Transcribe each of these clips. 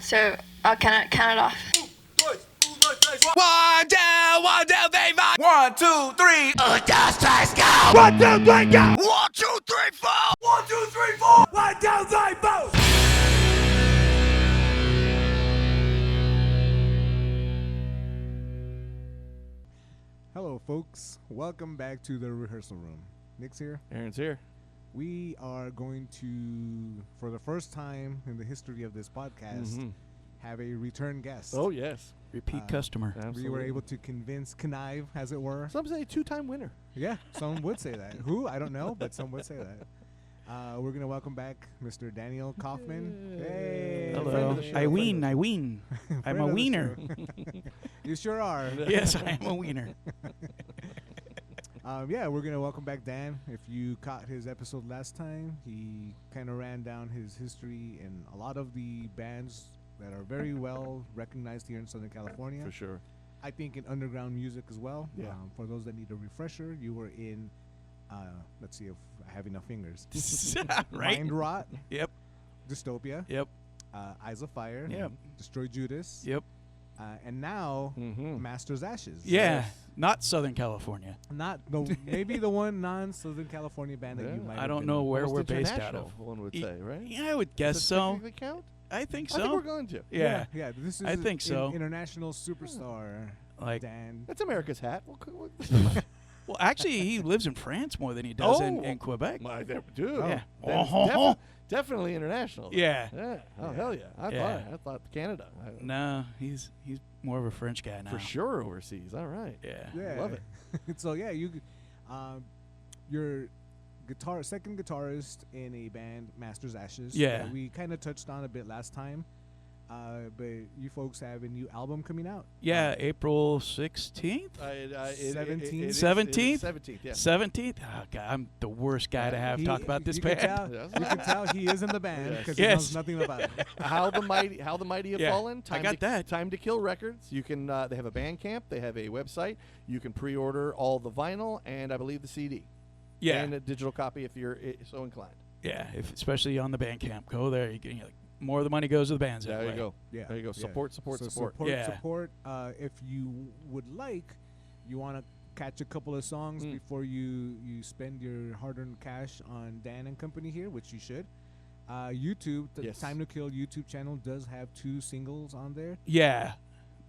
So I'll count it off. 1, 2, 1, 2, 3, 4. 1, 2, 3. Just let's go. 1, 2, 3, go. 1, 2, 3, 4. 1, 2, 3, 4. 1, 2, 3, 4. Hello, folks. Welcome back to the rehearsal room. Nick's here. Aaron's here. We are going to, for the first time in the history of this podcast, have a return guest. Oh, yes. Repeat customer. Absolutely. We were able to connive, as it were. Some say two-time winner. Yeah, some would say that. Who? I don't know, but some would say that. We're going to welcome back Mr. Daniel Kaufman. Hey. Friend Hello. of the show, I friend ween. of I ween. I'm Friend a of the wiener. show. You sure are. Yes, I am a wiener. Yeah, we're going to welcome back Dan. If you caught his episode last time, he kind of ran down his history in a lot of the bands that are very well recognized here in Southern California. For sure. I think in underground music as well. Yeah. For those that need a refresher, you were in, let's see if I have enough fingers. Right? Mind Rot, Yep. Dystopia, Yep. Eyes of Fire, Yep. Destroy Judas, Yep. And now Mm-hmm. Master's Ashes. Yeah. Not Southern California. Not the maybe the one non-Southern California band that you Yeah. might. I have don't been know in. where Almost we're based out international, of. one would Y- say, right? Yeah, I would guess Does it so. technically count? I think I think so. we're going to. Yeah. Yeah. This is I think so. International superstar Like, Dan. That's America's hat. well, actually, he lives in France more than he does in Oh. Quebec. My, dude. Yeah. Then it's Oh. definitely international. Yeah. Yeah. Oh, Yeah. hell yeah. Yeah. I thought Canada. No, he's more of a French guy now. For sure overseas. All right. Yeah. Yeah. Love it. So yeah, you're second guitarist in a band, Master's Ashes. Yeah. that we kind of touched on a bit last time. But you folks have a new album coming out. Yeah, April 16th? 17th? 17th? 17th, yeah. 17th? Oh, God, I'm the worst guy to have talk about this you can band. tell- you can tell he is in the band Yes. because Yes. he knows nothing about it. How the mighty have Yeah, fallen. I got that. Time to Kill Records. You can. They have a Bandcamp. They have a website. You can pre-order all the vinyl and I believe the CD. Yeah. And a digital copy if you're so inclined. Yeah, especially on the Bandcamp. Go there. You can, more of the money goes to the bands. that There you way. go. Yeah. There you go. yeah. Support. So Support. Yeah. Support. If you would like, you want to catch a couple of songs before you spend your hard-earned cash on Dan and Company here, which you should. YouTube, the Yes. Time to Kill YouTube channel does have 2 singles on there. Yeah.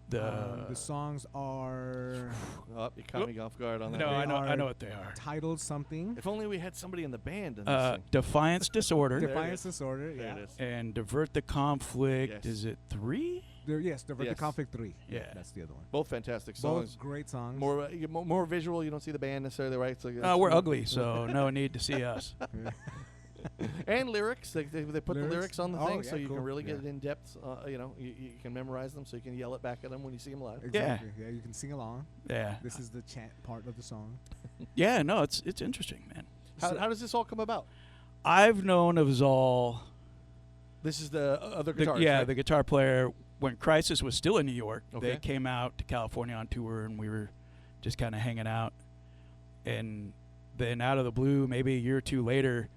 The songs are Oh, you caught me off guard on that. No, They I are know what they are. titled something. If only we had somebody in the band in this thing. Defiance Disorder There it Defiance is. Disorder. There Yeah. it is. and Divert the Conflict. Yes. Is it 3? Yes, the Yes. Conflict 3. Yeah. That's the other one. Both fantastic songs. Both great songs. More visual. You don't see the band necessarily, right? So We're ugly, so no need to see us. And lyrics. They put the Lyrics? lyrics on the Oh, thing, so yeah, you cool. can really get Yeah. in depth. You can memorize them, so you can yell it back at them when you see them live. Exactly. Yeah, you can sing along. Yeah. This is the chant part of the song. Yeah, no, it's interesting, man. How does this all come about? I've known of Zal, This is the other the, guitarist. yeah, right? the guitar player, when Crisis was still in New York. Okay. They came out to California on tour, and we were just kind of hanging out. And then out of the blue, maybe a year or two later,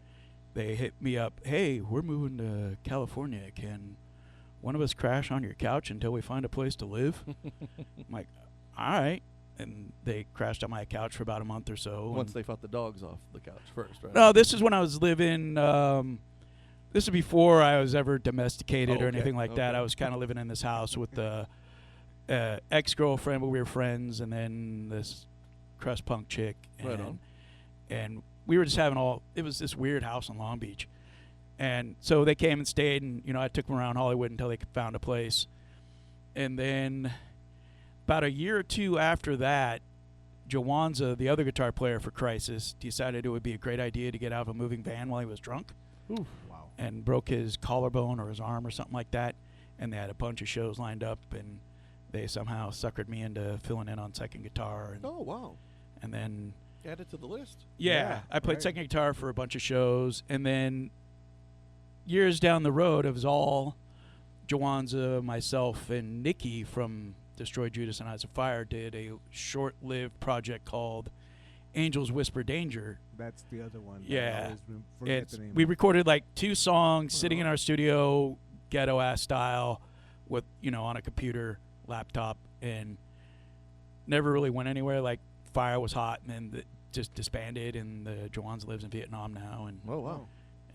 they hit me up, hey, we're moving to California. Can one of us crash on your couch until we find a place to live? I'm like, all right. And they crashed on my couch for about a month or so. Once and they fought the dogs off the couch first, right? no, this is when I was living. This is before I was ever domesticated or Okay, anything like that. okay. I was kind of living in this house with the ex-girlfriend, but we were friends, and then this crust punk chick. Right on. And we were just having it was this weird house in Long Beach. And so they came and stayed, and, I took them around Hollywood until they found a place. And then about a year or two after that, Jawanza, the other guitar player for Crisis, decided it would be a great idea to get out of a moving van while he was drunk. Oof. Wow. And broke his collarbone or his arm or something like that. And they had a bunch of shows lined up, and they somehow suckered me into filling in on second guitar. And, Oh, wow. and then, Add it to the list. yeah, I played right. second guitar for a bunch of shows. And then years down the road, it was all Jawanza, myself, and Nikki from Destroy Judas and Eyes of Fire did a short-lived project called Angels Whisper Danger. That's the other one. I Yeah. always forget It's, the name we of. recorded like 2 songs sitting in our studio, ghetto-ass style, with on a computer, laptop, and never really went anywhere. Like Fire was hot, and then just disbanded, and the Joannes lives in Vietnam now, and Oh wow.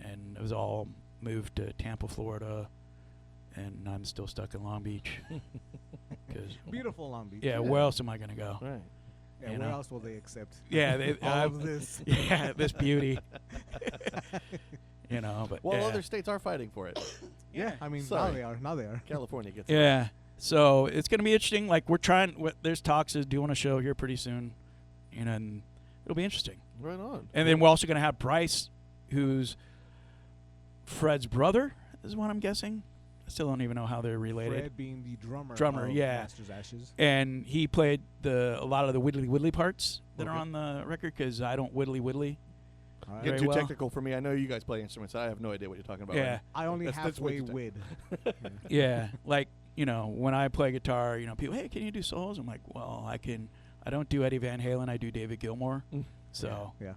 and it was all moved to Tampa, Florida, and I'm still stuck in Long Beach. 'Cause Beautiful Long Beach. yeah, where else am I gonna go? Right. Yeah, you where know. else will they accept Yeah, they, all of this? yeah, this beauty. But Well, yeah. other states are fighting for it. Yeah, I mean, Sorry. now they are. Now they are. California gets it. Yeah. So it's gonna be interesting. Like we're trying. There's talks of doing a show here pretty soon, and it'll be interesting. Right on. And then we're also gonna have Bryce, who's Fred's brother, is what I'm guessing. I still don't even know how they're related. Fred being the drummer. Drummer, of yeah. Masters Ashes. And he played a lot of the widdly parts that are Okay. on the record because I don't widdly. All right. Get very too well. technical for me. I know you guys play instruments. I have no idea what you're talking about. Yeah. right I only That's way halfway too wid. Yeah, like when I play guitar, people, hey, can you do solos? I'm like, well, I can. I don't do Eddie Van Halen. I do David Gilmour. Mm. So, Yeah.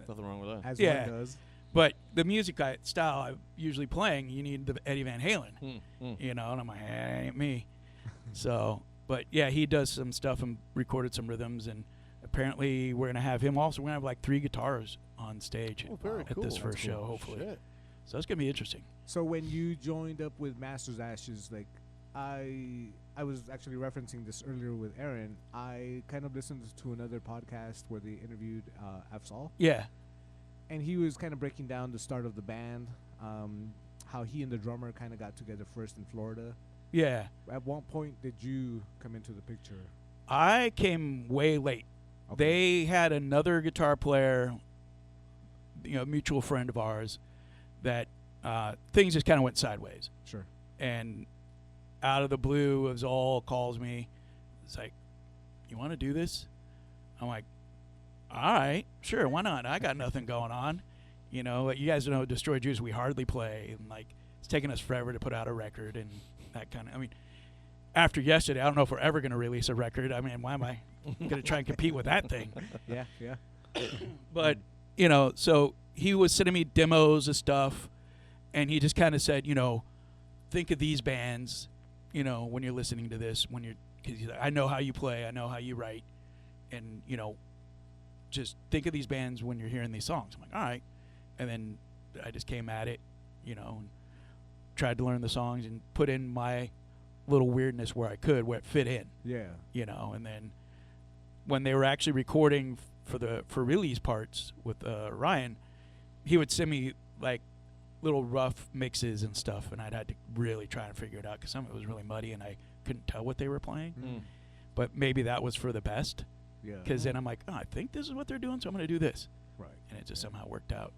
Nothing wrong with that. As Yeah. one does. but the music style I'm usually playing, you need the Eddie Van Halen. Mm. And I'm like, ain't me. So, but yeah, he does some stuff and recorded some rhythms, and apparently we're gonna have him also. We're gonna have like 3 guitars on stage Oh, very at cool. this That's first show, cool. hopefully. Shit. So it's gonna be interesting. So when you joined up with Masters Ashes, like I was actually referencing this earlier with Aaron. I kind of listened to another podcast where they interviewed Afzal, Yeah, and he was kind of breaking down the start of the band, how he and the drummer kind of got together first in Florida. yeah. At what point did you come into the picture? I came way late. They had another guitar player, a mutual friend of ours, that things just kind of went sideways. Sure. And out of the blue, Azal calls me. It's like, you want to do this? I'm like, all right, sure, why not? I got nothing going on. You guys know Destroy Juice, we hardly play. And, like, it's taken us forever to put out a record and that kind of, after yesterday, I don't know if we're ever going to release a record. Why am I going to try and compete with that thing? Yeah, yeah. But, so he was sending me demos of stuff, and he just kind of said, think of these bands, when you're listening to this, because I know how you play, I know how you write, and, just think of these bands when you're hearing these songs. I'm like, all right. And then I just came at it, and tried to learn the songs and put in my little weirdness where I could, where it fit in. Yeah. And then when they were actually recording for release parts with Ryan, he would send me like little rough mixes and stuff, and I'd had to really try and figure it out because some of it was really muddy and I couldn't tell what they were playing. Mm. But maybe that was for the best, Yeah. because then I'm like, I think this is what they're doing, so I'm going to do this, Right. and it just somehow worked out.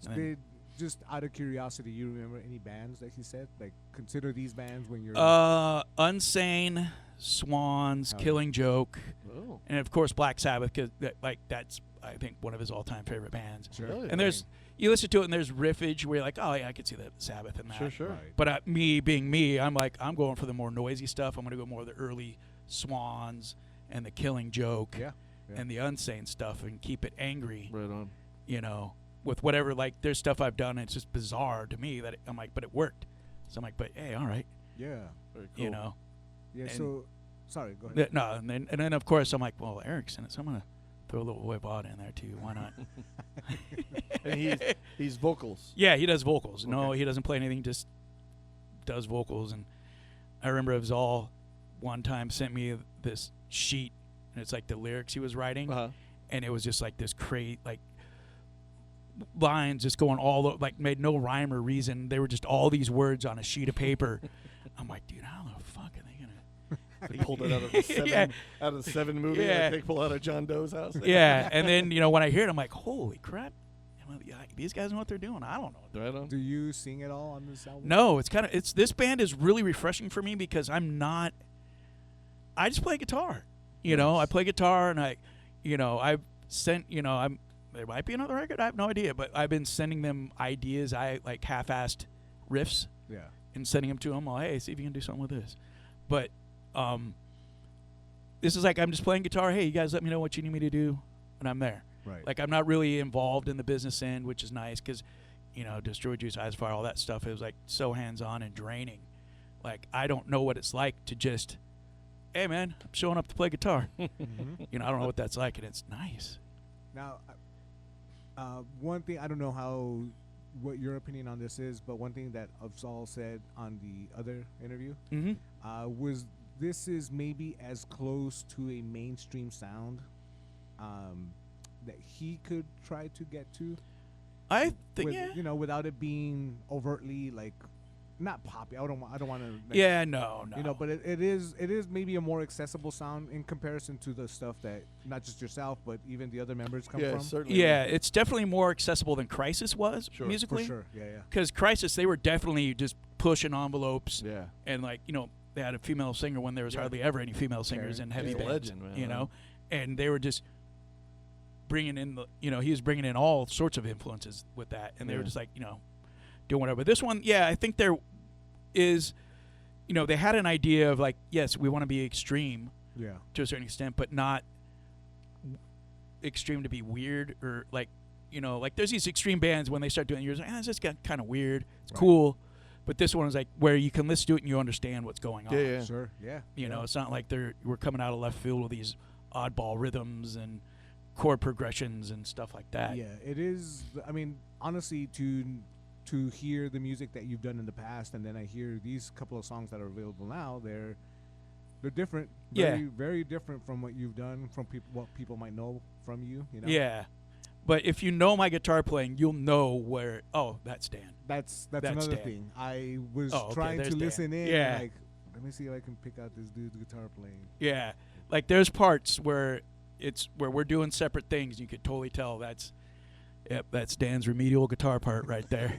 So And then- did, just out of curiosity, you remember any bands that he said? Like, consider these bands when you're. Unsane, Swans, Oh, yeah. Killing Joke, Oh. and of course Black Sabbath, because that's I think one of his all-time favorite bands. Sure. Really? And there's you listen to it and there's riffage where you're like, oh yeah, I could see the Sabbath in that. Sure, sure. Right. But me being me, I'm like, I'm going for the more noisy stuff. I'm going to go more of the early Swans and the Killing Joke Yeah. Yeah. and the Unsane stuff and keep it angry, Right on. with whatever. Like there's stuff I've done, and it's just bizarre to me that I'm like, but it worked. So I'm like, but hey, all right, Yeah. Very cool. Yeah. And- So, sorry. Go ahead. No, and then of course I'm like, well, Eric's in it, so I'm gonna throw a little Voivod in there too. Why not? And he's vocals. Yeah, he does vocals. No, Okay. he doesn't play anything, just does vocals. And I remember Avzal one time sent me this sheet, and it's like the lyrics he was writing, Uh-huh. and it was just like this like lines just going all like made no rhyme or reason. They were just all these words on a sheet of paper. I'm like, dude, how the fuck are they gonna? They pulled it out of the seven, Yeah. out of the Seven movie. Yeah. Like they pull out of John Doe's house. Yeah, and then when I hear it, I'm like, holy crap! These guys know what they're doing. I don't know. Right on. Do you sing at all on this album? No, it's this band is really refreshing for me because I just play guitar. I play guitar and I've sent, there might be another record, I have no idea, but I've been sending them ideas, I like half-assed riffs Yeah. and sending them to them. Well, hey, see if you can do something with this. But this is like I'm just playing guitar. Hey, you guys let me know what you need me to do, and I'm there. Right. Like I'm not really involved in the business end, which is nice because, Destroy Juice, Eyes Fire, all that stuff. It was like so hands-on and draining. Like, I don't know what it's like to just, hey, man, I'm showing up to play guitar. You know, I don't know what that's like, and it's nice. Now, one thing, I don't know what your opinion on this is, but one thing that Afzal said on the other interview was this is maybe as close to a mainstream sound that he could try to get to. I think, You know, without it being overtly like not poppy. I don't want to. Like, no. You know, but it is maybe a more accessible sound in comparison to the stuff that not just yourself but even the other members come from. Certainly. Yeah, it's definitely more accessible than Crisis was musically. For sure. Yeah. Because Crisis, they were definitely just pushing envelopes. Yeah. And like, you know, they had a female singer when there was hardly ever any female singers in heavy He's a bands. legend, man. You know, and they were just bringing in he was bringing in all sorts of influences with that, and they were just like, you know, doing whatever. This one, I think there is, you know, they had an idea of like, yes, we want to be extreme, to a certain extent, but not extreme to be weird or like, you know, like there's these extreme bands when they start doing it, you're like, this just got kind of weird. It's cool, but this one is like where you can listen to it and you understand what's going on. Yeah. Sure. Yeah. You know, it's not like we're coming out of left field with these oddball rhythms and chord progressions and stuff like that. Yeah, it is. I mean, honestly, to hear the music that you've done in the past, and then I hear these couple of songs that are available now, they're different. Very, very different from what you've done, from what people might know from you. You know. Yeah, but if you know my guitar playing, you'll know where. Oh, that's Dan. That's another Dan. thing. I was Oh, okay, trying there's to Dan. listen in. Yeah. Like, let me see if I can pick out this dude's guitar playing. Yeah, like there's parts where we're doing separate things. You could totally tell that's Dan's remedial guitar part right there.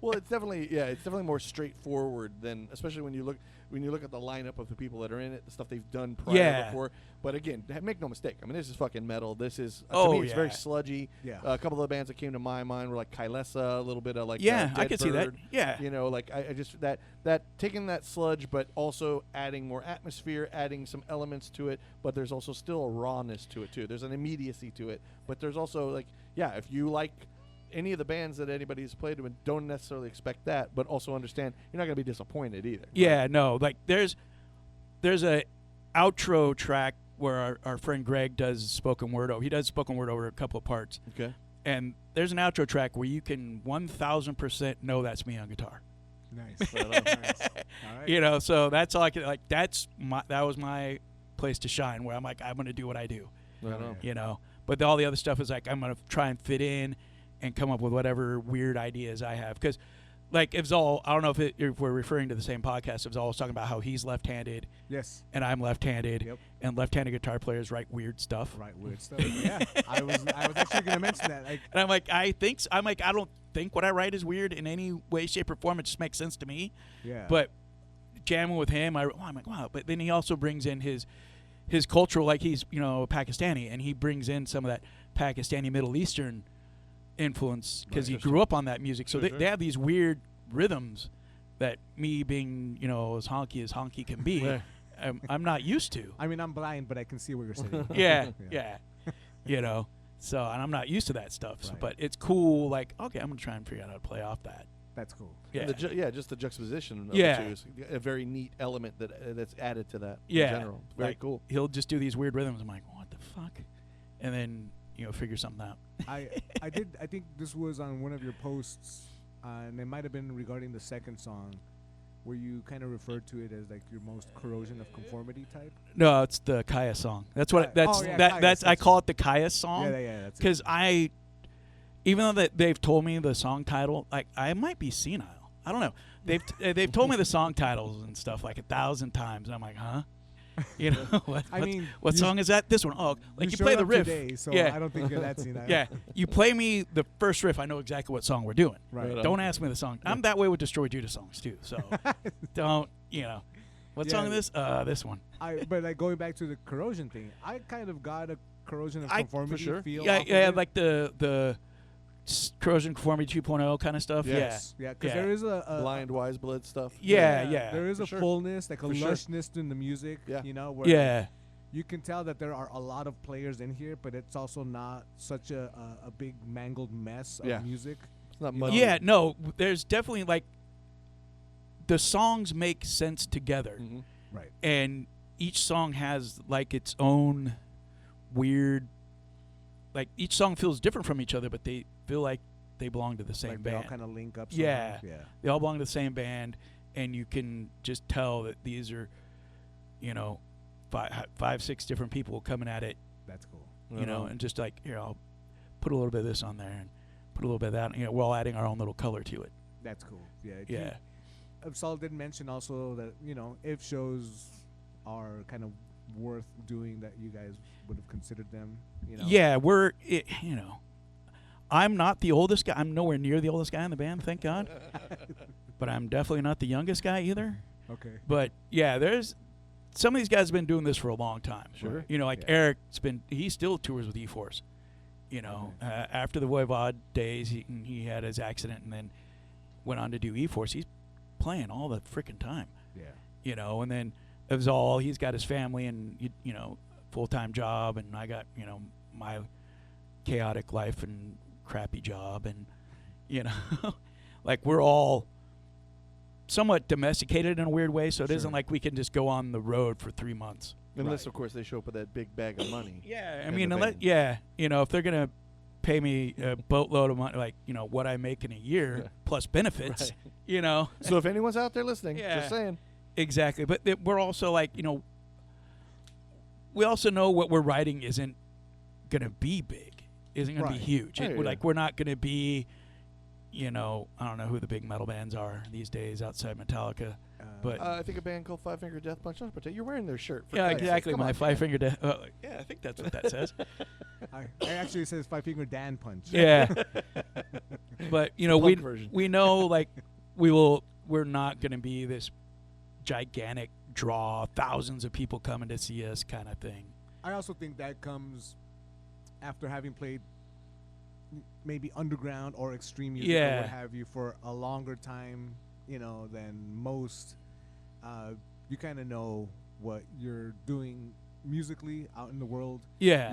Well, it's definitely more straightforward than, especially when you look at the lineup of the people that are in it, the stuff they've done prior before. But again, make no mistake. I mean, this is fucking metal. This is to me, it's very sludgy. Yeah. A couple of the bands that came to my mind were like Kylesa, a little bit of like I could see that. Deadbird. Yeah. You know, like I just that taking that sludge, but also adding more atmosphere, adding some elements to it. But there's also still a rawness to it too. There's an immediacy to it. But there's also like, if you like any of the bands that anybody's played with, don't necessarily expect that, but also understand you're not going to be disappointed either. Yeah, no, like there's a outro track where our friend Greg does spoken word over. He does spoken word over a couple of parts. Okay. And there's an outro track where you can 1,000% know that's me on guitar. Nice. Right on. Nice. All right. You know, so that's all I can, like, that was my place to shine, where I'm like, I'm going to do what I do. Right on. You know, but all the other stuff is like, I'm going to try and fit in and come up with whatever weird ideas I have. Because, like, Afzal, I don't know if we're referring to the same podcast. Afzal was talking about how he's left-handed. Yes. And I'm left-handed. Yep. And left-handed guitar players write weird stuff. Right, weird stuff. Yeah. I was actually going to mention that. Like, And I'm like, I don't think what I write is weird in any way, shape, or form. It just makes sense to me. yeah. But jamming with him, I'm like, wow. But then he also brings in his cultural, like he's, you know, Pakistani, and he brings in some of that Pakistani Middle Eastern influence because he grew up on that music. So they have these weird rhythms that me being, you know, as honky can be, I'm not used to. I mean, I'm blind, but I can see what you're saying. Yeah. You know, so, and I'm not used to that stuff. So, Right. but it's cool. Like, okay, I'm going to try and figure out how to play off that. That's cool. Yeah. Just the juxtaposition of Yeah. the two is a very neat element that's added to that Yeah. in general. Very Like, cool. He'll just do these weird rhythms. I'm like, what the fuck? And then, you know, figure something out. I think this was on one of your posts, and it might have been regarding the second song, where you kind of referred to it as like your most corrosion of conformity type. No, it's the Kaya song. That's what. That's Kaya, that's. I that's call it the Kaya song. Yeah, that's it. Because even though that they've told me the song title, like I might be senile. I don't know. They've told me the song titles and stuff like 1,000 times. I'm like, huh? You know, what song is that? This one. Oh, like you play showed the up riff. today, so Yeah. I don't think you're that senile. Yeah, you play me the first riff. I know exactly what song we're doing. Right. Don't ask me the song. I'm that way with Destroy Judas songs too. So don't, you know. What song is this? This one. But like going back to the corrosion thing, I kind of got a corrosion of conformity feel. Yeah, off of yeah, it. like the corrosion conformity 2.0 kind of stuff. Yes. Yeah, because there is a Blind Wise Blood stuff. Yeah. There is a sure. fullness, like a For sure. lushness in the music. Yeah. You know, where Yeah. you can tell that there are a lot of players in here, but it's also not such a big mangled mess of Yeah. music. It's not You much. know? Yeah, no, there's definitely like the songs make sense together, Right. and each song has like its own weird. Like each song feels different from each other, but they feel like they belong to the same Like they band. all kind of link up. Yeah. somehow. Yeah. They all belong to the same band, and you can just tell that these are, five, six different people coming at it, That's cool. and just like, here, I'll put a little bit of this on there and put a little bit of that. We're all adding our own little color to it. That's cool. Yeah. Yeah. Saul did mention also that if shows are kind of worth doing, that you guys would have considered them. Yeah, I'm not the oldest guy. I'm nowhere near the oldest guy in the band, thank God. But I'm definitely not the youngest guy either. Okay. But yeah, there's some of these guys have been doing this for a long time. Sure. Like Eric's he still tours with E-Force. After the Voivod days, he had his accident and then went on to do E-Force. He's playing all the freaking time. Yeah. And then Avzal, he's got his family and full-time job, and I got my chaotic life and crappy job, and like we're all somewhat domesticated in a weird way, so it isn't like we can just go on the road for 3 months. Unless, of course, they show up with that big bag of money. Yeah, I in mean, the unless, van. if they're gonna pay me a boatload of money, like what I make in a year plus benefits, So if anyone's out there listening, Yeah. just saying. Exactly, but we're also like, we also know what we're writing isn't gonna be big, isn't gonna be Right. huge. Oh, yeah. Like we're not gonna be, I don't know who the big metal bands are these days outside Metallica, but I think a band called Five Finger Death Punch. You're wearing their shirt. For yeah, Christ's sake. exactly. Come My on, five finger death. Yeah, I think that's what that says. I actually it says 5 Finger Dan Punch. Yeah, but plug version. we know like we're not gonna be this gigantic draw, thousands of people coming to see us kind of thing. I also think that comes after having played maybe underground or extreme music or Yeah. what have you for a longer time, than most. You kind of know what you're doing musically out in the world. Yeah,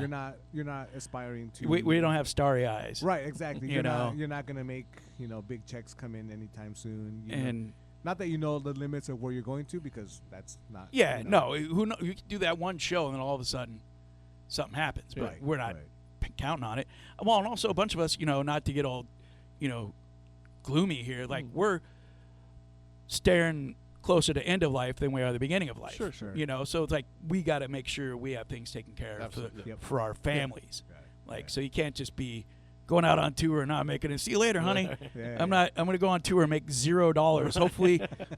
You're not aspiring to. we don't have starry eyes, Right, exactly. You You're know. not. You're not gonna make big checks come in anytime soon. and not that you know the limits of where you're going to, because that's not. yeah, no, who know, you can do that one show and then all of a sudden something happens, but Right, we're not right. counting on it. Well, and also a bunch of us, not to get all, gloomy here, like we're staring closer to end of life than we are the beginning of life. Sure. So it's like we got to make sure we have things taken care of Absolutely. Yep. for our families. Right, Like, so you can't just be going out on tour and not making it. See you later, honey. Yeah, I'm going to go on tour and make $0.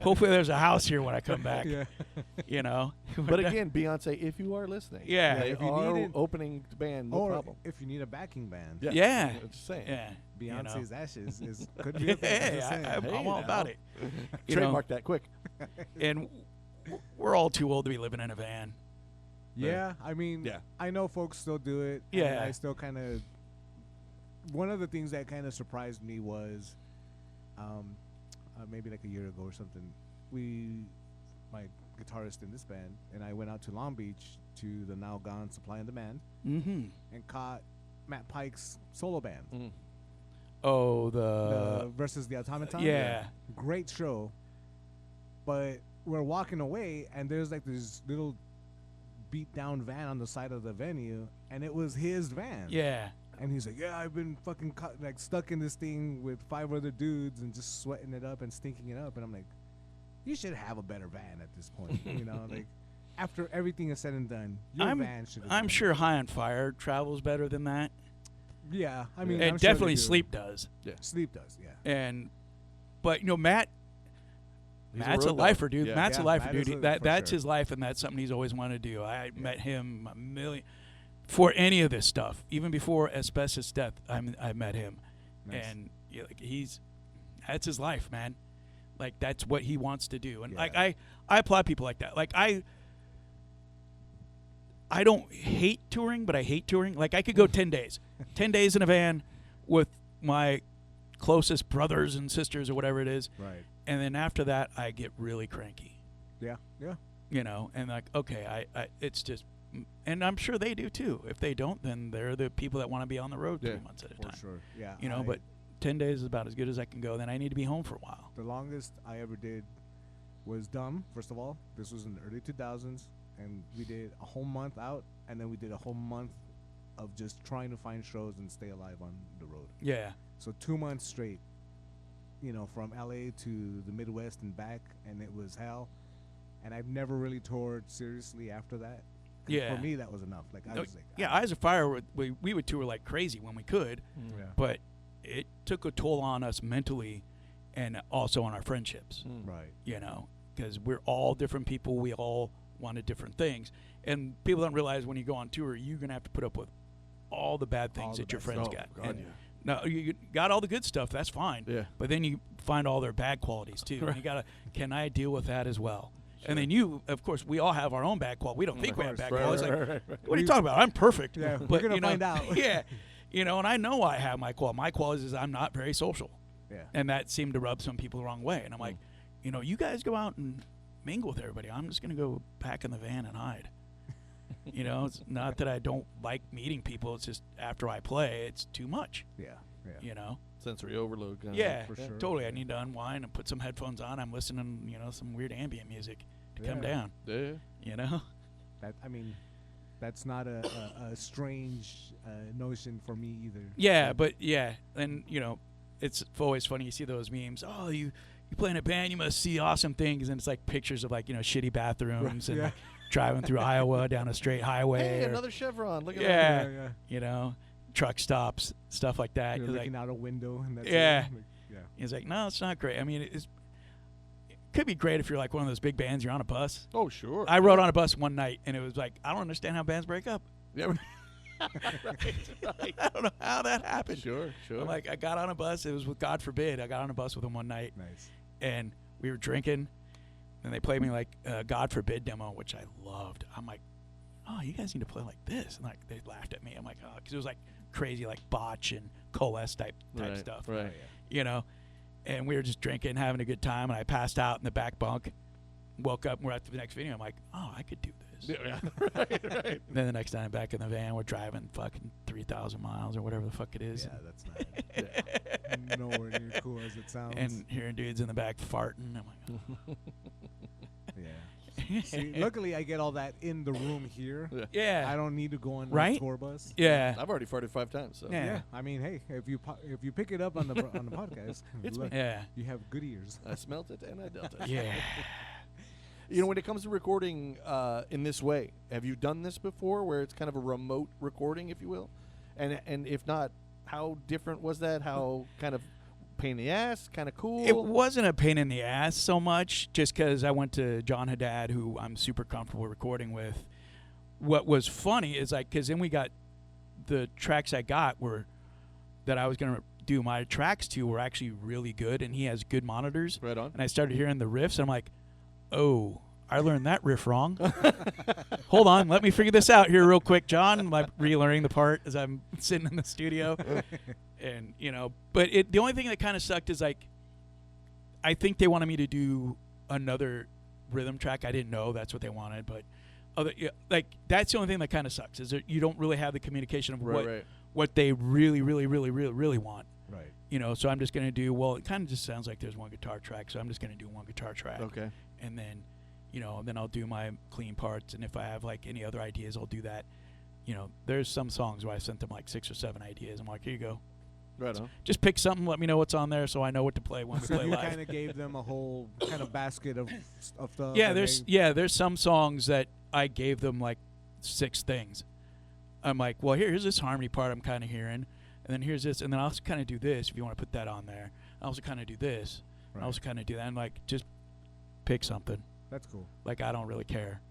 Hopefully there's a house here when I come back. Yeah. But again, Beyonce, if you are listening, Yeah. they If you are need it- opening band, no or problem. if you need a backing band, Yeah. I'm just saying. Yeah. Beyonce's Ashes could be a thing. I'm Hey, just saying. I'm all now. about it. You know, Trademark that quick. and we're all too old to be living in a van. Yeah, I mean, Yeah. I know folks still do it. and Yeah. I still kind of. One of the things that kind of surprised me was, maybe like a year ago or something, my guitarist in this band and I went out to Long Beach to the now gone Supply and Demand Mm-hmm. and caught Matt Pike's solo band, Oh, the versus the Automaton. yeah. Great show. But we're walking away and there's like this little beat down van on the side of the venue and it was his van. Yeah. And he's like, yeah, I've been fucking stuck in this thing with 5 other dudes and just sweating it up and stinking it up. And I'm like, you should have a better van at this point. Like after everything is said and done, your van should. I'm sure High on Fire travels better than that. Yeah, I mean, And I'm sure they definitely do. Sleep does. Sleep does, yeah. But Matt. He's a Matt's a road dog. lifer, dude. Yeah. Matt's a Yeah, lifer, Matt is dude. for That's sure. his life, and that's something he's always wanted to do. I met him a million for any of this stuff, even before Asbestos Death. I met him, Nice. and yeah, like that's his life, man. Like that's what he wants to do, and Yeah. like I applaud people like that. Like I don't hate touring, but I hate touring. Like I could go 10 days, 10 days in a van with my closest brothers and sisters or whatever it is. Right. And then after that, I get really cranky, Yeah, yeah. and like, okay, I it's just, and I'm sure they do too. If they don't, then they're the people that want to be on the road 3 months at a For time. sure. Yeah. But 10 days is about as good as I can go. Then I need to be home for a while. the longest I ever did was dumb. First of all, this was in the early 2000s, and we did a whole month out, and then we did a whole month of just trying to find shows and stay alive on the road. Yeah. So 2 months straight, from LA to the Midwest and back, and it was hell. And I've never really toured seriously after that. Yeah. For me, that was enough. Like I was like, Yeah, Eyes of Fire, we would tour like crazy when we could, yeah. but it took a toll on us mentally and also on our friendships. Right. Because we're all different people. We all wanted different things. And people don't realize when you go on tour, you're going to have to put up with all the bad things All that the your bad friends stuff. got. God, And yeah. no, you got all the good stuff. That's fine. Yeah. But then you find all their bad qualities too. And you got to, can I deal with that as well? Sure. And then you, of course, we all have our own bad qualities. We don't think we have bad Right, qualities. right, Like, right, right. what are you talking about? I'm perfect. Yeah, but, we're gonna you know, find out. Yeah. And I know I have my qualities. My qualities is I'm not very social. Yeah. And that seemed to rub some people the wrong way. And I'm like, you guys go out and mingle with everybody. I'm just going to go back in the van and hide. It's not that I don't like meeting people. It's just after I play, it's too much, Yeah. Yeah. Sensory overload. Kind Yeah, For sure. totally. I need to unwind and put some headphones on. I'm listening, some weird ambient music to come Yeah. down, Yeah. That's not a strange notion for me either. Yeah, but and it's always funny. You see those memes. Oh, you play in a band, you must see awesome things, and it's like pictures of like shitty bathrooms and Yeah. like, driving through Iowa down a straight highway. Hey, or, another Chevron. Look at Yeah. that. Yeah. Truck stops, stuff like that. You're You're looking like, out a window and that's Yeah. it. Like, yeah. he's like, no, it's not great. I mean, it could be great if you're like one of those big bands. You're on a bus. Oh, sure. I rode on a bus one night, and it was like, I don't understand how bands break up. Yeah. I don't know how that happened. Sure. I'm like, I got on a bus. It was with God Forbid. I got on a bus with him one night, Nice. and we were drinking, and they played me like a God Forbid demo, which I loved. I'm like, oh, you guys need to play like this. And like they laughed at me. I'm like, oh, because it was like crazy, like Botch and Coalesce type Right, stuff. right. And we were just drinking, having a good time, and I passed out in the back bunk. Woke up, and we're at the next video. I'm like, oh, I could do this. Yeah. right. Then the next time back in the van, we're driving fucking 3,000 miles or whatever the fuck it is. Yeah, that's not nowhere near cool as it sounds. And hearing dudes in the back farting. I'm like, yeah. See, luckily I get all that in the room here. yeah. I don't need to go on Right? a tour bus. Yeah. I've already farted 5 times. So. Yeah. Yeah. I mean, hey, if you pick it up on the on the podcast, It's look, Yeah. you have good ears. I smelt it and I dealt it. Yeah. When it comes to recording in this way, have you done this before, where it's kind of a remote recording, if you will? And if not, how different was that? How kind of pain in the ass? Kind of cool? It wasn't a pain in the ass so much, just because I went to John Haddad, who I'm super comfortable recording with. What was funny is like, because then we got the tracks I got were that I was going to do my tracks to were actually really good, and he has good monitors. Right on. And I started hearing the riffs, and I'm like, oh, I learned that riff wrong. Hold on, let me figure this out here real quick, John. I'm like relearning the part as I'm sitting in the studio. And, but the only thing that kind of sucked is like, I think they wanted me to do another rhythm track. I didn't know that's what they wanted, but that's the only thing that kind of sucks is that you don't really have the communication of what they really, really, really, really, really want. Right. So I'm just going to do, well, it kind of just sounds like there's one guitar track, so I'm just going to do one guitar track. Okay. And then, then I'll do my clean parts, and if I have like any other ideas, I'll do that. There's some songs where I sent them like 6 or 7 ideas. I'm like, here you go. Right on. Just pick something, let me know what's on there so I know what to play when we So play you live. kind of gave them a whole kind of basket of stuff. Yeah, and there's some songs that I gave them like 6 things. I'm like, well, here's this harmony part I'm kind of hearing, and then here's this, and then I'll also kind of do this if you want to put that on there. I also kind of do this. Right. I also kind of do that. And like, just pick something. That's cool. Like, I don't really care.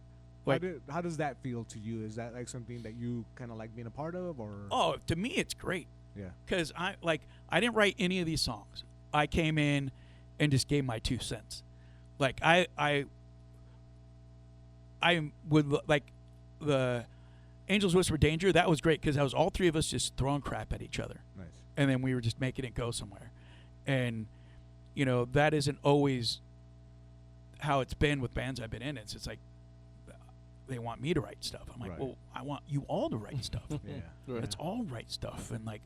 Like, How does that feel to you? Is that like something that you kind of like being a part of, or? oh, to me, it's great. Yeah. Because I didn't write any of these songs. I came in and just gave my 2 cents. Like I would like the Angels Whisper Danger. That was great because that was all 3 of us just throwing crap at each other, Nice. and then we were just making it go somewhere. And that isn't always how it's been with bands I've been in. It's like they want me to write stuff. I'm like, Right. well, I want you all to write stuff. Yeah. Right. Let's all write stuff, and like,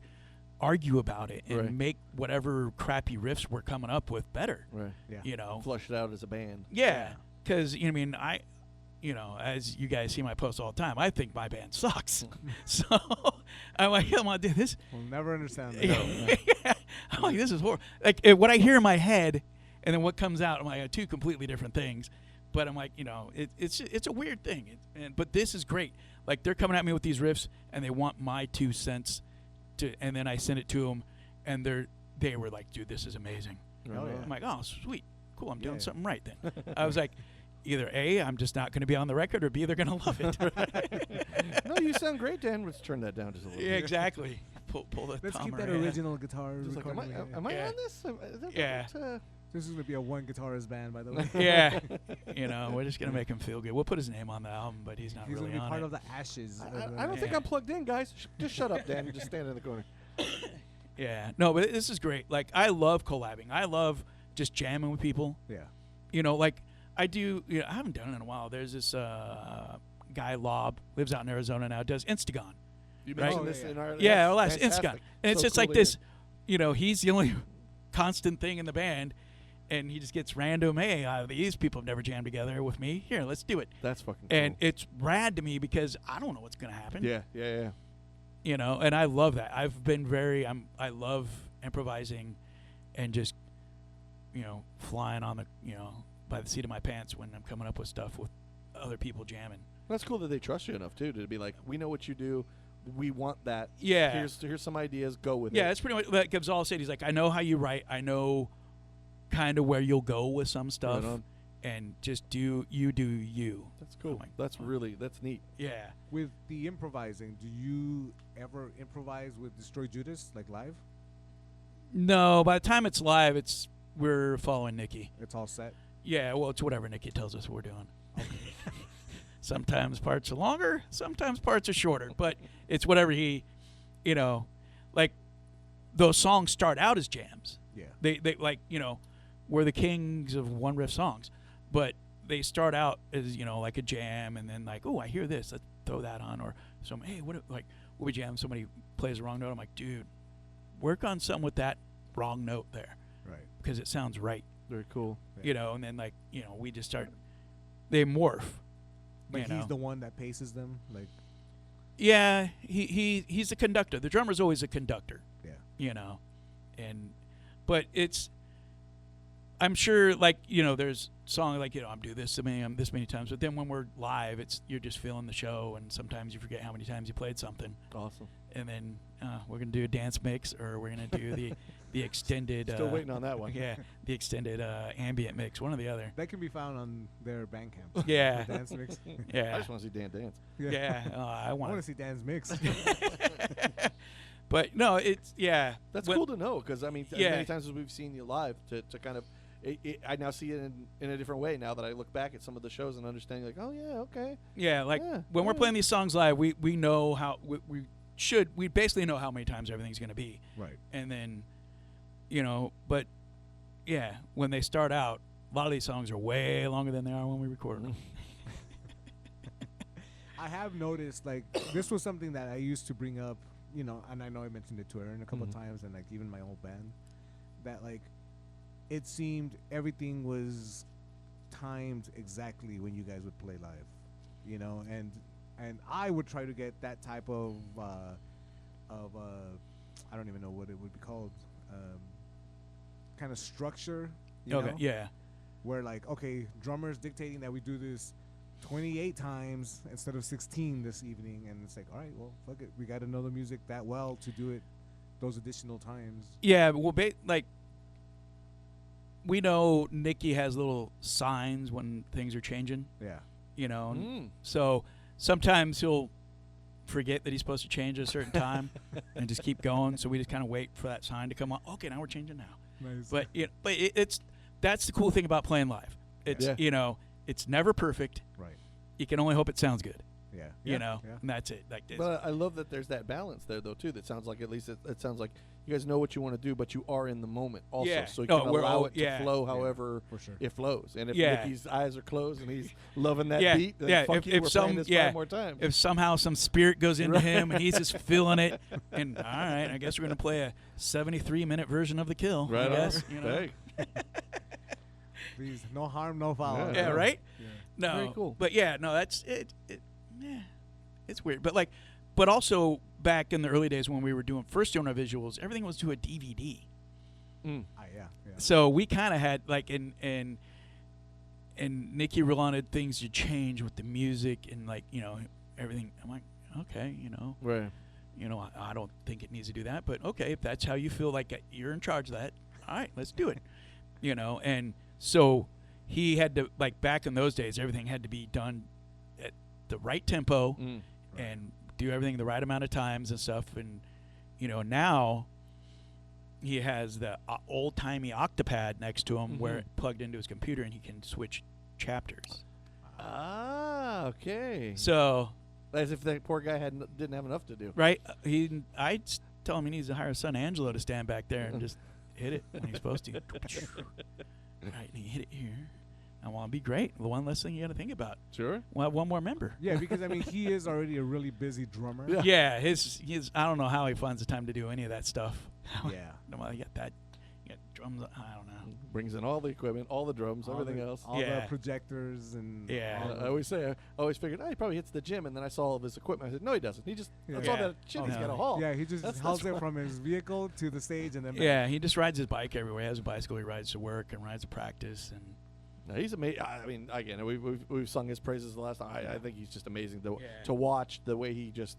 argue about it and Right. make whatever crappy riffs we're coming up with better. Right. Yeah. You know. Flush it out as a band. Yeah, because I mean, as you guys see my posts all the time, I think my band sucks. So I'm like, I'm like, dude, this. We'll never understand that. Yeah. I'm like, this is horrible. Like what I hear in my head, and then what comes out, I'm like, two completely different things. But I'm like, it's a weird thing. But this is great. Like they're coming at me with these riffs, and they want my 2 cents, and then I send it to them, and they were like, dude, this is amazing. Oh, yeah. I'm like, oh, sweet, cool. I'm doing Yeah. something right then. I was like, either A, I'm just not going to be on the record, or B, they're going to love it. No, you sound great, Dan. Let's turn that down just a little Yeah, bit. exactly. Pull the Let's keep Tomer, that yeah. original guitar. Just like, recording. am I Yeah. on this? Is that Yeah. what, This is gonna be a one guitarist band, by the way. Yeah, we're just gonna make him feel good. We'll put his name on the album, but he's not He's really gonna be on part it. of the Ashes. I don't think Yeah. I'm plugged in, guys. Just shut up, Dan. Just stand in the corner. Yeah, no, but this is great. Like I love collabing. I love just jamming with people. Yeah. Like I do. I haven't done it in a while. There's this guy Lob, lives out in Arizona now, does Instagon. You Right. mentioned Oh, this yeah. in our Yeah, that's well, that's Instagon, fantastic. and it's So just cool like to this. hear. He's the only constant thing in the band, and he just gets random. Hey, these people have never jammed together with me. Here, let's do it. That's fucking cool. And it's rad to me because I don't know what's gonna happen. yeah. And I love that. I've been I love improvising, and just flying on the by the seat of my pants when I'm coming up with stuff with other people jamming. That's cool that they trust you enough too to be like, we know what you do, we want that. Yeah. Here's some ideas. Go with it. Yeah, it's pretty much like Gabzal said. He's like, I know how you write. I know kind of where you'll go with some stuff, on. and just do you. That's cool. like, That's neat. Yeah. With the improvising, do you ever improvise with Destroy Judas, like live? No, by the time it's live, we're following Nikki. It's all set. Yeah, well, it's whatever Nikki tells us we're doing. Sometimes parts are longer, sometimes parts are shorter, but it's whatever he, like those songs start out as jams. Yeah. They like, we're the kings of one riff songs, but they start out as, like a jam, and then like, oh, I hear this, let's throw that on, or some, hey, we'll be jam, somebody plays a wrong note, I'm like, dude, work on something with that wrong note there, Right. because it sounds right. Very cool. And then like, we just start, they morph. But you he's know. the one that paces them. Like, Yeah, he's the conductor. The drummer's always a conductor. yeah. But I'm sure like, there's song like, I'm do this this many times, but then when we're live, you're just feeling the show, and sometimes you forget how many times you played something. Awesome. And then we're gonna do a dance mix, or we're gonna do the extended. Still waiting on that one. Yeah, the extended ambient mix, one or the other. That can be found on their Bandcamp. Yeah. The dance mix. I Yeah, just want to see Dan dance. yeah. I I want want to see Dan's mix. But no, it's That's When- cool to know because I mean, as Yeah. many times as we've seen you live, to kind of, I now see it in a different way now that I look back at some of the shows and understanding like, oh yeah, okay, Yeah, like Yeah, when we're yeah. playing these songs live, we know how we basically know how many times everything's going to be, Right. and then, but yeah, when they start out, a lot of these songs are way longer than they are when we record them. I have noticed, like, this was something that I used to bring up, and I know I mentioned it to Aaron a couple of times, and like even my old band, that like it seemed everything was timed exactly when you guys would play live, and I would try to get that type of I don't even know what it would be called, kind of structure, Okay, yeah, where like, okay, drummers dictating that we do this 28 times instead of 16 this evening, and it's like, all right, well, fuck it, we got to know the music that well to do it those additional times. yeah. Well, like we know Nikki has little signs when things are changing, Yeah. and so sometimes he'll forget that he's supposed to change at a certain time and just keep going. So we just kind of wait for that sign to come on. Okay, now we're changing now. Nice. But that's the cool thing about playing live. It's Yeah. it's never perfect. Right. You can only hope it sounds good. Yeah. you Yeah, know, yeah. and that's it. Like this. But I love that there's that balance there, though, too. That sounds like, at least it sounds like you guys know what you want to do, but you are in the moment also. Yeah. So you No, can we're allow all- it to yeah. flow Yeah, however for sure. it flows. And if Yeah. Nicky's eyes are closed and he's loving that Yeah, beat, then yeah, fuck if- you, if we're some- playing this yeah, 5 more times. If somehow some spirit goes into him and he's just feeling it, and all right, I guess we're gonna play a 73-minute version of The Kill. Right I on. guess, you know. Hey. Please, no harm, no foul. Yeah. Yeah, right. Yeah. No, Very cool. But yeah, no, that's it. Yeah, it's weird, but like, but also back in the early days when we were doing our visuals, everything was to a DVD. Mm. Yeah. So we kind of had like, and Nikki wanted things to change with the music and like, you know, everything. I'm like, okay, you know, Right. I don't think it needs to do that, but okay, if that's how you feel like you're in charge of that, all right, let's do it. You know, and so he had to, like, back in those days, everything had to be done at the right tempo Mm. and do everything the right amount of times and stuff. And, you know, now he has the old-timey Octapad next to him where Mhm. it plugged into his computer and he can switch chapters. Ah, okay. So, As if that poor guy didn't have enough to do. right, I'd tell him he needs to hire son Angelo to stand back there and just hit it when he's supposed to. Right, and he hit it here. I want to be great. The one less thing you got to think about. Sure. We'll have one more member. Yeah, because I mean, he is already a really busy drummer. Yeah. Yeah, his I don't know how he finds the time to do any of that stuff. Yeah. No, you got that. You got drums. I don't know. Brings in all the equipment, all the drums, All everything the, else. all Yeah. the projectors and Yeah. all I the- always figured, he probably hits the gym, and then I saw all of his equipment. I said, no, he doesn't. He just that's all Yeah. that shit Oh, he's no. got to haul. Yeah, he just That's hauls it fine. from his vehicle to the stage and then back. Yeah, he just rides his bike everywhere. He has a bicycle. He rides to work and rides to practice. And No, he's amazing. I mean, again, we've sung his praises the last time. I think he's just amazing Yeah. to watch the way he just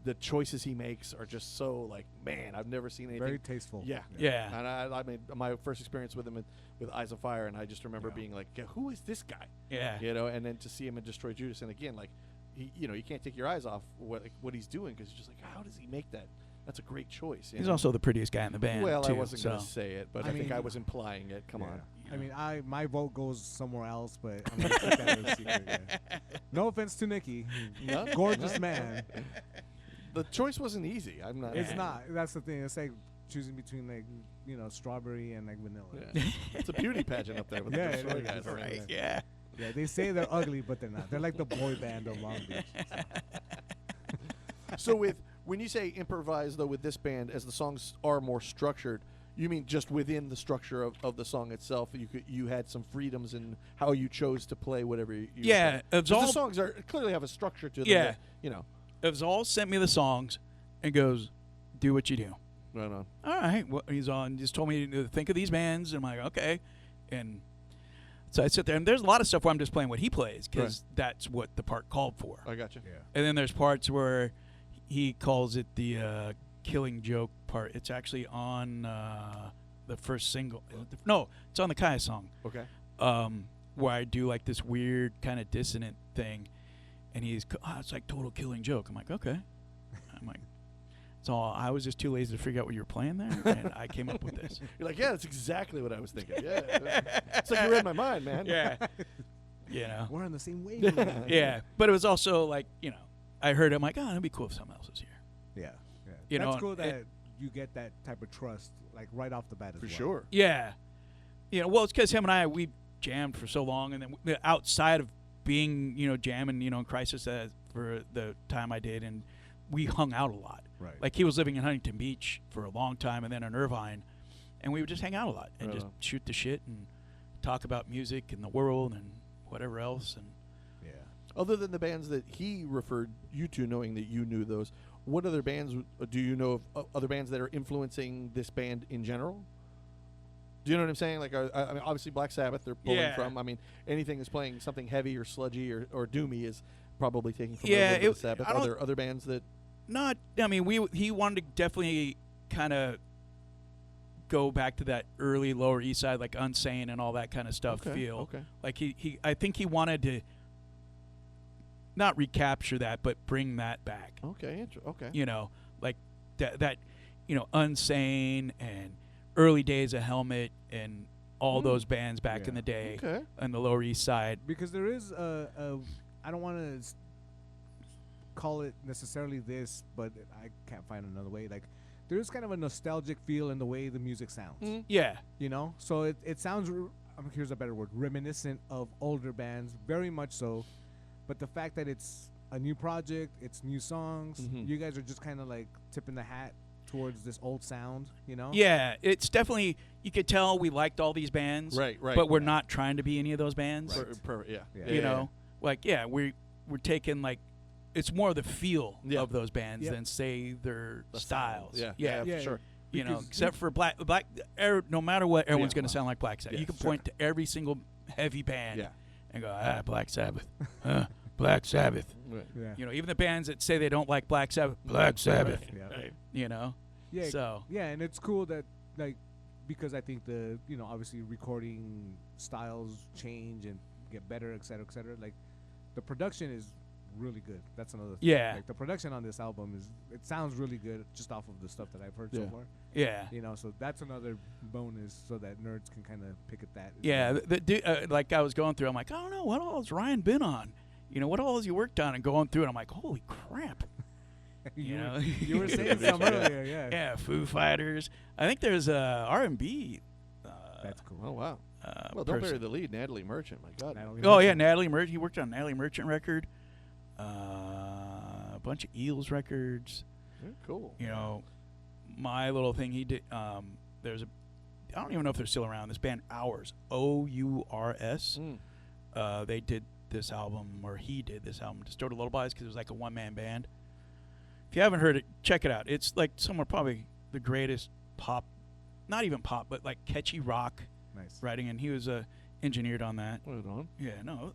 the choices he makes are just so like, man, I've never seen anything. Very tasteful. Yeah. yeah, And I made my first experience with him with Eyes of Fire, and I just remember Yeah. being like, yeah, who is this guy? yeah, You know, and then to see him in Destroy Judas, and again, like, you can't take your eyes off what he's doing, because you're just like, how does he make that? That's a great choice. you He's know? also the prettiest guy in the band. well, I too, wasn't going to so. say it, but I I think I mean- was implying it. Come Yeah. on. I mean, my vote goes somewhere else, but I'm gonna keep that a secret. Yeah. No offense to Nikki, No? gorgeous No? man. The choice wasn't easy. I'm not. It's not. That's the thing. It's like choosing between like strawberry and like vanilla. Yeah. It's a beauty pageant up there with Yeah, the it Destroy is. guys. Right. Yeah. Yeah, they say they're ugly, but they're not. They're like the boy band of Long Beach. So when you say improvise, though, with this band, as the songs are more structured, you mean just within the structure of the song itself, you had some freedoms in how you chose to play whatever you Yeah, played? it's 'Cause all- the songs clearly have a structure to them. Yeah. that, you know. Avzal sent me the songs and goes, do what you do. Right on. All right. Well, just told me to think of these bands. And I'm like, okay. And so I sit there, and there's a lot of stuff where I'm just playing what he plays because that's what the part called for. I got you. Yeah. And then there's parts where he calls it the Killing Joke part. It's actually on the first single. No, it's on the Kaya song. Okay. Where I do like this weird kind of dissonant thing. And it's like total Killing Joke. I'm like, okay. I'm like, so I was just too lazy to figure out what you were playing there, and I came up with this. You're like, yeah, that's exactly what I was thinking. Yeah. It's like you read my mind, man. Yeah. You know. We're on the same wave. Yeah. But it was also like, I heard it, I'm like, oh, it'd be cool if someone else was here. Yeah. You That's know, cool that it- you get that type of trust, like right off the bat as For well. sure. Yeah. Well, it's because him and I, we jammed for so long, and then outside of being, jamming, in Crisis for the time I did, and we hung out a lot. Right. Like he was living in Huntington Beach for a long time, and then in Irvine, and we would just hang out a lot and Right just on. shoot the shit and talk about music and the world and whatever else. And Yeah. Other than the bands that he referred you to, knowing that you knew those, what other bands do you know of other bands that are influencing this band in general? Do you know what I'm saying? Like, I mean, obviously Black Sabbath, they're pulling Yeah. from. I mean, anything that's playing something heavy or sludgy or doomy is probably taking from Yeah, a little bit of Sabbath. I Are don't- there other bands that? he wanted to definitely kind of go back to that early Lower East Side, like Unsane and all that kind of stuff feel. Okay. Like I think he wanted to not recapture that, but bring that back. Okay. Okay. Like that Unsane and early days of Helmet and all those bands back Yeah. in the day Okay. on the Lower East Side. Because there is I don't want to call it necessarily this, but I can't find another way. Like, there's kind of a nostalgic feel in the way the music sounds. Yeah. You know, so it sounds. Here's a better word: reminiscent of older bands, very much so. But the fact that it's a new project, it's new songs. You guys are just kind of like tipping the hat towards this old sound, you know? Yeah, it's definitely, you could tell we liked all these bands. Right. But we're not trying to be any of those bands. Yeah. You know? Like, yeah, we're taking, like, it's more the feel of those bands than, say, their styles. Yeah, for sure. You know, except for Black, no matter what, everyone's going to sound like Black Sabbath. You can point to every single heavy band and go, Black Sabbath. Black Sabbath. You know, even the bands that say they don't like Black Sabbath, Black Sabbath. You know? Yeah. So. Yeah, and it's cool that, like, because I think the, you know, obviously recording styles change and get better, et cetera, et cetera. Like, the production is really good. That's another thing. Yeah. Like, the production on this album it sounds really good just off of the stuff that I've heard so far. Yeah. You know, so that's another bonus so that nerds can kind of pick at that. Yeah. Like, I was going through, I'm like, I don't know, what all has Ryan been on? You know, what all has he worked on? And going through it, I'm like, holy crap. You know, you were saying some earlier, Yeah, Foo Fighters. I think there's R&B. That's cool. Oh, wow. Well, don't bury the lead, Natalie Merchant. My God. Natalie Merchant. He worked on Natalie Merchant record. A bunch of Eels records. Cool. You know, my little thing he did. There's a. I don't even know if they're still around. This band Ours, OURS. They did this album, or he did this album, Distorted Lullabies, because it was like a one-man band. If you haven't heard it, check it out. It's like somewhat probably the greatest pop, not even pop, but like catchy rock writing, and he was engineered on that. Right on. Yeah, no,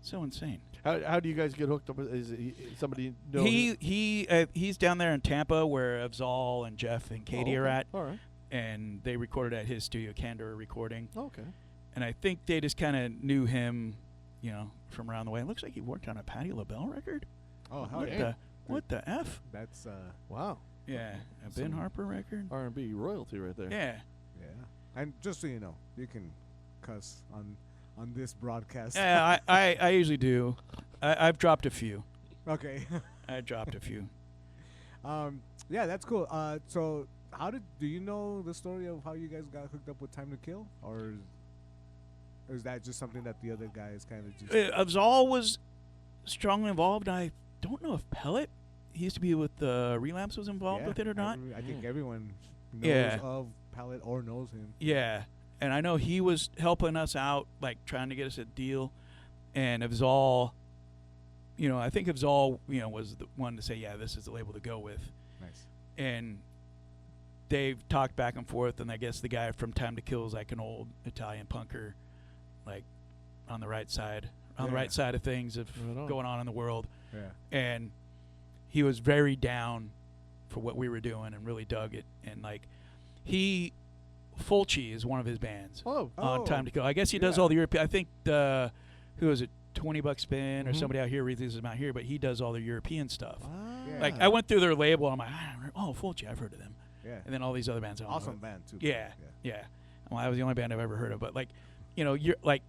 so insane. How do you guys get hooked up? Is somebody know? He's down there in Tampa, where Avzal and Jeff and Katie are at. All right. And they recorded at his studio, Candor Recording. Okay. And I think they just kind of knew him, you know, from around the way. It looks like he worked on a Patti LaBelle record. Oh, hell yeah. What the F? That's wow. Yeah, a Ben Harper record. R&B royalty right there. Yeah. Yeah. And just so you know, you can cuss on this broadcast. Yeah, I usually do. I've dropped a few. Okay. I dropped a few. Yeah, that's cool. So do you know the story of how you guys got hooked up with Time to Kill, or is that just something that the other guys kind of just? Avzal was strongly involved. I don't know if Pellet, he used to be with Relapse, was involved with it or not. I think everyone knows of Pellet or knows him. Yeah, and I know he was helping us out, like trying to get us a deal. And Avzal, you know, I think Avzal, you know, was the one to say, yeah, this is the label to go with. Nice. And they've talked back and forth, and I guess the guy from Time to Kill is like an old Italian punker, like on the right side of things of going on in the world. Yeah. And he was very down for what we were doing and really dug it. And like Fulci is one of his bands on Time to Kill. I guess he does all the European. I think who is it? $20 Spin or somebody out here releases them out here, but he does all the European stuff. Yeah. Like I went through their label and I'm like, Fulci, I've heard of them. Yeah. And then all these other bands. Awesome band too. Yeah. Well, that was the only band I've ever heard of. But like, you know, you're like,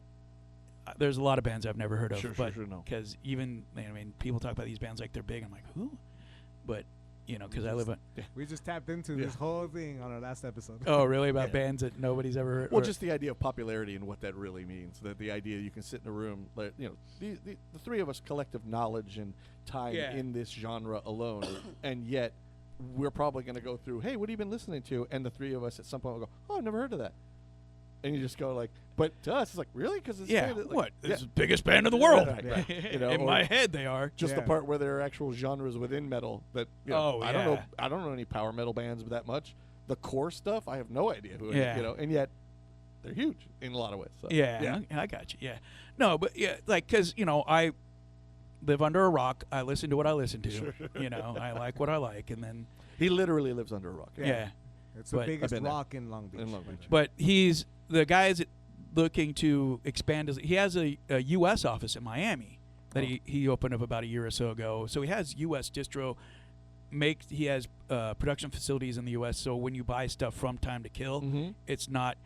there's a lot of bands I've never heard of. Sure, because even, I mean, people talk about these bands like they're big. I'm like, who? But you know, because I live on. We just tapped into this whole thing on our last episode. Oh, really? About bands that nobody's ever heard? Well, just the idea of popularity and what that really means. That the idea you can sit in a room, like, you know, the three of us collective knowledge and time in this genre alone, and yet we're probably going to go through, hey, what have you been listening to? And the three of us at some point will go, oh, I've never heard of that. And you just go like, but to us, it's like, really? Because it's what? It's the biggest band in the world. Right. You know, in my head, they are. Just the part where there are actual genres within metal that, you know, I don't know any power metal bands that much. The core stuff, I have no idea who it is, you know, and yet they're huge in a lot of ways. So. I got you. Yeah. No, but like, because, you know, I live under a rock. I listen to what I listen to. You know, I like what I like, and then he literally lives under a rock. Yeah. It's the biggest rock in Long Beach. But the guy's looking to expand he has a U.S. office in Miami that he opened up about a year or so ago. So he has U.S. distro. He has production facilities in the U.S. So when you buy stuff from Time to Kill, it's not,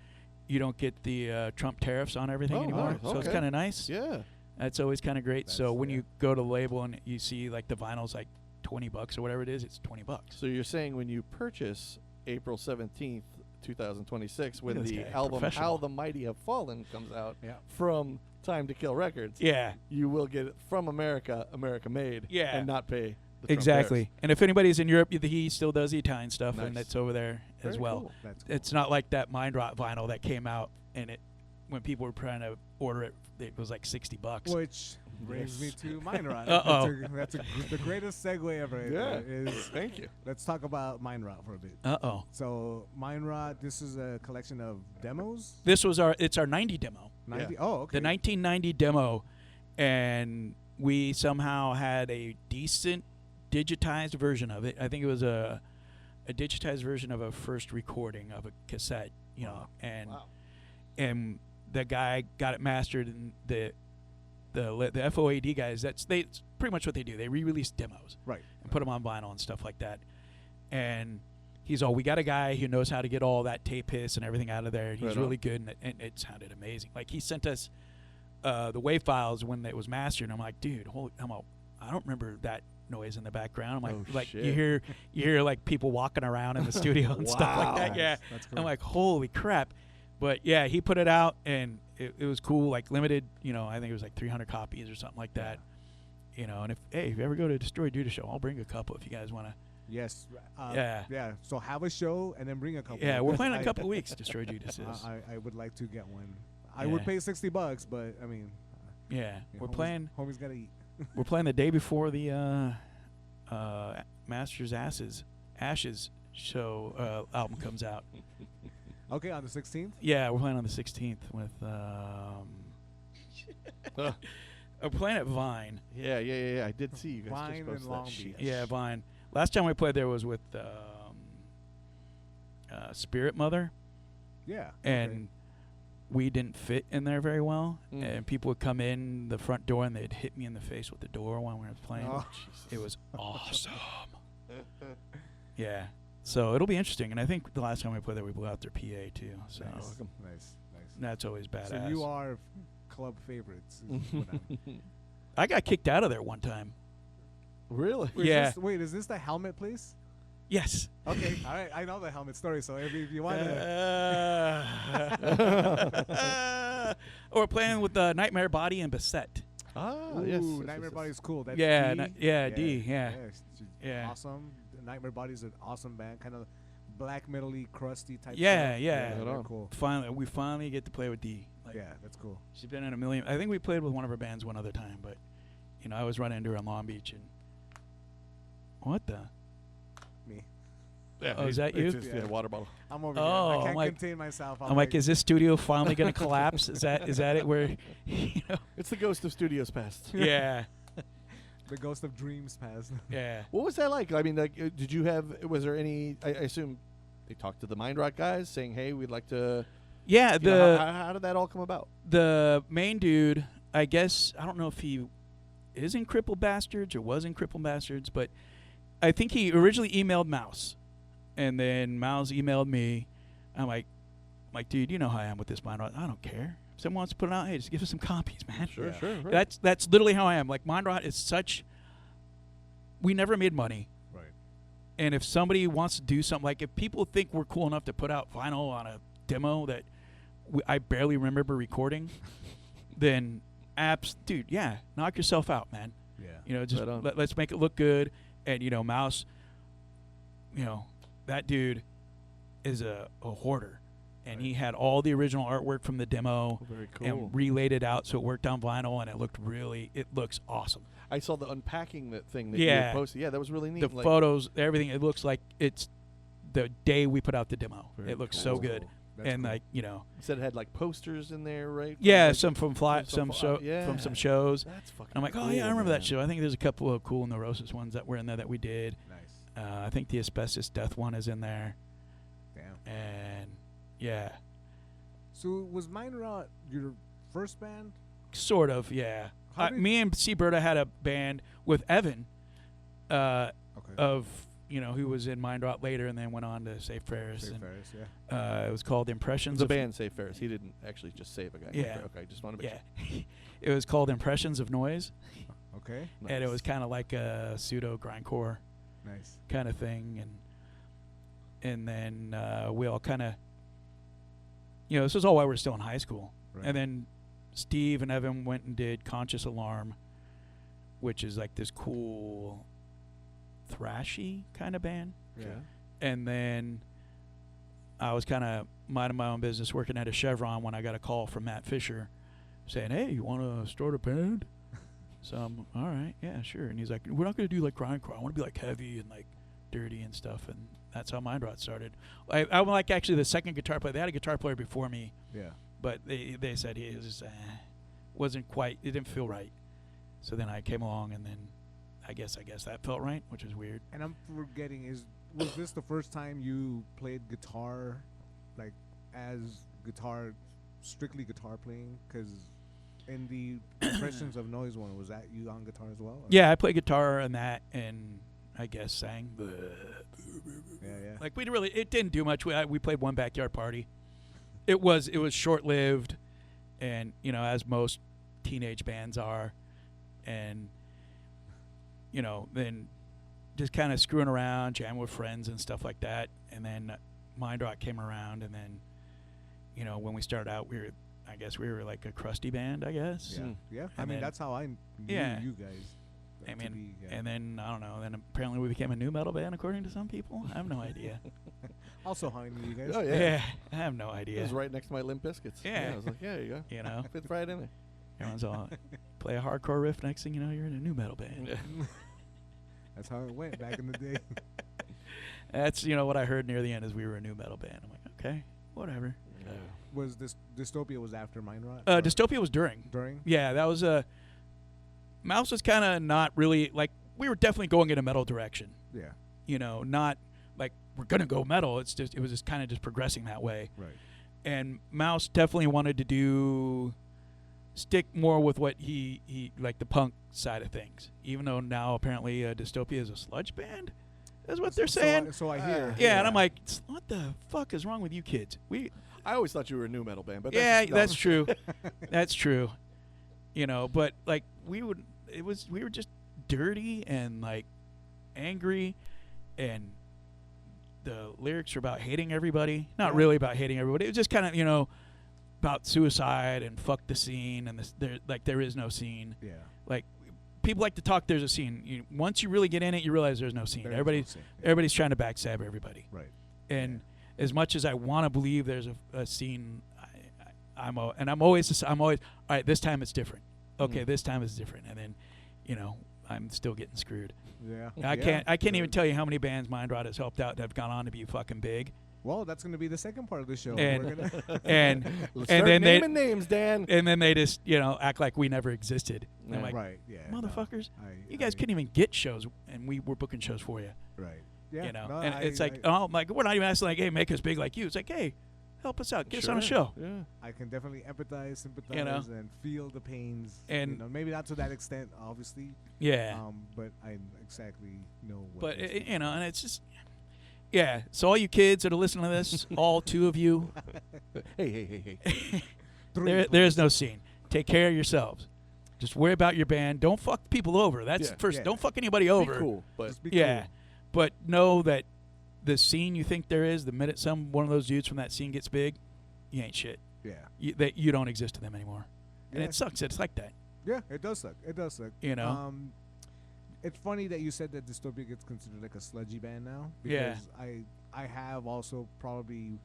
you don't get the Trump tariffs on everything anymore. So it's kind of nice. Yeah. That's always kind of great. That's- So when yeah. you go to the label and you see like the vinyl's like $20 or whatever it is, it's $20. So you're saying when you purchase April 17th, 2026, when Look at the this guy, album professional. How the Mighty Have Fallen comes out Yeah. from Time to Kill Records, Yeah, you will get it from America, America made, Yeah. and not pay the Trump exactly. tariffs. And if anybody's in Europe, he still does the Italian stuff, Nice. and it's over there as Very well. cool. That's cool. It's not like that Mind Rot vinyl that came out, and it when people were trying to order it, it was like $60. Which brings me to Mind Rot. Uh-oh. That's the greatest segue ever. right Yeah. there, Is Thank you. let's talk about Mind Rot for a bit. Uh-oh. So Mind Rot, this is a collection of demos. This was it's our 90 demo. 90. Yeah. Oh, okay. The 1990 demo, and we somehow had a decent digitized version of it. I think it was a digitized version of a first recording of a cassette, and Wow. and the guy got it mastered, and the FOAD guys, it's pretty much what they do. They re-release demos Right. and put them on vinyl and stuff like that. And he's all, we got a guy who knows how to get all that tape hiss and everything out of there. He's Right on. really good, and it sounded amazing. Like, he sent us the WAV files when it was mastered, and I'm like, dude, I don't remember that noise in the background. I'm Oh, like shit. you hear like people walking around in the studio and stuff like that. Nice. Yeah, That's cool. I'm like, holy crap. But yeah, he put it out, and it was cool, like limited, I think it was like 300 copies or something like that. And if you ever go to a Destroy Judas show, I'll bring a couple if you guys want to. Yes. Yeah. Yeah. So have a show and then bring a couple. Yeah, we're because planning a I- couple of weeks, Destroy Judas is. I would like to get one. I would Yeah. pay $60, but I mean, Yeah, we're homies- playing Homies gotta eat. we're playing the day before the Masters Ashes show album comes out. Okay, on the 16th. Yeah, we're playing on the 16th with we're playing at Vine. Yeah. I did see you guys Vine just in posted Long that shit. Beach. Yeah, Vine. Last time we played there was with Spirit Mother, Yeah. and we didn't fit in there very well. Mm. And people would come in the front door and they'd hit me in the face with the door when we were playing. Oh. It was awesome. Yeah. So it'll be interesting. And I think the last time we played there, we blew out their PA too. So Nice. welcome. Nice. that's always badass. So you are club favorites. Is what I got kicked out of there one time. Really? Yeah. Is this the helmet place? Yes. Okay. All right. I know the helmet story. So if you want to. Or playing with Nightmare Body and Beset. Ah, yes. Nightmare Body's cool. That's Yeah, D. D, yeah. She's Yeah. Awesome. Nightmare Body's an awesome band. Kind of black metal-y, crusty type. Yeah, stuff. yeah. Right they're on. cool. We finally get to play with D. Like, Yeah, that's cool. she's been in a million. I think we played with one of her bands one other time, but I was running into her in Long Beach and what the? Me. Yeah, Oh, is that it's you? just, yeah, water bottle. I'm over Oh, here. I I'm can't like- contain myself. I'm like, is this studio finally gonna collapse? Is that it? Where, It's the ghost of studios past. Yeah, the ghost of dreams past? yeah. What was that like? I mean, did you have? Was there any? I assume they talked to the Mind Rock guys, saying, "Hey, we'd like to." Yeah, You know, how did that all come about? the main dude, I guess, I don't know if he is in Crippled Bastards or was in Crippled Bastards, but I think he originally emailed Mouse, and then Mouse emailed me. I'm like, dude, you know how I am with this Mind Rot. I don't care. If someone wants to put it out, hey, just give us some copies, man. Sure, Yeah. sure. Right. That's literally how I am. Like, Mind Rot is such. We never made money. Right. And if somebody wants to do something, like if people think we're cool enough to put out vinyl on a demo that I barely remember recording, then dude, yeah, knock yourself out, man. Yeah. Just Right on. let's make it look good. And, Mouse, that dude is a hoarder. And he had all the original artwork from the demo Very cool. and relayed it out so it worked on vinyl, and it looks awesome. I saw the unpacking that thing that Yeah. you posted. Yeah, that was really neat. The photos, everything, it looks like it's the day we put out the demo. Very It looks cool. so That's good. cool. That's And cool. You said it had like posters in there, right? Yeah, Like, some from some show yeah. from some shows. That's fucking. I'm like, oh cool, yeah, I remember that man. show. I think there's a couple of cool Neurosis ones that were in there that we did. Nice. I think the Asbestos Death one is in there, Damn. and yeah, So was Mind Rot your first band? sort of, yeah. How did- Me and Seaberta had a band with Evan, Okay. of who was in Mind Rot later, and then went on to Save Ferris. Save And, Ferris, yeah. it was called Impressions The of band saved Ferris. He didn't actually just save a guy. Yeah. Okay, just want to make Yeah. sure. It was called Impressions of Noise, Okay. and it was kind of like a pseudo grindcore Nice. kind of thing, and then we all kind of, this was all while we were still in high school, Right. and then Steve and Evan went and did Conscious Alarm, which is like this cool thrashy kind of band. Yeah. And then I was kind of minding my own business working at a Chevron when I got a call from Matt Fisher saying, hey, you want to start a band? So I'm, all right, yeah, sure. And he's like, we're not going to do like grindcore. I want to be like heavy and like dirty and stuff. And that's how Mind Rot started. I'm like actually the second guitar player. They had a guitar player before me, Yeah. but they said he was just, wasn't quite, it didn't feel right. So then I came along, and then I guess that felt right, which is weird. And I'm forgetting, was this the first time you played guitar, like as strictly guitar playing? Because in the Impressions of Noise one, was that you on guitar as well? Or? Yeah, I played guitar and that, and I guess sang. Yeah. Like it didn't do much. We played one backyard party. It was short lived, and as most teenage bands are, and then just kind of screwing around, jamming with friends and stuff like that. And then Mind Rot came around, and then when we started out, we were like a crusty band, I guess. Yeah. I And mean, then- that's how I knew Yeah. you guys. I to mean, be, yeah. and then I don't know. Then apparently we became a new metal band, according to some people. I have no idea. Also, how I knew you guys. Oh yeah. I have no It idea. was right next to my Limp Bizkits. Yeah. I was like, yeah, there you go. Fits right in there. Everyone's all play a hardcore riff. Next thing you know, you're in a new metal band. That's how it went back in the day. That's what I heard near the end is we were a new metal band. I'm like, okay, whatever. Was this Dystopia was after Mind Rot? or Dystopia was during. during? Yeah, that was a. Mouse was kind of not really like we were definitely going in a metal direction. Yeah. Not like we're gonna go metal. It was just kind of just progressing that way. Right. And Mouse definitely wanted to stick more with what he like the punk side of things. Even though now apparently Dystopia is a sludge band, is what they're saying. So I hear. Yeah, and I'm like, what the fuck is wrong with you kids? I always thought you were a new metal band, but That's true. That's true. But like we were just dirty and like angry, and the lyrics were about hating everybody. Not really about hating everybody. It was just kind of about suicide and fuck the scene, and there is no scene. Yeah. Like people like to talk. There's a scene. Once you really get in it, you realize there's no scene. There is no Everybody's scene. everybody's trying to backstab everybody. Right. And as much as I want to believe there's a scene, I'm always all right. This time it's different. Okay, this time it's different, and then, I'm still getting screwed. Yeah. I can't even tell you how many bands Mind Rot has helped out that have gone on to be fucking big. Well, that's going to be the second part of the show. And- We're gonna And Let's and start then naming names, Dan. and then they just act like we never existed. And I'm like, right. Yeah. no, motherfuckers, I- you guys I- couldn't even get shows, and we were booking shows for you. Right. Yeah. no, and it's like, I, oh, like we're not even asking like, hey, make us big like you. It's like, hey, help us out, get us on a show. Yeah. I can definitely empathize, sympathize, and feel the pains. And- maybe not to that extent, obviously. Yeah. But I exactly know what. But those things- and it's just, yeah. So all you kids that are listening to this, all two of you, Hey. there's no scene. Take care of yourselves. Just worry about your band. Don't fuck people over. That's Yeah. first. Yeah. Don't fuck anybody over. Be cool, but Just be Yeah, cool. but know that the scene you think there is, the minute one of those dudes from that scene gets big, you ain't shit. Yeah. You don't exist to them anymore, and Yeah. it sucks. It's like that. Yeah, it does suck. It does suck. It's funny that you said that Dystopia gets considered like a sludgy band now. Yeah. Because I have also probably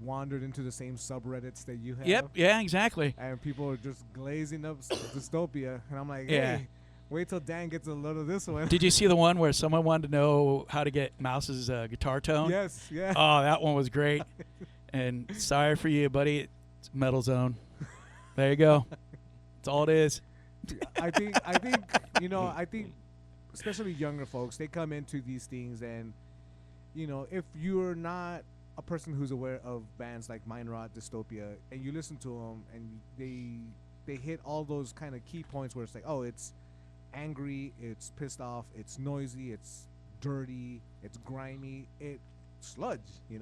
wandered into the same subreddits that you have. Yep. Yeah. Exactly. And people are just glazing up Dystopia, and I'm like, Yeah. hey, wait till Dan gets a load of this one. Did you see the one where someone wanted to know how to get Mouse's guitar tone? Yes. Yeah. Oh, that one was great. And sorry for you, buddy. It's Metal Zone. There you go. That's all it is. I think especially younger folks, they come into these things, and if you're not a person who's aware of bands like Mind Rot, Dystopia, and you listen to them, and they hit all those kind of key points where it's like, oh, it's angry, it's pissed off, it's noisy, it's dirty, it's grimy, it's sludge,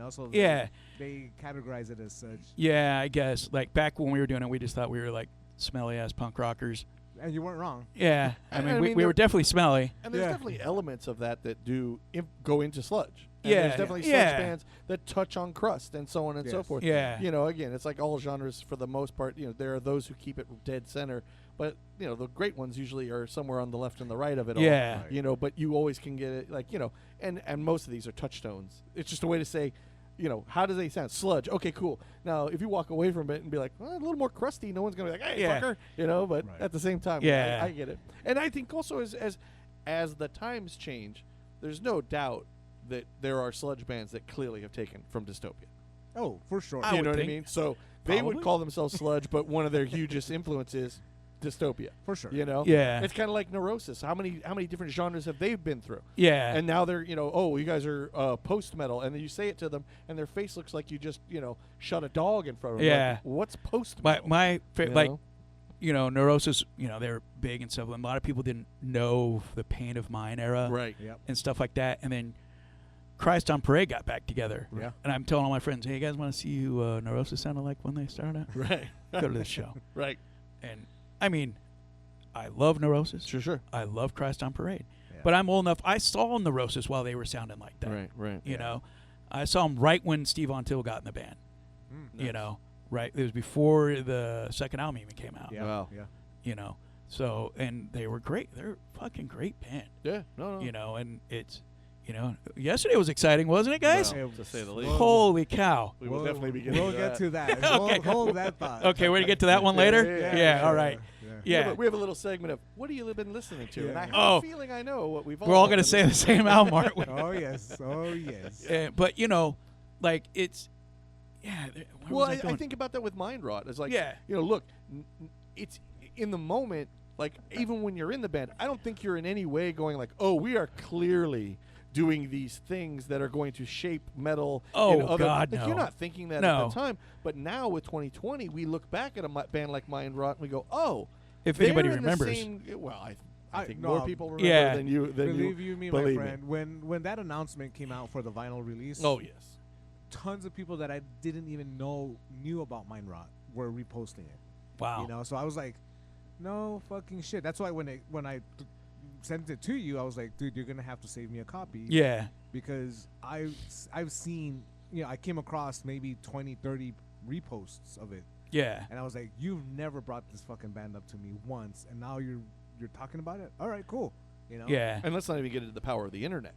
so Yeah. they categorize it as such. Yeah, I guess. Like back when we were doing it, we just thought we were like smelly ass punk rockers. And you weren't wrong. Yeah, I we mean, were there- definitely smelly. And there's Yeah. definitely elements of that do go into sludge. And Yeah, there's definitely sludge yeah. bands that touch on crust and so on and so Yes. forth. Yeah. You know, again, it's like all genres for the most part. You know, there are those who keep it dead center, but you know, the great ones usually are somewhere on the left and the right of it all. Yeah. Right. You know, but you always can get it, like, you know, and most of these are touchstones. It's just a way to say, you know, how do they sound? Sludge. Okay, cool. Now, if you walk away from it and be like, well, a little more crusty, no one's gonna be like, hey, Yeah. fucker, you know. But Right. at the same time, Yeah. I get it. And I think also as the times change, there's no doubt that there are sludge bands that clearly have taken from dystopia. Oh, for sure. I You would know what I think. mean? So they would Probably. call themselves sludge, but one of their hugest influences, dystopia. For sure. You know? Yeah. It's kind of like Neurosis. How many different genres have they been through? Yeah. And now they're, you know, oh, you guys are post metal, and then you say it to them, and their face looks like you just, you know, shut a dog in front of them. Yeah. Like, what's post my metal? like, you know, Neurosis. You know, they're big and stuff. And a lot of people didn't know the Pain of Mine era Right. Yep. and stuff like that. And then Christ on Parade got back together. Yeah. And I'm telling all my friends, hey, you guys want to see who Neurosis sounded like when they started out? Right. Go to this show. Right. And I mean, I love Neurosis. Sure. I love Christ on Parade. Yeah. But I'm old enough. I saw Neurosis while they were sounding like that. Right. You know, I saw them right when Steve Von Till got in the band. Mm. You know, right? It was before the second album even came out. Yeah. Wow. Yeah. You know, so and they were great. They're a fucking great band. Yeah. No. You know, and it's, you know, yesterday was exciting, wasn't it, guys? No, to say the least. Holy cow! We will definitely be getting We'll to get that. to that. Okay. Hold that thought. Okay, we're gonna get to that one later. Yeah, all right. Yeah, Yeah, but we have a little segment of what have you been listening to, and I have Oh. a feeling I know what we've. we're all been gonna say the listening same album, aren't we? Oh yes. Oh yes. But you know, like it's, yeah. Where Well, was I going? think about that with Mind Rot. It's like, Yeah. you know, look, it's in the moment. Like, even when you're in the band, I don't think you're in any way going like, oh, we are clearly doing these things that are going to shape metal. Oh, in other, God, like, no. You're not thinking that No. at the time. But now with 2020, we look back at a band like Mind Rot and we go, oh, if they're anybody in the remembers. same- well, I think no, more people remember Yeah. than you. Than Believe you, you me, believe my friend. When that announcement came out for the vinyl release, Oh yes. tons of people that I didn't even know knew about Mind Rot were reposting it. Wow. You know, so I was like, no fucking shit. That's why when I sent it to you, I was like, dude, you're gonna have to save me a copy. Yeah. Because I've seen, you know, I came across maybe 20, 30 reposts of it, Yeah. and I was like, you've never brought this fucking band up to me once, and now you're talking about it. All right, cool. You know. Yeah. And let's not even get into the power of the internet.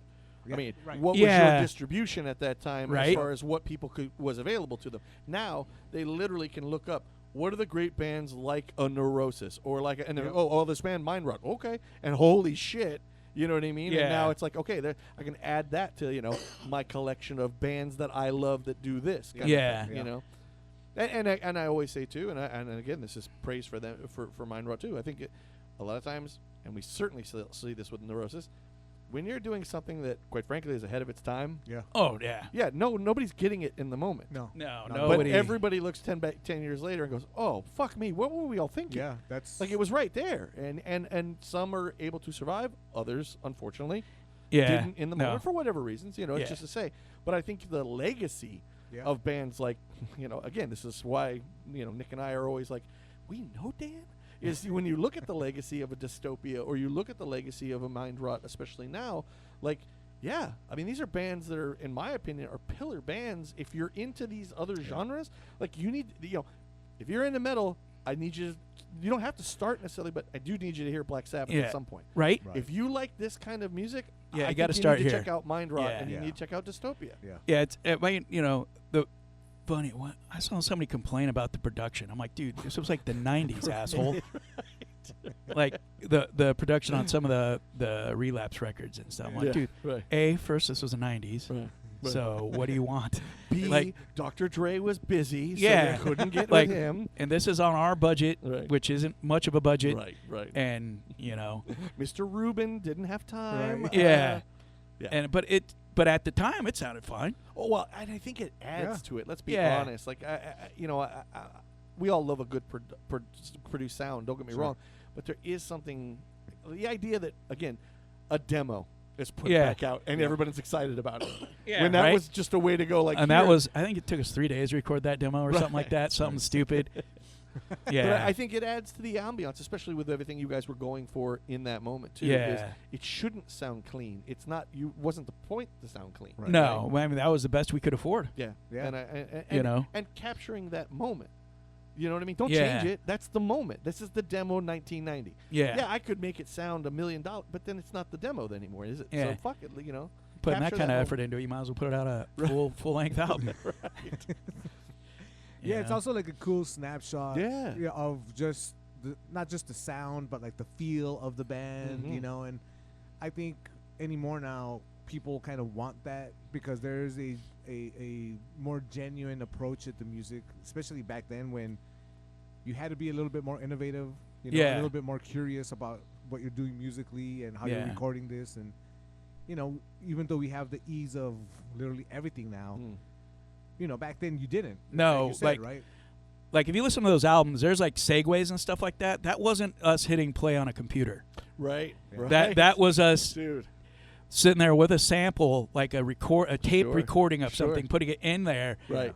Yeah, I mean, right. what was Yeah. your distribution at that time as Right. far as what people was available to them? Now they literally can look up what are the great bands like a Neurosis or like and Yep. oh this band Mind Rot, okay, and holy shit, you know what I mean? Yeah. And now it's like, okay, there I can add that to, you know, my collection of bands that I love that do this kind Yeah. of thing, you Yeah. know. And I always say too, and again, this is praise for them for Mind Rot too. I think a lot of times, and we certainly see this with Neurosis, when you're doing something that, quite frankly, is ahead of its time. Yeah. Oh yeah. Yeah, nobody's getting it in the moment. No. No. But Nobody. But everybody looks 10 years later and goes, "Oh, fuck me! What were we all thinking?" Yeah. That's like it was right there. And some are able to survive, others, unfortunately, yeah. didn't in the No. moment for whatever reasons. You know, Yeah. it's just to say. But I think the legacy Yeah. of bands like, you know, again, this is why, you know, Nick and I are always like, we know Dan. Is when you look at the legacy of a dystopia or you look at the legacy of a Mind Rot, especially now, like, yeah, I mean, these are bands that are, in my opinion, are pillar bands. If you're into these other genres, like you need, you know, if you're into metal, I need you to, you don't have to start necessarily, but I do need you to hear Black Sabbath Yeah. at some point. Right. Right. If you like this kind of music, Yeah, I you gotta think start need to here. check out Mind Rot Yeah. and you Yeah. need to check out Dystopia. Yeah. Yeah. It's you know the funny. What I saw somebody complain about the production. I'm like, dude, this was like the '90s, asshole. Like the production on some of the Relapse records and stuff. I'm like, Yeah, dude, right. first this was the '90s. Right. So what do you want? B, Like- Dr. Dre was busy, so Yeah. they couldn't get Like, with him. and this is on our budget, Right. which isn't much of a budget. Right. And you know, Mr. Rubin didn't have time. Right. yeah. Yeah. But at the time it sounded fine. Oh well, and I think it adds Yeah. to it. Let's be Yeah. honest. Like, you know, we all love a good produced sound. Don't get me Sure. wrong, but there is something. The idea that again, a demo is put Yeah. back out and everybody's excited about it. Yeah, when that right? was just a way to go. Like, And that here- was, I think it took us 3 days to record that demo or something like Right. that, something stupid. Yeah. But I think it adds to the ambiance, especially with everything you guys were going for in that moment too. Yeah. is it shouldn't sound clean. It's not. Wasn't the point to sound clean. Right. No, I mean that was the best we could afford. Yeah. Yeah. And capturing that moment. You know what I mean? Don't Yeah. change it. That's the moment. This is the demo 1990. Yeah. Yeah, I could make it sound $1 million, but then it's not the demo anymore, is it? Yeah. So fuck it, you know. Putting that capture kind of moment. effort into it, you might as well put it out a full length album. Yeah, You it's know? also like a cool snapshot. Yeah. Of just not just the sound, but like the feel of the band, you Mhm. know. And I think anymore now, people kind of want that because there's a more genuine approach at the music, especially back then when you had to be a little bit more innovative, you know, Yeah. a little bit more curious about what you're doing musically and how you're Yeah. recording this. And you know, even though we have the ease of literally everything now, Mm. you know, back then you didn't. No, you said, like- right? Like if you listen to those albums, there's like segues and stuff like that. That wasn't us hitting play on a computer. Right. Yeah. Right. That was us Dude. sitting there with a sample, like a tape Sure. recording of Sure. something, putting it in there, Right.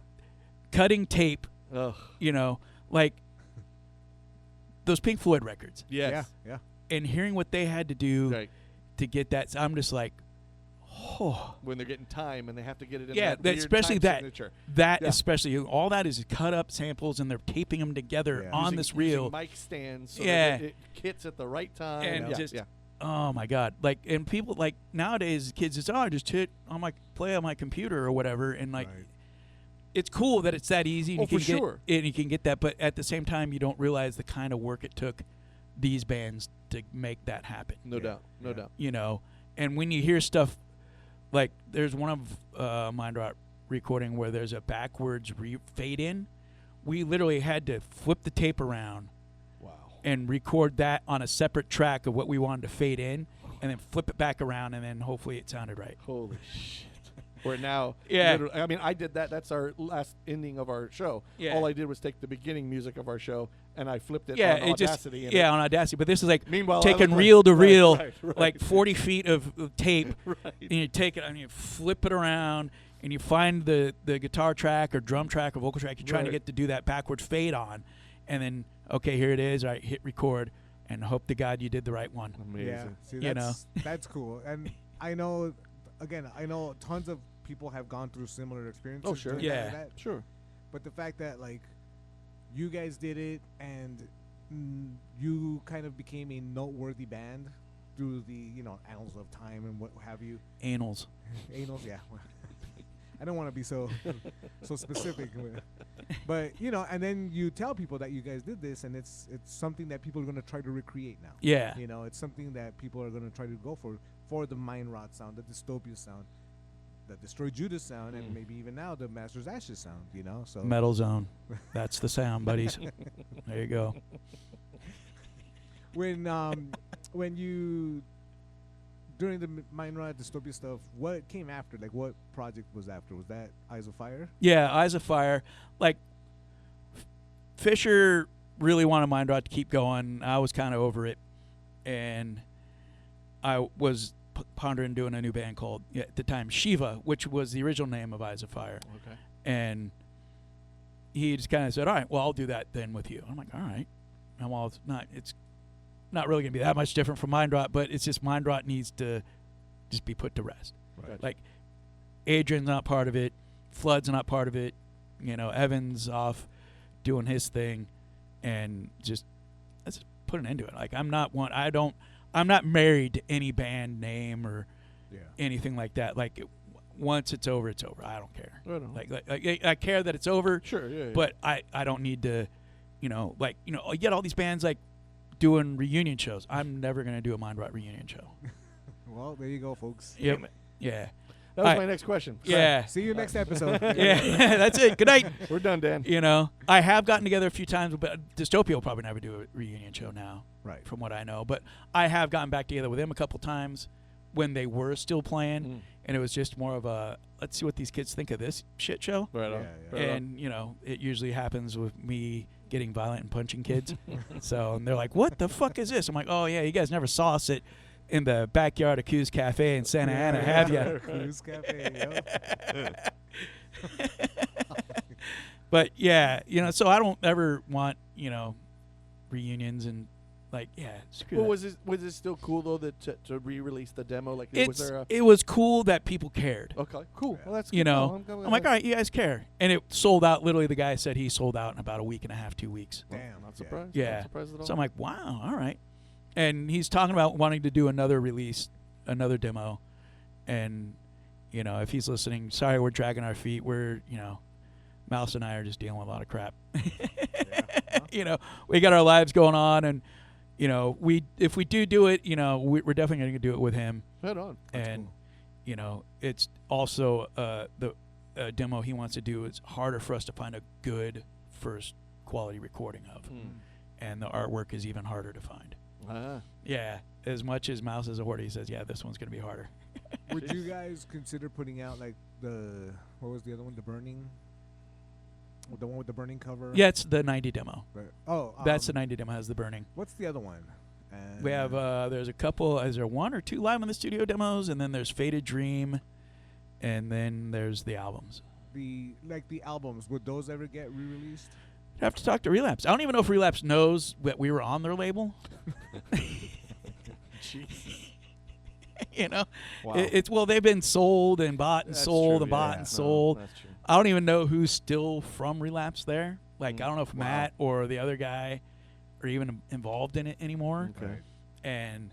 cutting tape. Ugh. You know, like those Pink Floyd records, Yes. Yeah. and hearing what they had to do Right. to get that. I'm just like, oh. When they're getting time and they have to get it in Yeah, that that- weird especially time that- signature. That Yeah. especially, all that is cut up samples, and they're taping them together Yeah. on Using- this using reel. mic stands so Yeah. that it hits at the right time. And yeah. just- yeah. Oh my God! Like, and people like nowadays, kids just I just hit on my play on my computer or whatever, and like, Right. it's cool that it's that easy. And Oh, you can for get, sure. And you can get that, but at the same time, you don't realize the kind of work it took these bands to make that happen. No doubt. No doubt. You know, and when you hear stuff like there's one of Mind Rot recording where there's a backwards fade in, we literally had to flip the tape around Wow. and record that on a separate track of what we wanted to fade in, and then flip it back around, and then hopefully it sounded right. Holy shit. Where now, Yeah. literally- I mean, I did that. That's our last ending of our show. Yeah. All I did was take the beginning music of our show and I flipped it Yeah, on it just Audacity. and on Audacity. But this is like Meanwhile, I taking look like- reel to right, reel, right. like 40 feet of tape, Right. and you take it and you flip it around, and you find the guitar track or drum track or vocal track you're trying to Right. get to do that backwards fade on, and then okay, here it is. All right, hit record, and hope to God you did the right one. Amazing. Yeah, see, You that's cool. And I know, again, I know tons of people have gone through similar experiences. Oh, sure. doing Yeah. that. Sure. But the fact that like you guys did it and you kind of became a noteworthy band through the annals of time and what have you. Anals. Anals, yeah. I don't want to be so specific, but and then you tell people that you guys did this, and it's something that people are going to try to recreate now. Yeah. It's something that people are going to try to go for the Mind Rot sound, the Dystopia sound, the Destroy Judas sound, and maybe even now the Master's Ashes sound. So Metal Zone. That's the sound, buddies. There you go. when you during the Mind Rot Dystopia stuff, what came after? Like, what project was after? Was that Eyes of Fire? Yeah, Eyes of Fire. Like, Fisher really wanted Mind Rot to keep going. I was kind of over it. And I was pondering doing a new band called, at the time, Shiva, which was the original name of Eyes of Fire. Okay. And he just kind of said, all right, well, I'll do that then with you. I'm like, all right. And while it's not really going to be that much different from Mind Rot, but it's just Mind Rot needs to just be put to rest. Right. Like, Adrian's not part of it. Flood's not part of it. Evan's off doing his thing, and just let's just put an end to it. Like, I'm not married to any band name or anything like that. Like, once it's over, it's over. I don't care. Right on. Like I care that it's over. Sure. Yeah. But I don't need to, you get all these bands like doing reunion shows. I'm never gonna do a Mind Rot reunion show. Well, there you go, folks. Yep. Yeah. that was I- my next question. Yeah. See you next episode. Yeah. That's it. Good night. We're done, Dan. I have gotten together a few times, but Dystopia will probably never do a reunion show now, Right. from what I know. But I have gotten back together with them a couple times when they were still playing, and it was just more of a let's see what these kids think of this shit show. Right on. Yeah. Right on. And it usually happens with me getting violent and punching kids. So and they're like, "What the fuck is this?" I'm like, "Oh yeah, you guys never saw us in the backyard of Q's Cafe in Santa Ana, have you?" Cruise Cafe, yo. But yeah, so I don't ever want reunions and like screw Well, that. was it still cool though that to re-release the demo? Like, was there It was cool that people cared. okay, cool. Well, that's You good. know, No, I'm like, all right, you guys care, and it sold out. Literally, the guy said he sold out in about a week and a half, 2 weeks. Damn. Not surprised. Yeah. Not surprised at all. So I'm like, wow, all right. And he's talking about wanting to do another release, another demo, and if he's listening, sorry, we're dragging our feet. We're Mouse and I are just dealing with a lot of crap. We got our lives going on, and if we do it, we're definitely going to do it with him. Head on. And it's also the demo he wants to do. It's harder for us to find a good first quality recording of, and the artwork is even harder to find. Yeah, as much as Mouse is a hoarder, he says, yeah, this one's going to be harder. Would you guys consider putting out like what was the other one? The one with the burning cover? Yeah, it's the 90 demo. Oh, That's the 90 demo, has the burning. What's the other one? We have there's a couple. Is there 1 or 2 live in the studio demos, and then there's Faded Dream, and then there's the albums. the albums. Would those ever get re-released? I'd have to talk to Relapse. I don't even know if Relapse knows that we were on their label. Wow. It's they've been sold and bought and That's sold true, and bought yeah. and No, sold. that's true. I don't even know who's still from Relapse there. Like I don't know if Wow. Matt or the other guy are even involved in it anymore. Okay. And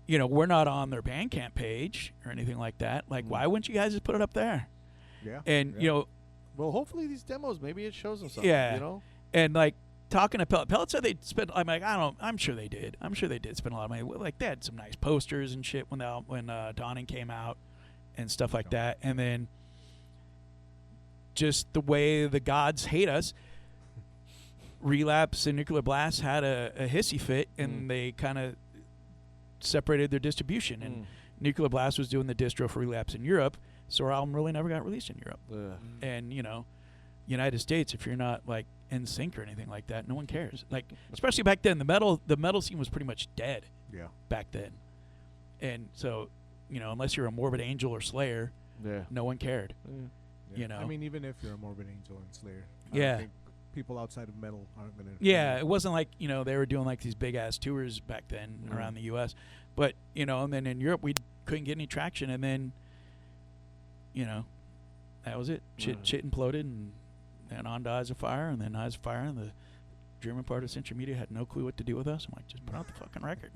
we're not on their Bandcamp page or anything like that. Like why wouldn't you guys just put it up there? Yeah. And Well, hopefully these demos, maybe it shows them something. Yeah. And like talking to Pellet said they'd spend. I'm like, I'm sure they did. I'm sure they did spend a lot of money. Like they had some nice posters and shit when Dawning came out and stuff like that. And then just the way the gods hate us, Relapse and Nuclear Blast had a hissy fit, and they kind of separated their distribution. And Nuclear Blast was doing the distro for Relapse in Europe, so our album really never got released in Europe. And United States, if you're not like in sync or anything like that, no one cares. Like especially back then, the metal scene was pretty much dead. Yeah. Back then, and so unless you're a Morbid Angel or Slayer, no one cared. I mean, even if you're a Morbid Angel and Slayer, I Yeah. don't think people outside of metal aren't gonna. Yeah, it wasn't like they were doing like these big ass tours back then around the U.S. But and then in Europe we couldn't get any traction, and then that was it. Shit imploded, and on to Eyes of Fire, and then Eyes of Fire, and the German part of Central Media had no clue what to do with us. I'm like, just put out the fucking record.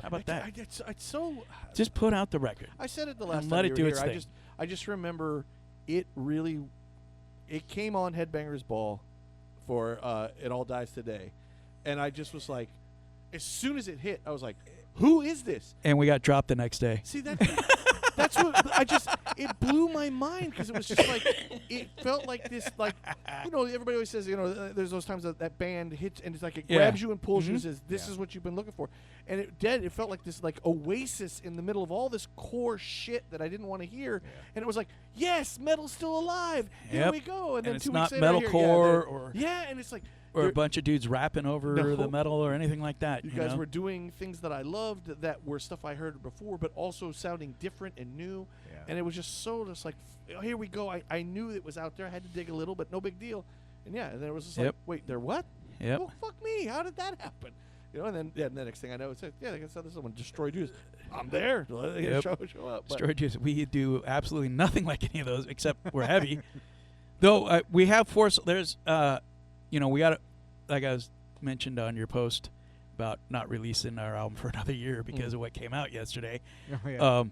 How about that? It's so. Just put out the record. I said it the last And time let you it were do here. its thing. I just remember it really. It came on Headbangers Ball for It All Dies Today, and I just was like, as soon as it hit, I was like, who is this? And we got dropped the next day. See that? That's what it blew my mind because it was just like it felt like this, like everybody always says there's those times that band hits and it's like it grabs you and pulls you and says this is what you've been looking for, and it felt like this like oasis in the middle of all this core shit that I didn't want to hear, and it was like yes, metal's still alive, here we go, and then it's 2 not weeks later I hear, metalcore and it's like. or a bunch of dudes rapping over the metal or anything like that. You guys were doing things that I loved that were stuff I heard before, but also sounding different and new. Yeah. And it was just so like, here we go. I knew it was out there. I had to dig a little, but no big deal. And and then it was just like, wait, they're what? Yep. Oh, fuck me. How did that happen? And then the next thing I know, it's like, they got someone Destroy Judas. I'm there. Yep. Show up. But Destroy Judas. We do absolutely nothing like any of those except we're heavy. Though we have there's we got like I was mentioned on your post about not releasing our album for another year because of what came out yesterday. Oh, yeah.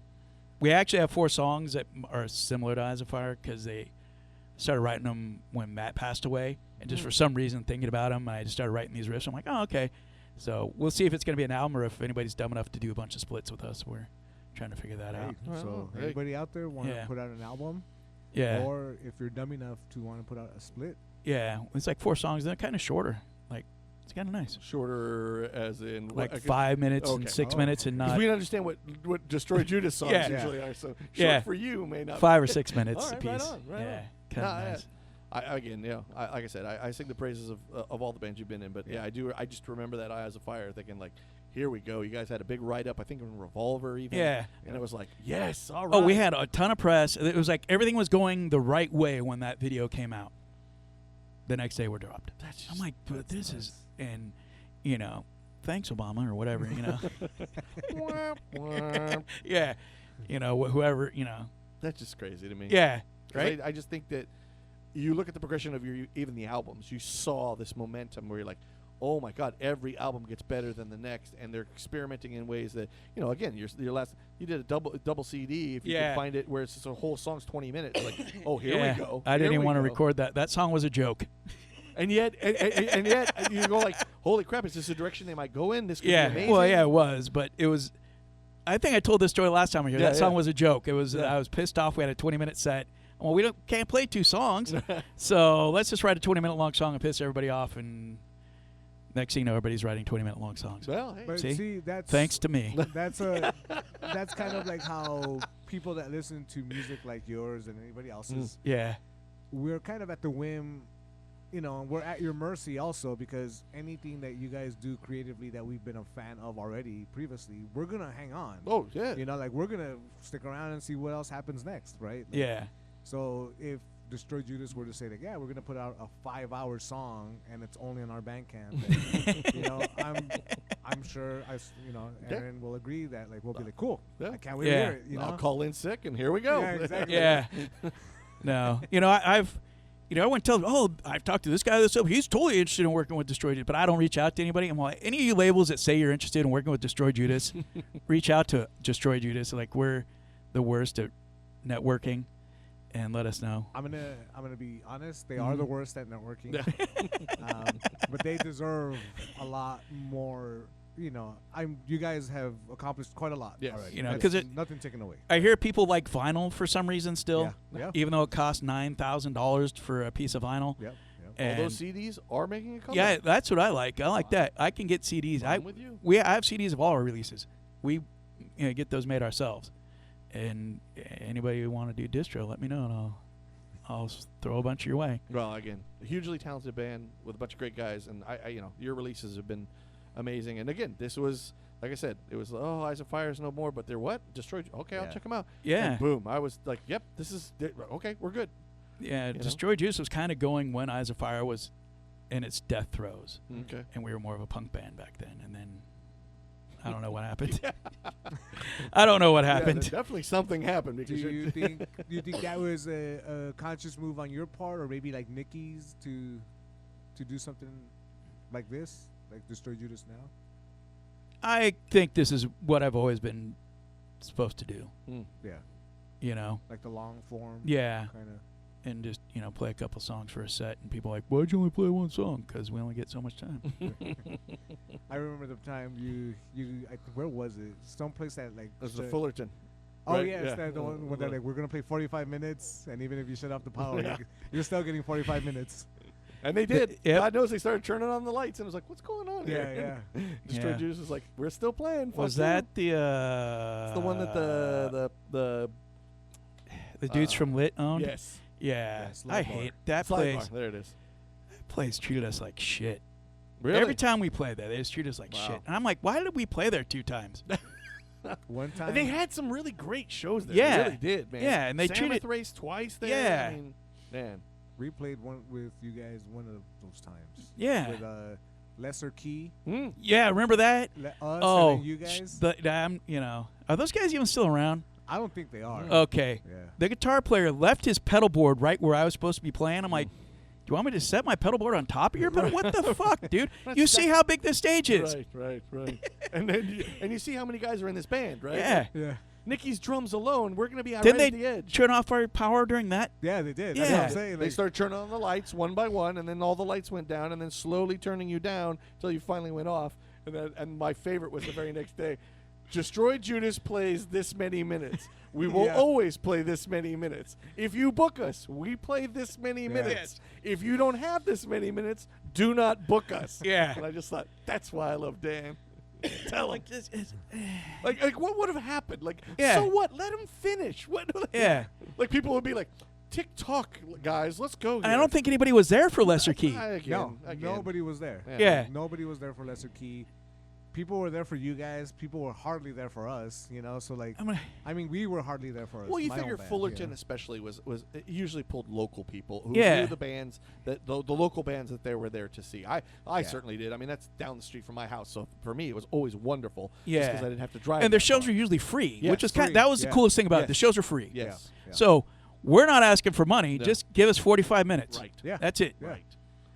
We actually have 4 songs that are similar to Eyes of Fire because they started writing them when Matt passed away, and just for some reason thinking about them, I just started writing these riffs. I'm like, oh, okay. So we'll see if it's going to be an album or if anybody's dumb enough to do a bunch of splits with us. We're trying to figure that out. So Hey. anybody out there want to Yeah. put out an album? Yeah. Or if you're dumb enough to want to put out a split? Yeah. It's like 4 songs. They're kind of shorter. Like, it's kind of nice. shorter as in Like what, 5 minutes and Okay. 6 Oh. minutes and 'cause not we don't understand what Destroy Judas songs Yeah. usually are. So short Yeah. for you may not. 5 or 6 minutes All a right, piece. right on, right yeah. on. Kind of Nah, nice. Like I said, I sing the praises of all the bands you've been in, but I do. I just remember that Eye as a Fire, thinking like, here we go. You guys had a big write up, I think in Revolver even. Yeah. And it was like, yes, all right. Oh, we had a ton of press. It was like everything was going the right way when that video came out. the next day we're dropped. That's I'm like, but this is, and you know, thanks Obama or whatever, you know. Wah, wah. Yeah, you know, whoever, you know. That's just crazy to me. Yeah, 'Cause right. I just think that you look at the progression of even the albums. You saw this momentum where you're like, oh my God, every album gets better than the next, and they're experimenting in ways that, you know, again, your last, you did a double CD if you Yeah. could find it where it's just a whole song's 20 minutes. Like, oh, here Yeah. we go. I didn't Here even we want to go. record that. That song was a joke. And yet, and yet, you go like, holy crap, is this a direction they might go in? This could be Yeah, amazing. well, yeah, it was, but it was. I think I told this story last time we were here. Yeah, That song yeah. was a joke. It was. Yeah. I was pissed off. We had a 20-minute set. Well, we can't play 2 songs, so let's just write a 20-minute long song and piss everybody off. And next thing you know, everybody's writing 20-minute long songs. Well, hey. But See? that's Thanks to me. That's kind of like how people that listen to music like yours and anybody else's, Yeah, we're kind of at the whim, you know, we're at your mercy also, because anything that you guys do creatively that we've been a fan of already previously, we're gonna hang on. Oh, yeah. You know, like we're gonna stick around and see what else happens next, right? Like, yeah, So if Destroy Judas were to say like, yeah, we're gonna put out a 5-hour song and it's only on our Bandcamp, then, you know, I'm sure you know, Yeah. Aaron will agree that like we'll be like, cool, Yeah. I can't wait to Yeah. hear it. You know, I'll call in sick, and here we go. Yeah, exactly. yeah. No, you know, I've, you know, I went and tell, oh, I've talked to this guy. He's totally interested in working with Destroy Judas, but I don't reach out to anybody. I'm like, any of you labels that say you're interested in working with Destroy Judas, reach out to Destroy Judas. Like, we're the worst at networking, and let us know. I'm gonna be honest. They are the worst at networking, but they deserve a lot more. You know, you guys have accomplished quite a lot. Yes. already. You know, That's 'cause it- nothing taken away. I hear people like vinyl for some reason still, Yeah. even though it costs $9,000 for a piece of vinyl. Yep. All And those CDs are making a comeback. yeah, that's what I like. I like that. I can get CDs. I'm with you. I have CDs of all our releases. We get those made ourselves. And anybody who want to do distro, let me know, and I'll throw a bunch your way. Well, again, a hugely talented band with a bunch of great guys, and I you know, your releases have been amazing. And again, this was, like I said, it was Eyes of Fire is no more, but they're what? Destroyed. Okay, I'll Yeah. check them out. Yeah. And boom, I was like, yep, this is okay. We're good. Yeah, You know? Destroy Juice was kind of going when Eyes of Fire was in its death throes. Okay. And we were more of a punk band back then. And then I don't know what happened. I don't know what Yeah, happened. definitely something happened Do because you think that was a conscious move on your part, or maybe like Nicky's to do something like this, like Destroy Judas now? I think this is what I've always been supposed to do. Yeah, You know? like the long form. Yeah. Kind of. And just, play a couple songs for a set. And people are like, why'd you only play one song? Because we only get so much time. I remember the time where was it? Someplace that like. this is a Fullerton. Oh right? yeah, it's that the one where they're like, we're gonna play 45 minutes, and even if you shut off the power, you're still getting 45 minutes. And they did. Yep. God knows they started turning on the lights, and it was like, what's going on Yeah, here? yeah. Destroy Yeah. Judas was like, we're still playing. Fuck Was you. that the It's the one that the dudes from Lit owned? yes. Yeah. Slide I Bar. hate that Slide place. bar. There it is. That place treated us like shit. Really? Every time we played there, they just treat us like Wow. shit. And I'm like, why did we play there 2 times? One time. And they had some really great shows there. Yeah. They really did, man. Yeah, and they Mammoth treated- Race twice there. Yeah. I mean, man. we played one with you guys one of those times. Yeah. With Lesser Key, Yeah, remember that? us, Oh, and then you guys. Are those guys even still around? I don't think they are. Okay. Yeah. The guitar player left his pedal board right where I was supposed to be playing. I'm like, do you want me to set my pedal board on top of your pedal? What the fuck, dude? You see how big this stage is. Right. and then you see how many guys are in this band, right? Yeah. Yeah. Nikki's drums alone, we're going to be out Didn't right they at the edge. turn off our power during that? Yeah, they did. Yeah. That's what I'm saying. They Like, started turning on the lights one by one, and then all the lights went down, and then slowly turning you down until you finally went off. And my favorite was the very next day. Destroy Judas plays this many minutes. We will Yeah. always play this many minutes. If you book us, we play this many minutes. If you don't have this many minutes, do not book us. Yeah. And I just thought, that's why I love Dan. Tell him. Like, this is, Like what would have happened? Like, Yeah. so what? Let him finish. What? yeah. Like, people would be like, TikTok, guys, let's go And I here." don't think anybody was there for Lesser Key. Again, no, again. nobody was there. Yeah. Nobody was there for Lesser Key. people were there for you guys. People were hardly there for us, you know. So like, I'm gonna, I mean, we were hardly there for us. Well, you my own figure band, Fullerton you know? especially was it usually pulled local people who Yeah. knew the bands that the local bands that they were there to see. I Yeah. certainly did. I mean, that's down the street from my house, so for me it was always wonderful. Yeah. because I didn't have to drive. and their that shows far. were usually free, Yes, which was free, that was the yeah. coolest thing about it. Yes. The shows are free. Yes. Yeah. So we're not asking for money. No. Just give us 45 minutes. Right. Yeah. That's it. Yeah. Right.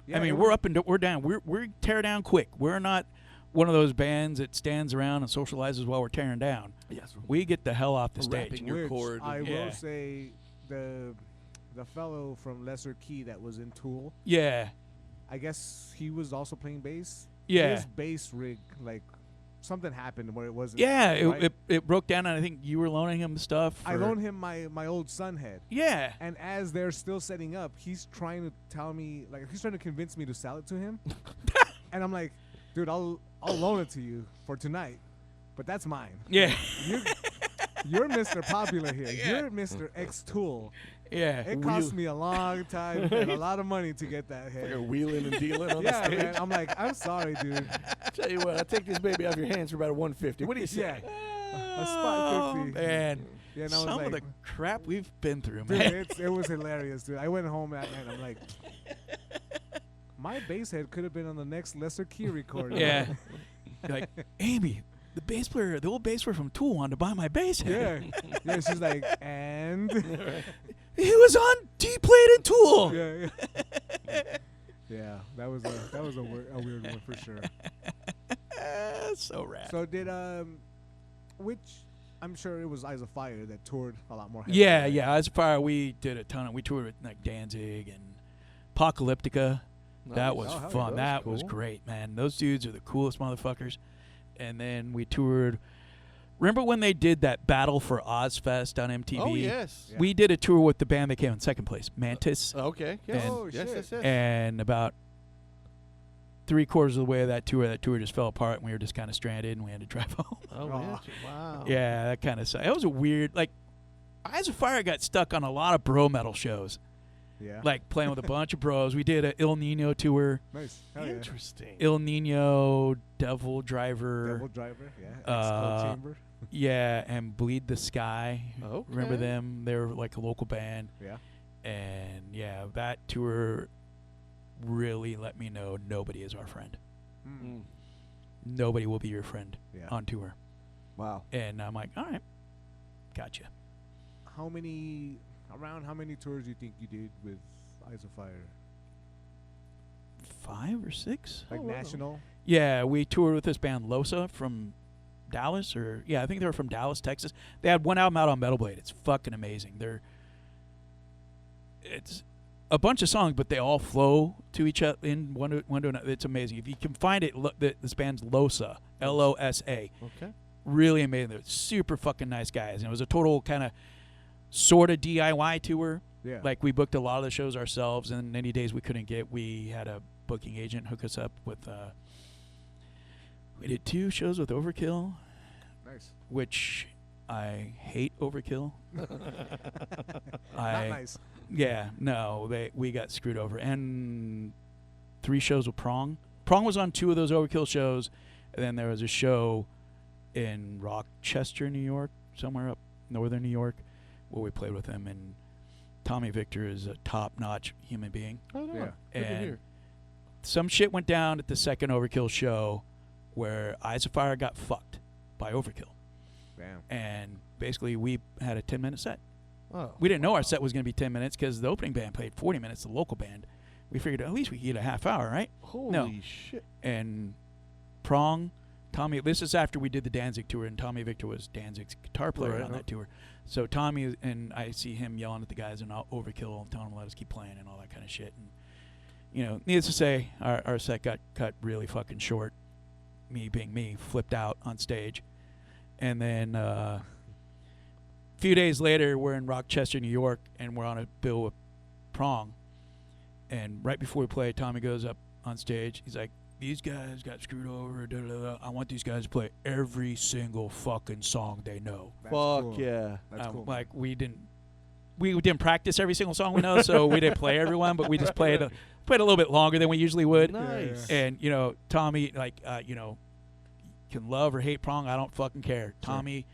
Yeah, I mean, and we're up and we're down. We tear down quick. We're not one of those bands that stands around and socializes while we're tearing down. Yes. We get the hell off the Rapping stage. your which chord. I Yeah. will say the fellow from Lesser Key that was in Tool, Yeah. I guess he was also playing bass. Yeah. His bass rig, like something happened where it wasn't. Yeah, right? it broke down, and I think you were loaning him stuff. I or- loaned him my old Sunhead. Yeah. And as they're still setting up, he's trying to tell me, like, he's trying to convince me to sell it to him. And I'm like, dude, I'll loan it to you for tonight, but that's mine. Yeah. You're Mr. Popular here. You're Mr. X Tool. Yeah. It cost me a long time and a lot of money to get that You're head. wheeling and dealing on the Yeah, stage. man. I'm like, I'm sorry, dude. Tell you what, I'll take this baby off your hands for about a 150. What do you say? Yeah. A spot Oh, 50. man. Yeah, and I was Some like, of the crap we've been through, dude, man. it was hilarious, dude. I went home that night and I'm like, my bass head could have been on the next Lesser Key recording. Yeah. Like, Amy, the old bass player from Tool wanted to buy my bass head. Yeah. Yeah, she's like, and He was on D-Plate and Tool. yeah, yeah. Yeah, that was a weird one for sure. So rad. So did which I'm sure it was Eyes of Fire that toured a lot more heavily, Yeah, right? yeah. As far we did a ton of, we toured with like Danzig and Apocalyptica. That Nice. was Oh, hell yeah, fun. that That was cool. great, man. Those dudes are the coolest motherfuckers. And then we toured. Remember when they did that Battle for Ozfest on MTV? Oh yes. Yeah. We did a tour with the band that came in second place, Mantis. Okay. Yes. And- Oh, yes. shit. Yes. Yes. And about 3/4 of the way of that tour just fell apart, and we were just kind of stranded, and we had to drive home. Oh, Aw. yeah. Wow. Yeah, that kind of sucked. It was a weird, like, Eyes of Fire got stuck on a lot of bro metal shows, Yeah. like playing with a bunch of bros. We did a Il Nino tour, Nice. Hell yeah. Interesting. Il Nino, Devil Driver, Devil Driver, yeah. Uh, X-Code Chamber. yeah, and Bleed the Sky. Okay. Remember them? They were like a local band, Yeah. and yeah, that tour really let me know nobody is our friend. Mm. Nobody will be your friend Yeah. on tour. Wow. And I'm like, all right, gotcha. How many tours do you think you did with Eyes of Fire? 5 or 6? Like Oh, wow. national? Yeah, we toured with this band Losa from Dallas, or yeah, I think they were from Dallas, Texas. They had one album out on Metal Blade. It's fucking amazing. It's a bunch of songs, but they all flow to each other in one to another. It's amazing. If you can find it, this band's Losa, Losa. Okay. Really amazing. They're super fucking nice guys, and it was a total kind of sort of DIY tour. Yeah. Like we booked a lot of the shows ourselves, and any days we couldn't get, we had a booking agent hook us up with. We did 2 shows with Overkill, nice. which I hate Overkill. Not I nice. yeah, no, we got screwed over, and 3 shows with Prong. Prong was on 2 of those Overkill shows, and then there was a show in Rochester, New York, somewhere up northern New York, where we played with him. And Tommy Victor is a top-notch human being. Oh, no. Yeah. Good to And hear. some shit went down at the second Overkill show where Eyes of Fire got fucked by Overkill. Damn. And basically we had a 10-minute set. Oh. We didn't know our set was going to be 10 minutes because the opening band played 40 minutes, the local band. We figured at least we could get a half hour, right? Holy shit. And Prong, Tommy, this is after we did the Danzig tour, and Tommy Victor was Danzig's guitar player Right. on that tour. So Tommy, and I see him yelling at the guys and Overkill, telling them to let us keep playing and all that kind of shit. And, you know, needless to say, our set got cut really fucking short. Me being me, flipped out on stage. And then a few days later, we're in Rochester, New York, and we're on a bill with Prong. And right before we play, Tommy goes up on stage. He's like, these guys got screwed over. Da, da, da. I want these guys to play every single fucking song they know. That's Fuck cool. yeah. That's cool. Like we didn't practice every single song we know, so we didn't play everyone, but we just played a little bit longer than we usually would. Nice. And you know, Tommy, like because can love or hate Prong. I don't fucking care. Tommy,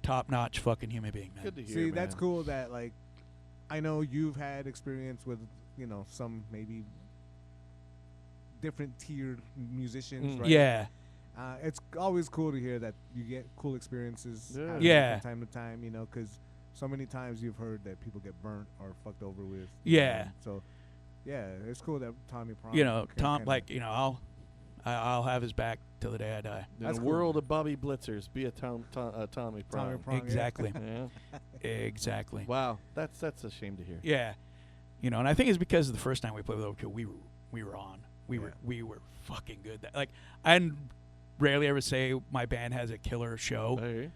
top-notch fucking human being, man. Good to hear. See, man. that's cool that, like, I know you've had experience with, some maybe different tiered musicians, right? Yeah. It's always cool to hear that you get cool experiences out of it Yeah. from time to time, because so many times you've heard that people get burnt or fucked over with. Yeah. So, yeah, it's cool that Tommy Prom. Tom, I'll have his back till the day I die. In That's a cool. world of Bobby Blitzers, be a Tommy Prong. Tommy Prong, yeah. Exactly. Yeah. Exactly. Wow, that's a shame to hear. Yeah. And I think it's because the first time we played with Overkill, we were on. We were fucking good. Like, I rarely ever say my band has a killer show. Hey.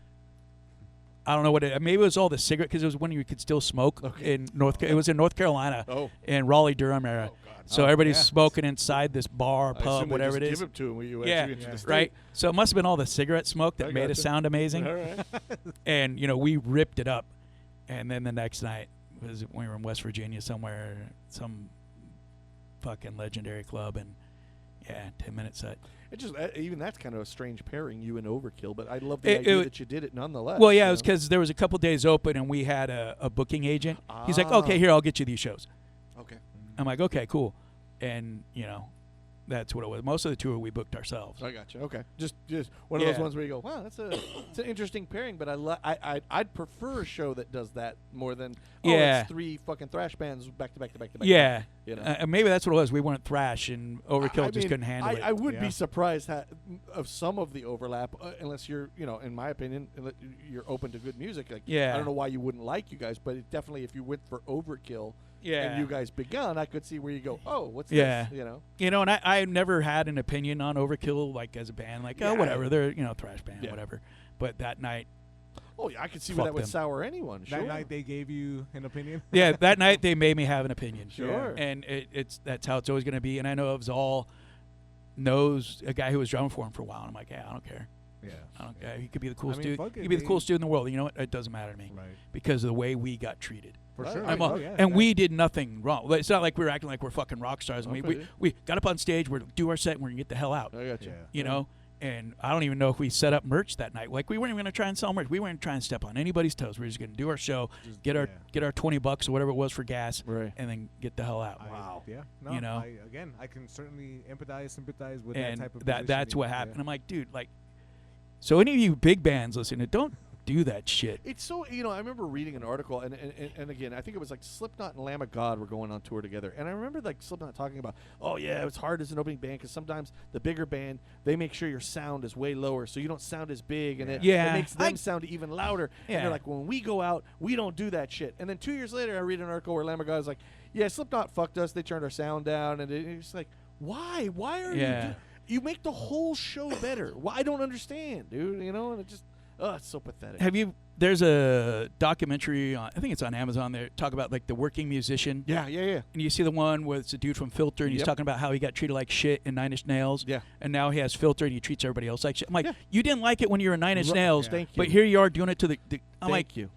I don't know what maybe it was all the cigarette, because it was when you could still smoke in it was in North Carolina, in Raleigh, Durham area. Oh, God. So everybody's smoking inside this bar, I pub, assume they whatever just it is. Give it to him when you Yeah, actually into the state. right. So it must have been all the cigarette smoke that I made it gotcha. sound amazing. All right. And we ripped it up. And then the next night was we were in West Virginia somewhere, some fucking legendary club, and 10-minute set. It just even that's kind of a strange pairing, you and Overkill. But I love the idea that you did it nonetheless. Well, yeah, it was because there was a couple days open, and we had a booking agent. He's like, "Okay, here, I'll get you these shows." Okay. I'm like, "Okay, cool," and that's what it was. Most of the tour we booked ourselves. I got you. Okay, just one of those ones where you go, wow, it's an interesting pairing. But I'd prefer a show that does that more than it's 3 fucking thrash bands back to back to back to back. Yeah, and maybe that's what it was. We weren't thrash, and Overkill just couldn't handle it. I would be surprised of some of the overlap, unless you're, in my opinion, you're open to good music. Like, I don't know why you wouldn't like you guys, but it definitely, if you went for Overkill. And you guys begun, I could see where you go, oh, what's this? And I never had an opinion on Overkill, like, as a band, like, oh, whatever, they're, thrash band, whatever. But that night, oh, yeah, I could see where that would sour anyone. Sure. That night they gave you an opinion? Yeah, that night they made me have an opinion. Sure. And that's how it's always going to be. And I know Zal knows a guy who was drumming for him for a while, and I'm like, I don't care. Yeah. I don't care. He could be the coolest I mean, dude. fuck He it, could be the they- coolest dude in the world. You know what? It doesn't matter to me. Right. Because of the way we got treated. For Right. sure. I I'm mean, yeah, and that- we did nothing wrong. It's not like we're acting like we're fucking rock stars. I mean, Okay. we got up on stage, we're do our set, and we're gonna get the hell out. I got you. Yeah. You know, and I don't even know if we set up merch that night. Like, we weren't even gonna try and sell merch. We weren't trying to step on anybody's toes. We were just gonna do our show, Just- get our yeah. $20 or whatever it was for gas, Right. and then get the hell out. Yeah. No, You know? I can certainly sympathize with And that type of that's positioning, what happened. yeah. I'm like, dude, like, so any of you big bands listening, don't do that shit. It's so, I remember reading an article, and again, I think it was like Slipknot and Lamb of God were going on tour together. And I remember like Slipknot talking about, oh, yeah, it's hard as an opening band because sometimes the bigger band, they make sure your sound is way lower so you don't sound as big. And it makes them sound even louder. Yeah. And they're like, when we go out, we don't do that shit. And then 2 years later, I read an article where Lamb of God is like, yeah, Slipknot fucked us. They turned our sound down. And it's like, why? Why are you you make the whole show better. Why? I don't understand, dude. And it just, it's so pathetic. There's a documentary on, I think it's on Amazon there, talk about like the working musician. Yeah. And you see the one where it's a dude from Filter, and he's talking about how he got treated like shit in Nine Inch Nails. Yeah. And now he has Filter, and he treats everybody else like shit. I'm like, Yeah. you didn't like it when you were in Nine Inch Nails, Thank you. but here you are doing it to the I'm like, Thank you.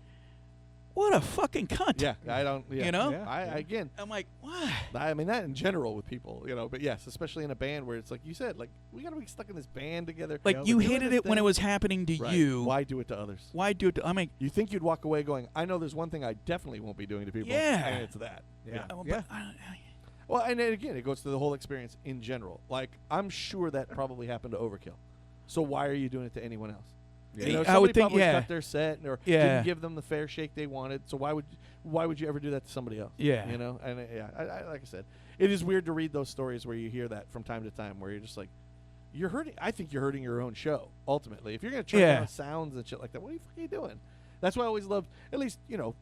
what a fucking cunt. Yeah, I don't. Yeah. You know? Yeah. Again, I'm like, what? I mean that in general with people, but yes, especially in a band where it's like you said, like we gotta be stuck in this band together. Like, Yeah, you we're doing hated this it when it thing. was happening to Right. you. Why do it to others? Why do it to, I mean, You think you'd walk away going, I know there's one thing I definitely won't be doing to people. Yeah. And it's that. Yeah. but Yeah. Well, and then again, it goes to the whole experience in general. Like I'm sure that probably happened to Overkill. So why are you doing it to anyone else? Yeah. You know, I somebody would think, probably yeah. cut their set or Yeah. didn't give them the fair shake they wanted. So why would you ever do that to somebody else? Yeah. And I like I said, it is weird to read those stories where you hear that from time to time, where you're just like, you're hurting. I think you're hurting your own show ultimately. If you're gonna turn down sounds and shit like that, what are you fucking doing? That's why I always loved, at least,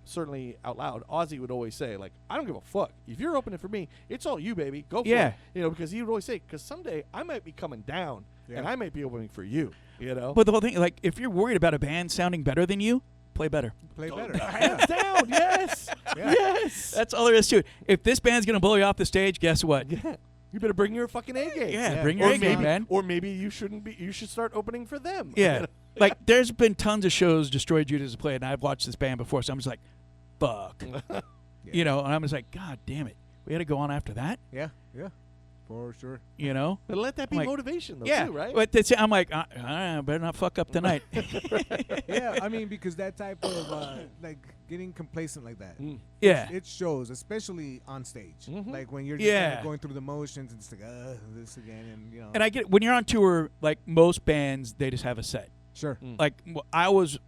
certainly out loud, Ozzy would always say, like, I don't give a fuck. If you're opening for me, it's all you, baby. Go for Yeah. it. Because he would always say, because someday I might be coming down and I might be opening for you, But the whole thing, like, if you're worried about a band sounding better than you, play better. Play better. Hands down, yes. Yeah. Yes. That's all there is to it. If this band's going to blow you off the stage, guess what? Yeah. You better bring your fucking A game. Yeah, bring your A game, man. Or maybe you shouldn't be. You should start opening for them. Yeah. Like, there's been tons of shows Destroy Judas has played, and I've watched this band before, so I'm just like, fuck. And I'm just like, God damn it. We had to go on after that? Yeah. For sure. You know? But let that be Like, motivation, though, Yeah, too, right? but I'm like, I better not fuck up tonight. Yeah, I mean, because that type of like getting complacent like that, Yeah. it shows, especially on stage. Mhm. Like when you're just kind Yeah. of going through the motions and it's like, this again, and you know. And I get when you're on tour, like most bands, they just have a set. Sure. Like I was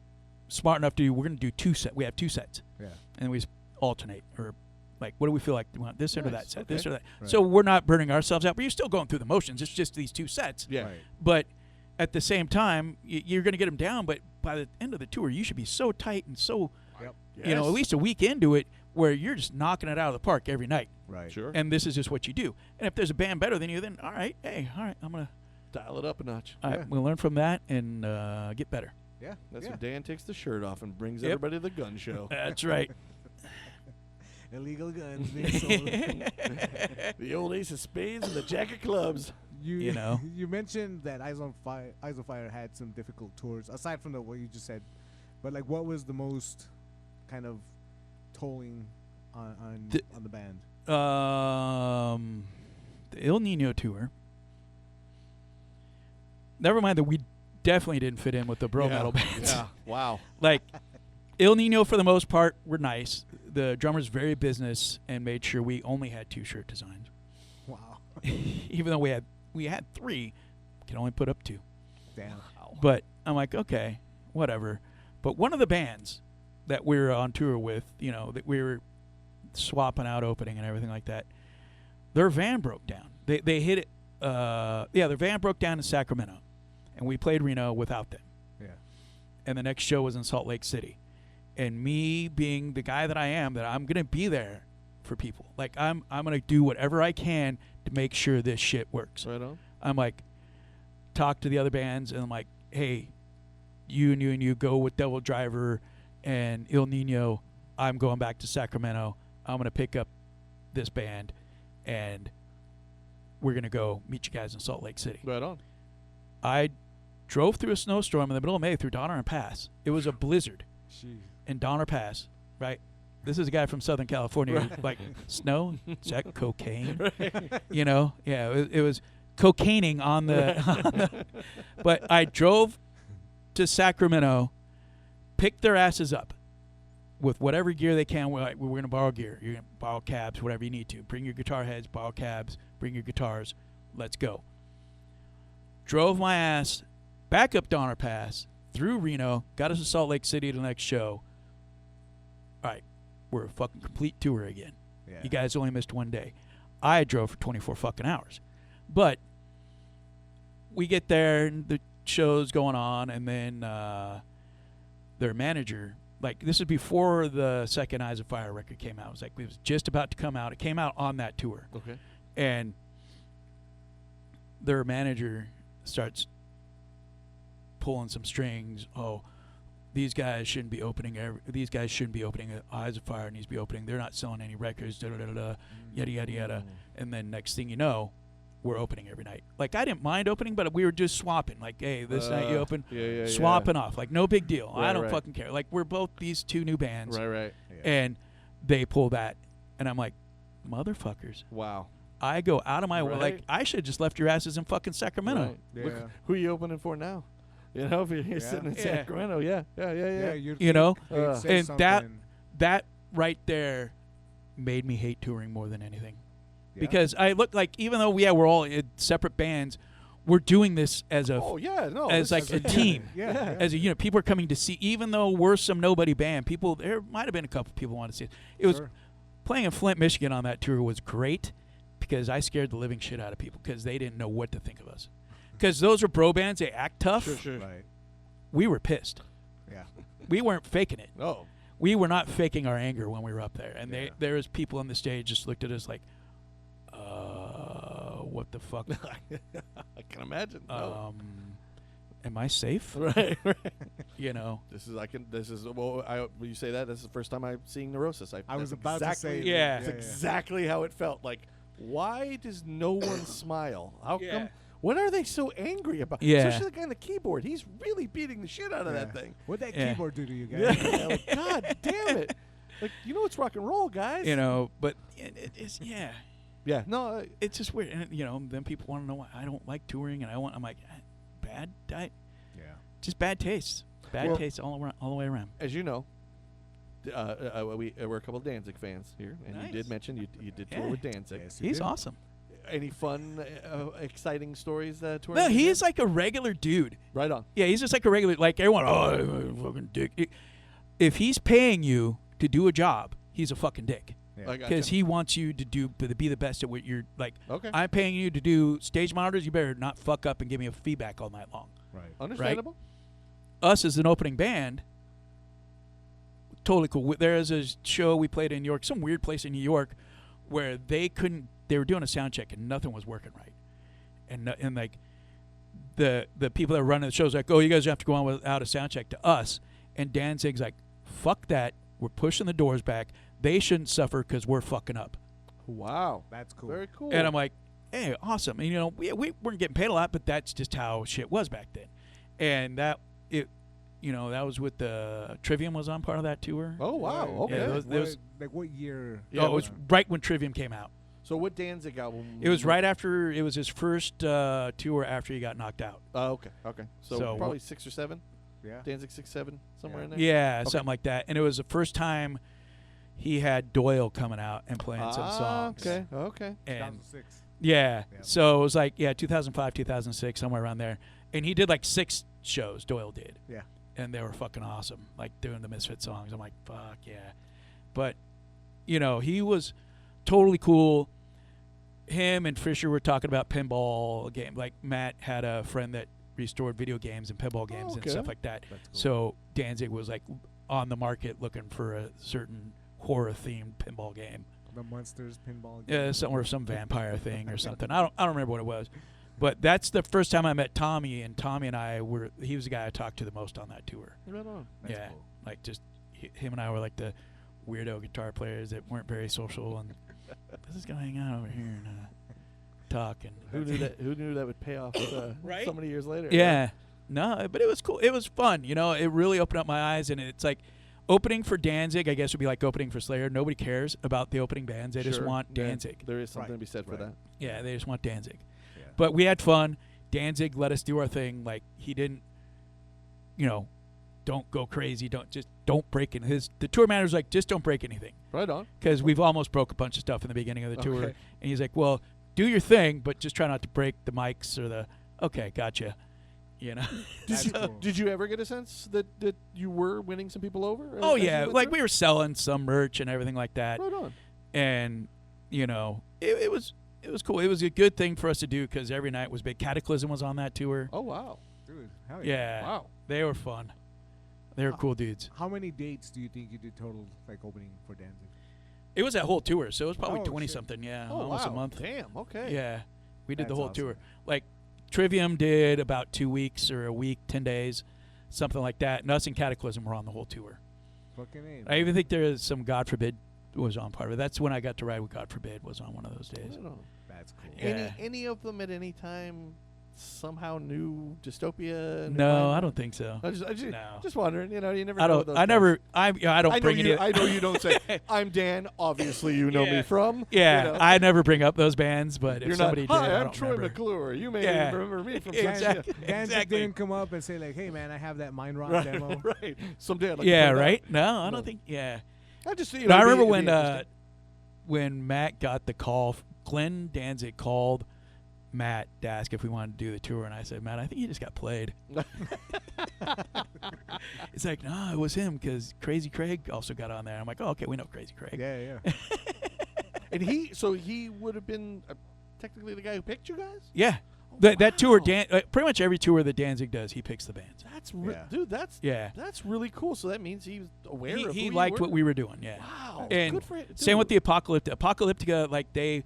smart enough to do. We're gonna do 2 sets. We have 2 sets, Yeah. and we just alternate. Or like, what do we feel like? Do we want this or Nice, that set? okay. This or that. Right. So we're not burning ourselves out, but you're still going through the motions. It's just these 2 sets. Yeah. Right. But at the same time, you're gonna get them down. But by the end of the tour, you should be so tight and so, Yep. you know, at least a week into it, where you're just knocking it out of the park every night. Right. Sure. And this is just what you do. And if there's a band better than you, then all right, I'm gonna Dial it up a notch. we'll learn from that and get better. Yeah. That's yeah. when Dan takes the shirt off and brings Yep. everybody to the gun show. That's right. Illegal guns being sold. The old ace of spades and the jack of clubs. You know. You mentioned that Eyes on Fire had some difficult tours aside from what you just said, but like, what was the most kind of tolling on the band? The El Nino tour. Never mind that we definitely didn't fit in with the bro metal bands. Yeah. Wow. Like El Nino, for the most part, were nice. The drummer's very business and made sure we only had 2 shirt designs. Wow. Even though we had 3, could only put up 2. Damn. But I'm like, okay, whatever. But one of the bands that we were on tour with, you know, that we were swapping out opening and everything like that, their van broke down. They hit it. Their van broke down in Sacramento, and we played Reno without them. Yeah. And the next show was in Salt Lake City. And me being the guy that I am, that I'm gonna be there for people. Like I'm gonna do whatever I can to make sure this shit works. Right on. I'm like, talk to the other bands, and I'm like, hey, you and you go with Devil Driver and El Nino. I'm going back to Sacramento. I'm gonna pick up this band, and we're gonna go meet you guys in Salt Lake City. Right on. I drove through a snowstorm in the middle of May through Donner Pass. It was a blizzard in Donner Pass, right? This is a guy from Southern California. Who, like, snow? Is that cocaine? You know? Yeah, it was cocaining on the... But I drove to Sacramento, picked their asses up with whatever gear they can. We're like, we're going to borrow gear. You're going to borrow cabs, whatever you need to. Bring your guitar heads, borrow cabs, bring your guitars. Let's go. Drove my ass back up Donner Pass, through Reno, got us to Salt Lake City to the next show. All right, we're a fucking complete tour again. Yeah. You guys only missed 1 day. I drove for 24 fucking hours. But we get there, and the show's going on, and then their manager, like, this is before the second Eyes of Fire record came out. It was just about to come out. It came out on that tour. Okay. And their manager starts pulling some strings. Oh, these guys shouldn't be opening. These guys shouldn't be opening. Eyes of Fire needs to be opening. They're not selling any records. Da da da da. Yada yada yada. And then next thing you know, we're opening every night. Like, I didn't mind opening, but we were just swapping. Like, hey, this night you open, yeah, swapping off. Like, no big deal. Right, I don't right. fucking care. Like, we're both these 2 new bands, Right. and they pull that, and I'm like, motherfuckers. Wow. I go out of my way. Right. Like, I should have just left your asses in fucking Sacramento. Right. Yeah. Look, who are you opening for now? You know, if you're sitting in Yeah. Sacramento, yeah. You know? they'd say And that something. that right there made me hate touring more than anything. Yeah. Because I look like, even though we're all in separate bands, we're doing this as a Oh yeah, no. as this like is a team. Yeah. As a unit. People are coming to see, even though we're some nobody band, there might have been a couple people want to see it. It was Sure. playing in Flint, Michigan on that tour was great, because I scared the living shit out of people because they didn't know what to think of us. Because those are bro bands, they act tough. Sure. Right. We were pissed. Yeah. We weren't faking it. Oh. We were not faking our anger when we were up there. And Yeah. there was people on the stage just looked at us like, what the fuck? I can imagine. No. Am I safe? Right. You know? When you say that, this is the first time I'm seeing Neurosis. I was that's about to exactly- say. Yeah. That's exactly how it felt. Like, why does no one smile? How Yeah. come? What are they so angry about? Yeah. Especially the guy on the keyboard. He's really beating the shit out of that thing. What'd that Yeah. keyboard do to you guys? Yeah. Like, God damn it. Like, it's rock and roll, guys. You know, but it's, yeah. Yeah. No. It's just weird, and then people want to know why I don't like touring, and I'm like, bad, just bad taste, Well- taste all the way around. As you know, we're a couple of Danzig fans here, and you Nice. did mention you did tour Yeah. with Danzig. Yes, you He's did. awesome. Any fun, exciting stories touring? No, with he is him? like a regular dude. Right on. Yeah, he's just like a regular, like everyone. Oh, fucking dick. If he's paying you to do a job, he's a fucking dick. Yeah. I gotcha. Because he wants you to be the best at what you're like. Okay. I'm paying you to do stage monitors. You better not fuck up and give me a feedback all night long. Right. Understandable. Us as an opening band, totally cool. There's a show we played in New York, some weird place in New York, where they were doing a sound check and nothing was working right, and like the people that were running the shows like, oh, you guys have to go on without a sound check to us, and Danzig's like, fuck that, we're pushing the doors back. They shouldn't suffer because we're fucking up. Wow. That's cool. Very cool. And I'm like, hey, awesome. And we weren't getting paid a lot, but that's just how shit was back then. And that was with the Trivium was on part of that tour. Oh wow. Right. Okay. Yeah, those- What, like what year? Oh, it was right when Trivium came out. So what Danzig album? It was right after. It was his first tour after he got knocked out. Okay. So, So- probably 6 or 7. Yeah. Danzig 6, 7, somewhere in there. Yeah, Okay. something like that. And it was the first time he had Doyle coming out and playing some songs. Okay. Okay. And 2006. yeah, Yeah. so it was like 2005, 2006, somewhere around there. And he did like 6 shows. Doyle did. Yeah. And they were fucking awesome, like doing the Misfit songs. I'm like, fuck yeah. But, he was totally cool. Him and Fisher were talking about pinball game. Like, Matt had a friend that restored video games and pinball games and okay. stuff like that. That's cool. So Danzig was like on the market looking for a certain horror-themed pinball game. The Monsters pinball. Yeah, some vampire thing or something. I don't remember what it was. But that's the first time I met Tommy, and Tommy and I he was the guy I talked to the most on that tour. Right on. That's yeah, cool. like just him and I were like the weirdo guitar players that weren't very social, and let's just go hang out over here and talk. And Who knew that would pay off Right? so many years later? yeah, no, but it was cool. It was fun. It really opened up my eyes, and it's like opening for Danzig. I guess would be like opening for Slayer. Nobody cares about the opening bands. They just Sure. want Yeah, Danzig. there is something Right. to be said for Right. that. Yeah, they just want Danzig. Yeah. But we had fun. Danzig let us do our thing. Like, he didn't, don't go crazy. Don't break in. The tour manager's like, just don't break anything. Right on. Because we've almost broke a bunch of stuff in the beginning of the tour. Okay. And he's like, well, do your thing, but just try not to break the mics or okay, gotcha. That's So- cool. Did you ever get a sense that you were winning some people over? Oh, as you yeah. went Like, through? we were selling some merch and everything like that. Right on. And, it was cool. It was a good thing for us to do because every night was big. Cataclysm was on that tour. Oh wow. Dude, hell yeah. Yeah. Wow. They were fun. They were cool dudes. How many dates do you think you did total, like opening for Danzig? It was that whole tour, so it was probably Oh, 20 shit. something. Yeah, Oh almost wow. a month. Damn. Okay. Yeah, we did the That's whole awesome. tour. Like Trivium did about 2 weeks or a week, 10 days, something like that. And us and Cataclysm were on the whole tour. Fucking A. I even think there is some God Forbid was on part of it. That's when I got to ride with God Forbid was on one of those days. Right on. That's cool. Yeah. Any of them at any time somehow knew Dystopia? in No, mind? I don't think so. I just, No. just wondering. You never. I know don't. those I guys. never. I don't I know bring you. any. I know you don't say. I'm Dan. Obviously, you know Yeah. me from. Yeah, you know. I never bring up those bands, but if You're somebody not. did, Hi, I I'm don't Troy remember. McClure. You may Yeah. remember me from Exactly. Danzig Exactly. didn't come up and say like, "Hey man, I have that Mind Rot Right, demo." right. Someday I'd like Yeah, to play that. right. No, I No. don't think. Yeah. I just. No, I remember it'd be interesting. when Matt got the call. Glenn Danzig called Matt to ask if we wanted to do the tour, and I said, Matt, I think you just got played. It's like, no, it was him because Crazy Craig also got on there. I'm like, oh, okay, we know Crazy Craig. Yeah, yeah. And he would have been technically the guy who picked you guys. Yeah. That tour, Wow. pretty much every tour that Danzig does, he picks the bands. That's Yeah. dude. That's Yeah. That's really cool. So that means he was aware of. He who liked you what we were doing, yeah. Wow. And good for him. same with dude. the Apocalyptica, like they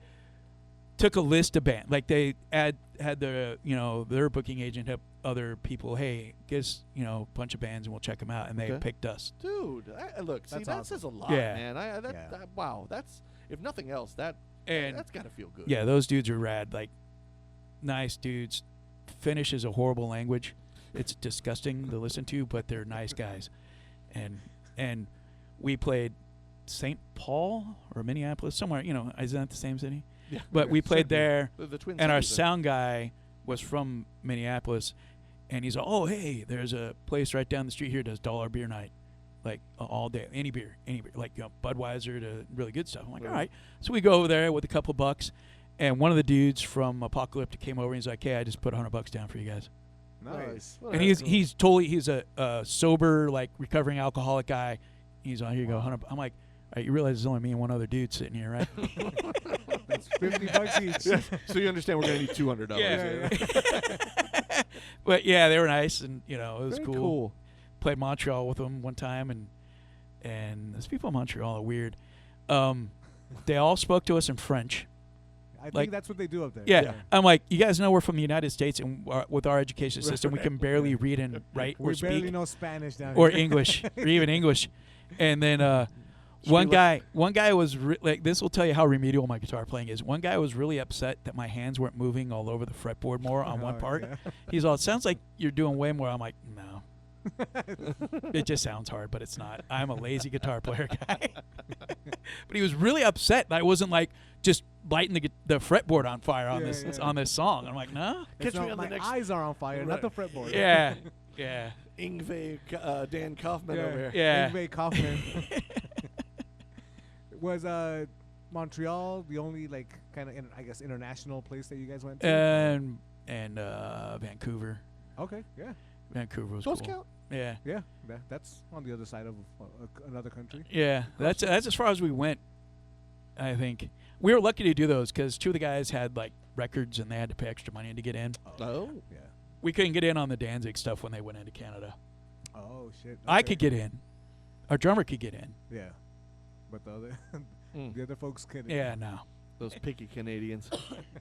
took a list of bands. Like they had the, their booking agent help other people, hey, give us, a bunch of bands and we'll check them out. And they Okay. picked us. Dude, look, see, That's that awesome. says a lot, Yeah. man. Yeah. Wow, that's if nothing else, that's got to feel good. Yeah, those dudes are rad. Like, nice dudes. Finnish is a horrible language. It's disgusting to listen to, but they're nice guys. And we played St. Paul or Minneapolis, somewhere, isn't that the same city? Yeah. But we played Should be. there, The Twin and our Cities are- sound guy was from Minneapolis, and he's like, "Oh, hey, there's a place right down the street here that does dollar beer night, like all day, any beer, like Budweiser to really good stuff." I'm like, Right. "All right." So we go over there with a couple bucks, and one of the dudes from Apocalyptic came over and he's like, "Hey, I just put $100 down for you guys." Nice. Well, And that's he's cool. totally he's a sober, like recovering alcoholic guy. He's on, here you go, 100. I'm like, all right, you realize there's only me and one other dude sitting here, right? That's $50 each. Yeah. So you understand we're gonna need $200. Yeah. But yeah, they were nice, and it was Very cool. cool. Played Montreal with them one time, and those people in Montreal are weird. They all spoke to us in French. I Like- think that's what they do up there. Yeah. I'm like, you guys know we're from the United States, and with our education system, we can barely read and write or We barely speak know Spanish down or here. English or even English. And then Should one we guy was like, this will tell you how remedial my guitar playing is. One guy was really upset that my hands weren't moving all over the fretboard more on one Oh, part. yeah. He's all, it sounds like you're doing way more. I'm like, no. It just sounds hard, but it's not. I'm a lazy guitar player guy. But he was really upset that I wasn't like just lighting the fretboard on fire on Yeah, this yeah. on this song. I'm like, no. Catch No, me on the my next eyes are on fire, not the fretboard. Yeah. Yeah. Ingve Dan Kaufman over here. Yeah. Ingve Kaufman. Was Montreal the only like kind of I guess international place that you guys went to? And Vancouver. Okay, yeah, Vancouver was Those cool. count. Yeah. yeah. That's on the other side of another country. Yeah. That's as far as we went. I think we were lucky to do those because two of the guys had like records and they had to pay extra money to get in. Oh. Yeah. We couldn't get in on the Danzig stuff when they went into Canada. Oh shit. I okay. could get in. Our drummer could get in. Yeah, but the other Mm. the other folks couldn't. Yeah, no. Those picky Canadians.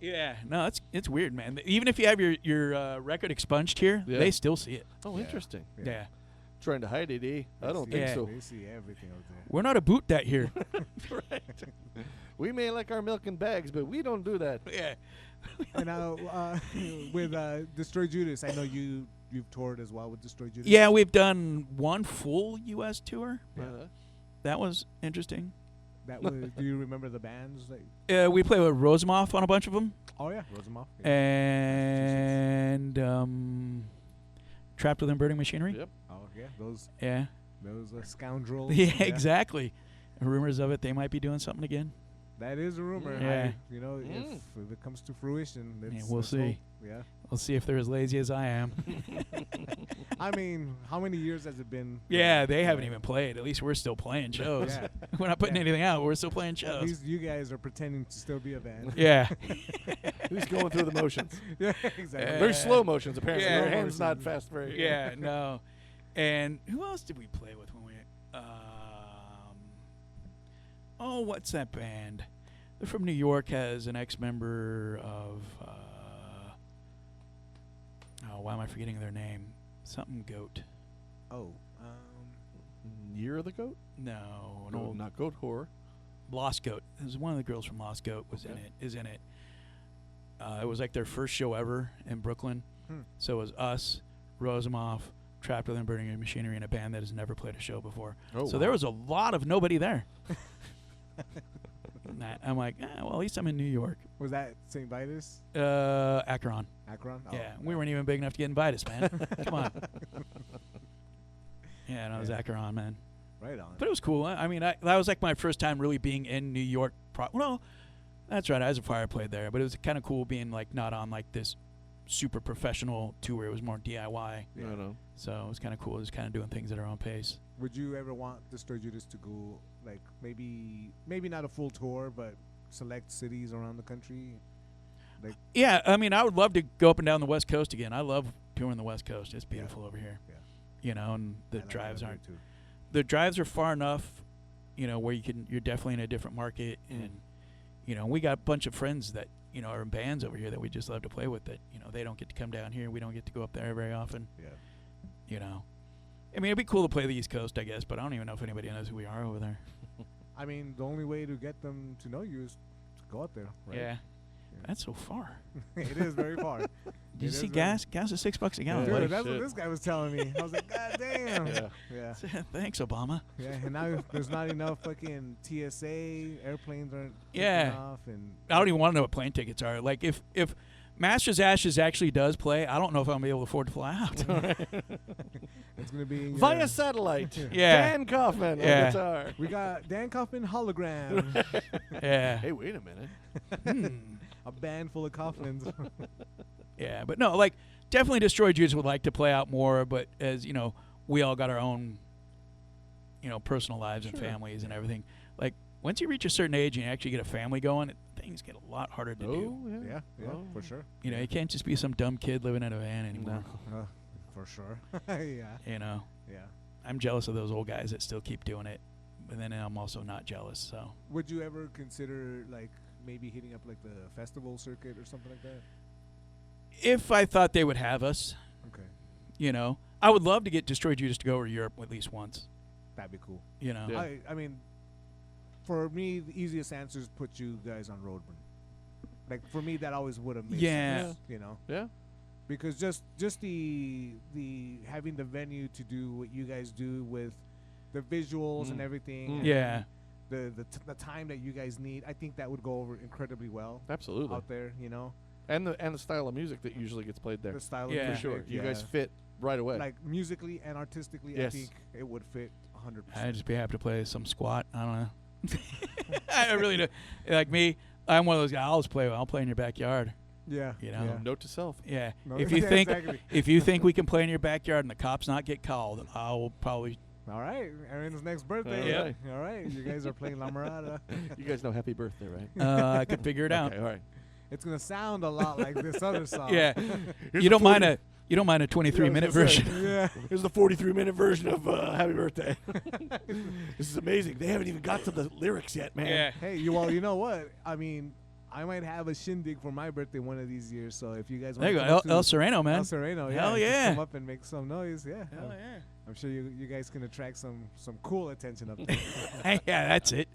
Yeah, no, it's weird, man. Even if you have your record expunged here, Yeah. they still see it. Oh, Yeah. interesting. Yeah. Trying to hide it, eh? I don't think Yeah. so. They see everything out there. We're not a boot that here. Right. We may like our milk in bags, but we don't do that. Yeah. And now with Destroy Judas, I know you've toured as well with Destroy Judas. Yeah, we've done one full U.S. tour. Uh, That was interesting. That was. Do you remember the bands? Like, We played with Rosemoff on a bunch of them. oh yeah, Rosenmoff. Eh. And Trapped Within Burning Machinery. Yep. Oh yeah, those Yeah. scoundrels. Yeah, exactly. Rumors of it, they might be doing something again. That is a rumor. Yeah. Mm. If it comes to fruition, we'll let's see. hope. Yeah. We'll see if they're as lazy as I am. I mean, how many years has it been? Yeah, they haven't even played. At least we're still playing shows. Yeah. We're not putting Yeah. anything out. We're still playing At shows. least you guys are pretending to still be a band. Yeah. Who's going through the motions? yeah, exactly. Very slow motions, apparently. Yeah. Your hand's not fast very. Yeah, no. And who else did we play with when we oh, what's that band? They're from New York, has an ex-member of oh, why am I forgetting their name? Something Goat. Oh, Year of the Goat? No, an No, old not Goat Whore. Lost Goat. It was one of the girls from Lost Goat was in Okay. it. Is in it. It was like their first show ever in Brooklyn. So it was us, Rosemoff, Trapped Within Burning Machinery, and a band that has never played a show before. Oh, So there was a lot of nobody there. I'm like, well, at least I'm in New York. was that St. Vitus? Akron. Akron? Oh, Yeah, we weren't even big enough to get invited, man. Come on. Yeah, no, it was Yeah. Akron, man. Right on. But it was cool. I mean, that was like my first time really being in New York. Well, that's right. I was a fire played there, but it was kind of cool being like not on like this super professional tour. It was more DIY. Yeah. No. So it was kind of cool, just kind of doing things at our own pace. Would you ever want Destroy Judas to go, like, maybe not a full tour, but select cities around the country? Like, Yeah, I mean, I would love to go up and down the West Coast again. I love touring the West Coast. It's beautiful over here. Yeah. You know, and the I like drives that aren't. too. The drives are far enough, you know, where you're definitely in a different market, and you know, we got a bunch of friends that are in bands over here that we just love to play with. That they don't get to come down here. We don't get to go up there very often. Yeah. You know, I mean, it'd be cool to play the East Coast, I guess, but I don't even know if anybody knows who we are over there. I mean, the only way to get them to know you is to go out there, right? Yeah. That's so far. It is very far. Did you It see is gas? Gas is $6 a gallon. Dude, buddy. that's shit. what this guy was telling me. I was like, God damn. Yeah. Yeah. Thanks, Obama. Yeah, and now there's not enough fucking TSA. Airplanes aren't taking Yeah. off. And I don't even want to know what plane tickets are. Like, if Masters Ashes actually does play, I don't know if I'm going to be able to afford to fly out. it's going to be in Via your- satellite. Yeah. Dan Kaufman on Yeah. guitar. We got Dan Kaufman hologram. Yeah. Hey, wait a minute. A band full of Kaufmans. Yeah, but no, like, definitely Destroy Judas would like to play out more, but as, we all got our own, personal lives and families and everything. Like, once you reach a certain age and you actually get a family going, things get a lot harder to do. yeah. Yeah, Oh. for sure. You can't just be some dumb kid living in a van anymore. For sure. Yeah. Yeah. I'm jealous of those old guys that still keep doing it, but then I'm also not jealous, so. Would you ever consider, like, maybe hitting up, like, the festival circuit or something like that? If I thought they would have us, Okay. I would love to get Destroy Judas to go over to Europe at least once, That'd be cool. Yeah. I mean, for me, the easiest answer is put you guys on Roadburn. Like, for me, that always would have made Yeah. sense, Yeah. Because just the having the venue to do what you guys do with the visuals and everything. and Yeah. The time that you guys need, I think that would go over incredibly well Absolutely. out there. And the style of music that usually gets played there. The style Yeah. of For music, sure. You yeah. guys fit right away. like musically and artistically. Yes. I think it would fit 100%. I'd just be happy to play some squat. I don't know. I really do. Like me, I'm one of those guys. I'll play in your backyard. Yeah. Yeah. Note to self. Yeah. No, If you yeah, think exactly. if you think we can play in your backyard and the cops not get called, I'll probably. All right, Aaron's next birthday. All right. All right, you guys are playing La Mirada. You guys know Happy Birthday, right? I could figure it out. Okay, all right. It's gonna sound a lot like this other song. Yeah. Here's You the don't mind 40 a 23-minute version. Yeah. Here's the 43-minute version of Happy Birthday. This is amazing. They haven't even got to the lyrics yet, man. Yeah. Hey, you know what? I mean, I might have a shindig for my birthday one of these years. So if you guys There want you to go, come El up to Sereno, man. El Sereno, yeah, Hell just yeah. come up and make some noise. Yeah. Hell yeah. I'm sure you guys can attract some cool attention up there. Yeah, that's it.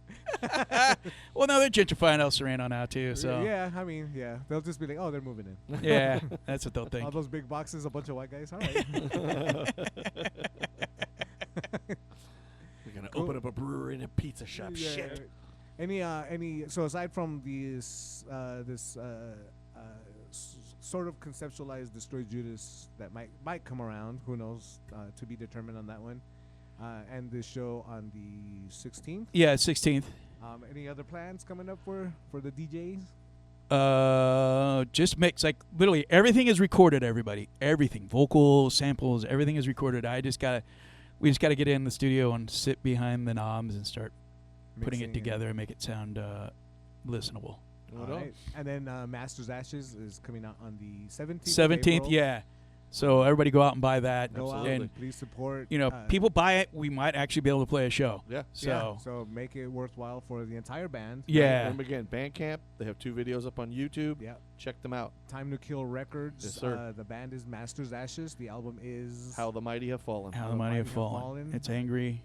Well, no, they're gentrifying El Sereno now too. So Yeah, I mean, yeah, they'll just be like, oh, they're moving in. yeah, that's what they'll All think. those big boxes, a bunch of white guys. All right. We're gonna Cool. open up a brewery and a pizza shop. Yeah. Shit. Any so aside from this sort of conceptualized Destroy Judas that might come around, who knows, to be determined on that one, and this show on the 16th. Yeah, 16th. Any other plans coming up for the DJs? Just mix, like, literally everything is recorded. Everybody, everything, vocals, samples, everything is recorded. We just gotta get in the studio and sit behind the knobs and start putting it Mixing together and make it sound listenable. All right. And then Masters Ashes is coming out on the 17th. 17th, yeah. So everybody go out and buy that. Go out, And please support. people buy it, we might actually be able to play a show. Yeah. So So make it worthwhile for the entire band. yeah. And again, Bandcamp. They have 2 videos up on YouTube. Yeah. Check them out. Time to Kill Records. Yes, sir. The band is Masters Ashes. The album is How the Mighty Have Fallen. How the Mighty Have Fallen. It's angry.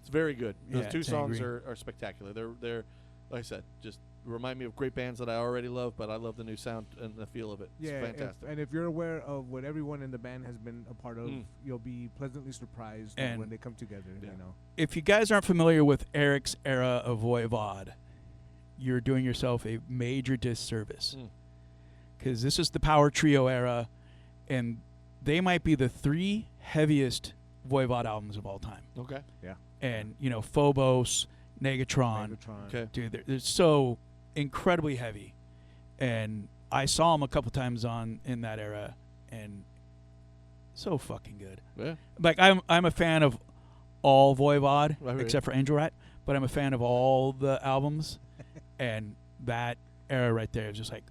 It's very good. Those Yeah, 2 it's songs angry. are spectacular. They're like I said, just remind me of great bands that I already love, but I love the new sound and the feel of it. It's Yeah, fantastic. and if you're aware of what everyone in the band has been a part of, Mm. you'll be pleasantly surprised And- when they come together. Yeah. If you guys aren't familiar with Eric's era of Voivod, you're doing yourself a major disservice. Mm. Because this is the Power Trio era, and they might be the 3 heaviest Voivod albums of all time. Okay. And, Phobos, Negatron. Megatron. Okay. Dude, they're so incredibly heavy. And I saw them a couple times in that era, and so fucking good. Yeah. Like, I'm a fan of all Voivod, Right. except for Angel Rat, but I'm a fan of all the albums, and that era right there is just like,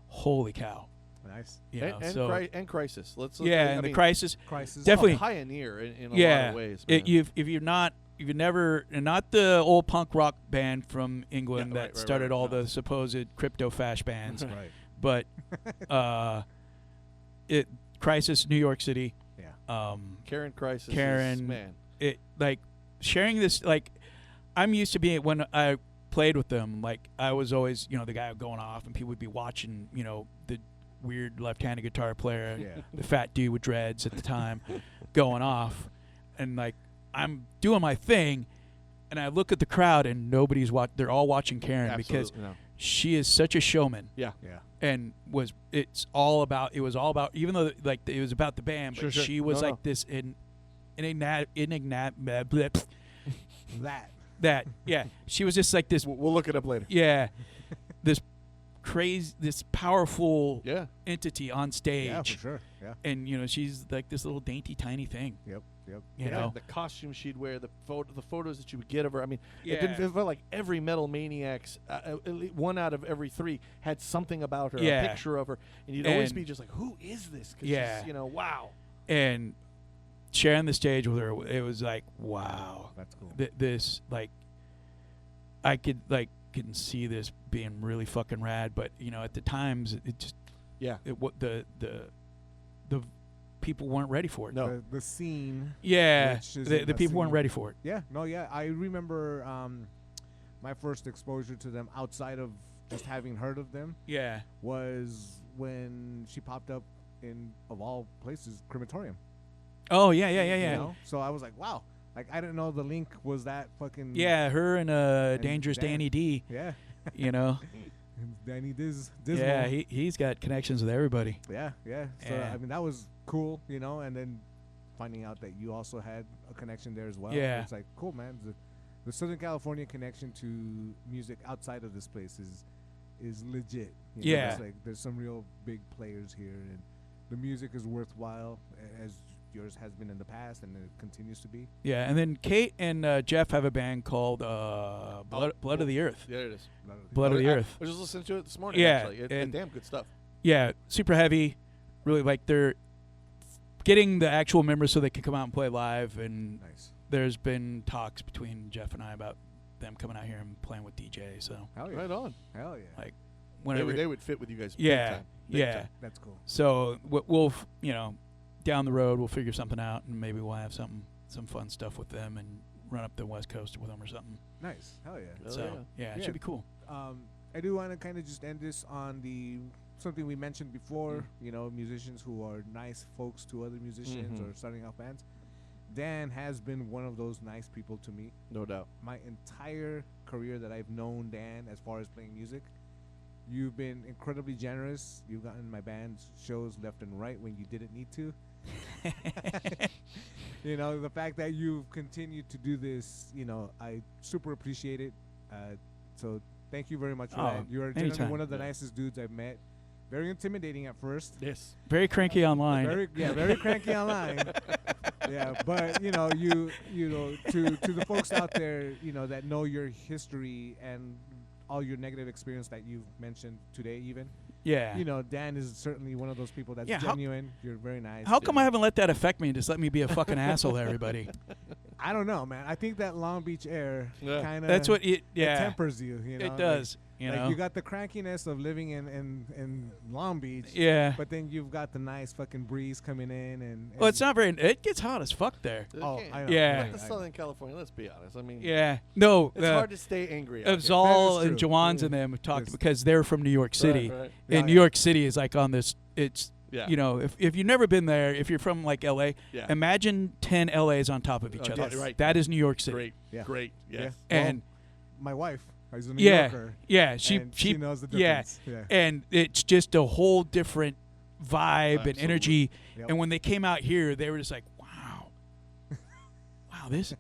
holy cow. Nice. And Crisis. Let's yeah, I and the mean, Crisis. Crisis. Definitely. a pioneer in a lot Yeah, of ways. If man. you've never, and not the old punk rock band from England Yeah, that right, started all no. the supposed crypto fash bands, Right. but Crisis, New York City. Yeah. Karen Crisis. Karen, is, man. It like sharing this, like, I'm used to being, when I played with them, like I was always, the guy going off, and people would be watching, the weird left-handed guitar player, Yeah. the fat dude with dreads at the time, going off, and like I'm doing my thing, and I look at the crowd, and nobody's they're all watching Karen because Absolutely, no. she is such a showman. Yeah. Yeah. And it was all about, even though like it was about the band, Sure, but sure. she was No, like no. this That. yeah, she was just like this, We'll look it up later. yeah, this this powerful Yeah. entity on stage. Yeah, for sure. Yeah. And she's like this little dainty tiny thing. Yep. Yep. You Yeah, know, the costume she'd wear, the photos that you would get of her. I mean, Yeah. it felt like every Metal Maniacs, at least one out of every 3 had something about her, Yeah. a picture of her, and you'd always And- be just like, "Who is this?" 'Cause Yeah. she's, wow. and sharing the stage with her, it was like, wow, That's cool. this like I can see this being really fucking rad, but at the times it just Yeah. what the people weren't ready for it. No. The scene. Yeah, Which is the in the people weren't scene. ready for it. Yeah. No. Yeah. I remember my first exposure to them outside of just having heard of them Yeah, was when she popped up in, of all places, crematorium. oh yeah. You know? So I was like, wow. Like I didn't know the link was that fucking. Yeah, her and Dangerous Dan. Danny D. Yeah. Danny Dismal. Yeah, he's got connections with everybody. Yeah. Yeah. So Yeah. I mean that was cool, and then finding out that you also had a connection there as well. Yeah. It's like cool, man. The Southern California connection to music outside of this place is legit. Yeah. It's like there's some real big players here, and the music is worthwhile as yours has been in the past, and it continues to be. Yeah, and then Kate and Jeff have a band called Blood of the Earth. There it is. Blood of the I Earth. was just listening to it this morning. Yeah, Actually. It's and- damn good stuff. Yeah, super heavy. Really, like they're getting the actual members so they can come out and play live. And Nice. there's been talks between Jeff and I about them coming out here and playing with DJ. So Hell yeah. Right on. Hell yeah. like They whenever, would, they would fit with you guys. Big yeah, time. Big yeah. time. That's cool. So we'll down the road we'll figure something out, and maybe we'll have some fun stuff with them and run up the West Coast with them or something. Nice. Hell yeah. Hell So yeah. it Yeah. should be cool. I do want to kind of just end this on something we mentioned before. Musicians who are nice folks to other musicians Mhm. or starting off bands. Dan has been one of those nice people to me. No doubt. My entire career that I've known Dan, as far as playing music, you've been incredibly generous. You've gotten my band shows left and right when you didn't need to. The fact that you've continued to do this, I super appreciate it. So thank you very much for Oh, that. You are generally anytime. one of the Yeah. nicest dudes I've met. Very intimidating at first. Yes. Very cranky online. Very cranky online. Yeah, but to the folks out there, that know your history and all your negative experience that you've mentioned today, even. yeah. Dan is certainly one of those people that's Yeah, how- genuine. You're very nice. How come I haven't let that affect me and just let me be a fucking asshole to everybody? I don't know, man. I think that Long Beach air Yeah. kind of That's what it. Yeah, tempers you. it does. Like you got the crankiness of living in Long Beach. Yeah. But then you've got the nice fucking breeze coming in and Well, it's not very. It gets hot as fuck there. Oh, Okay. I know. Yeah. Like the Southern California, let's be honest. I mean, Yeah. No. it's hard to stay angry. out It's here. all That is and true. Jawan's and them have talked Yes. because they're from New York City, Right, right. Yeah, and New yeah. York City is like on this. It's Yeah. if you've never been there, if you're from like L.A., Yeah. imagine 10 L.A.s on top of each Oh, other. yes. Right. That is New York City. Great. Yeah. Great. Yes. And my wife is a New yeah, Yorker. yeah, She she knows the yeah, difference. Yeah. and it's just a whole different vibe and Absolutely. energy. Yep. And when they came out here, they were just like, wow, this.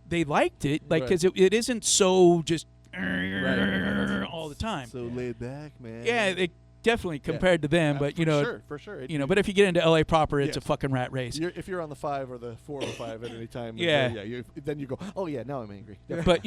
They liked it, like Right. because it isn't so just Right. all the time. So laid back, man. Yeah, it definitely compared to them, but for sure. But if you get into LA proper, it's a Yes. fucking rat race. If you're on the 5 or the 4 or 5 at any time, Yeah. then you go, oh yeah, now I'm angry. But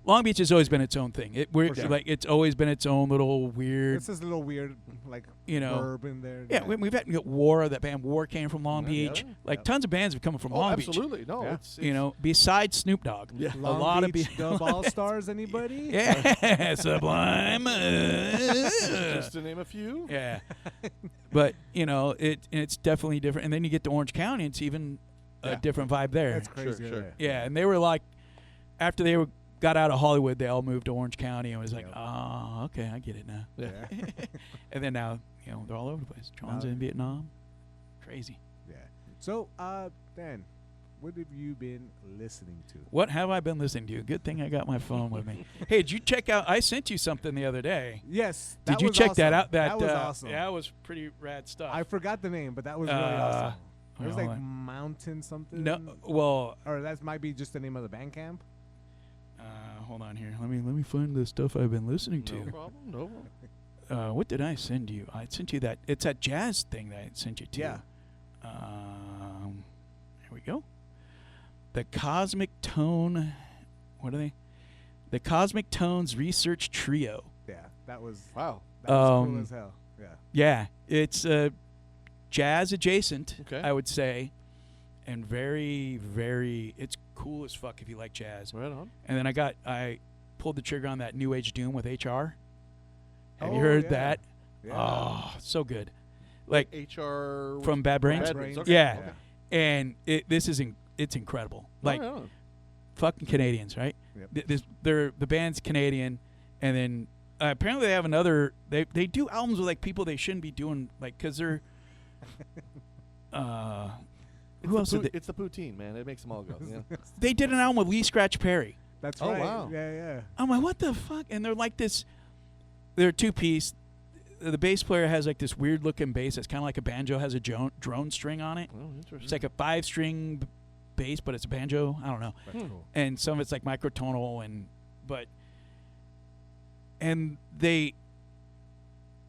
Long Beach has always been its own thing. For sure. Like it's always been its own little weird. It's this little weird, like, verb in there. Yeah, we've had War. That band War came from Long Yeah, Beach. yeah. Like Yeah. tons of bands have come from Oh, Long Beach. absolutely. No, Yeah. it's Besides Snoop Dogg. Yeah. Long a lot Beach of Dub All Stars. Anybody? Yeah, Sublime. just to name a few. Yeah, but it's definitely different. And then you get to Orange County, it's even a Yeah. different vibe there. That's crazy. Sure. right Yeah, and they were like, after they were got out of Hollywood, they all moved to Orange County, and was like, oh, okay, I get it now. Yeah. And then now, they're all over the place. John's in Vietnam. Crazy. Yeah. So, Dan, what have you been listening to? What have I been listening to? Good thing I got my phone with me. Hey, did you check out? I sent you something the other day. Yes. Did that you was check that awesome. out? That was awesome. Yeah, that was pretty rad stuff. I forgot the name, but that was really awesome. It was hold like on. Mountain something. No, well, Or that might be just the name of the band camp. hold on here. Let me find the stuff I've been listening No to. problem. No problem. What did I send you? I sent you that. It's that jazz thing that I sent you to. Yeah. Here we go. The Cosmic Tone. What are they? The Cosmic Tones Research Trio. Yeah. That was Wow. cool as hell. Yeah. Yeah, it's jazz adjacent, Okay. I would say, and very, very. It's cool as fuck if you like jazz. Right on. And then I pulled the trigger on that New Age Doom with HR. Have you Oh, heard yeah. that? Yeah. Oh, so good. Like HR from Bad Brains. Bad Brains, okay. Yeah. Okay. And it's incredible. Like Right on. fucking Canadians, right? Yep. The band's Canadian, and then apparently they have another. They do albums with like people they shouldn't be doing, like, because they're. Who else did they? It's the poutine, man. It makes them all go. Yeah. They did an album with Lee Scratch Perry. That's Oh, right. wow. Yeah. I'm like, what the fuck? And they're like this. They're a two-piece. The bass player has like this weird-looking bass that's kind of like a banjo, has a drone string on it. Oh, interesting. It's like a 5-string bass, but it's a banjo. I don't know. That's cool. And some of it's like microtonal, and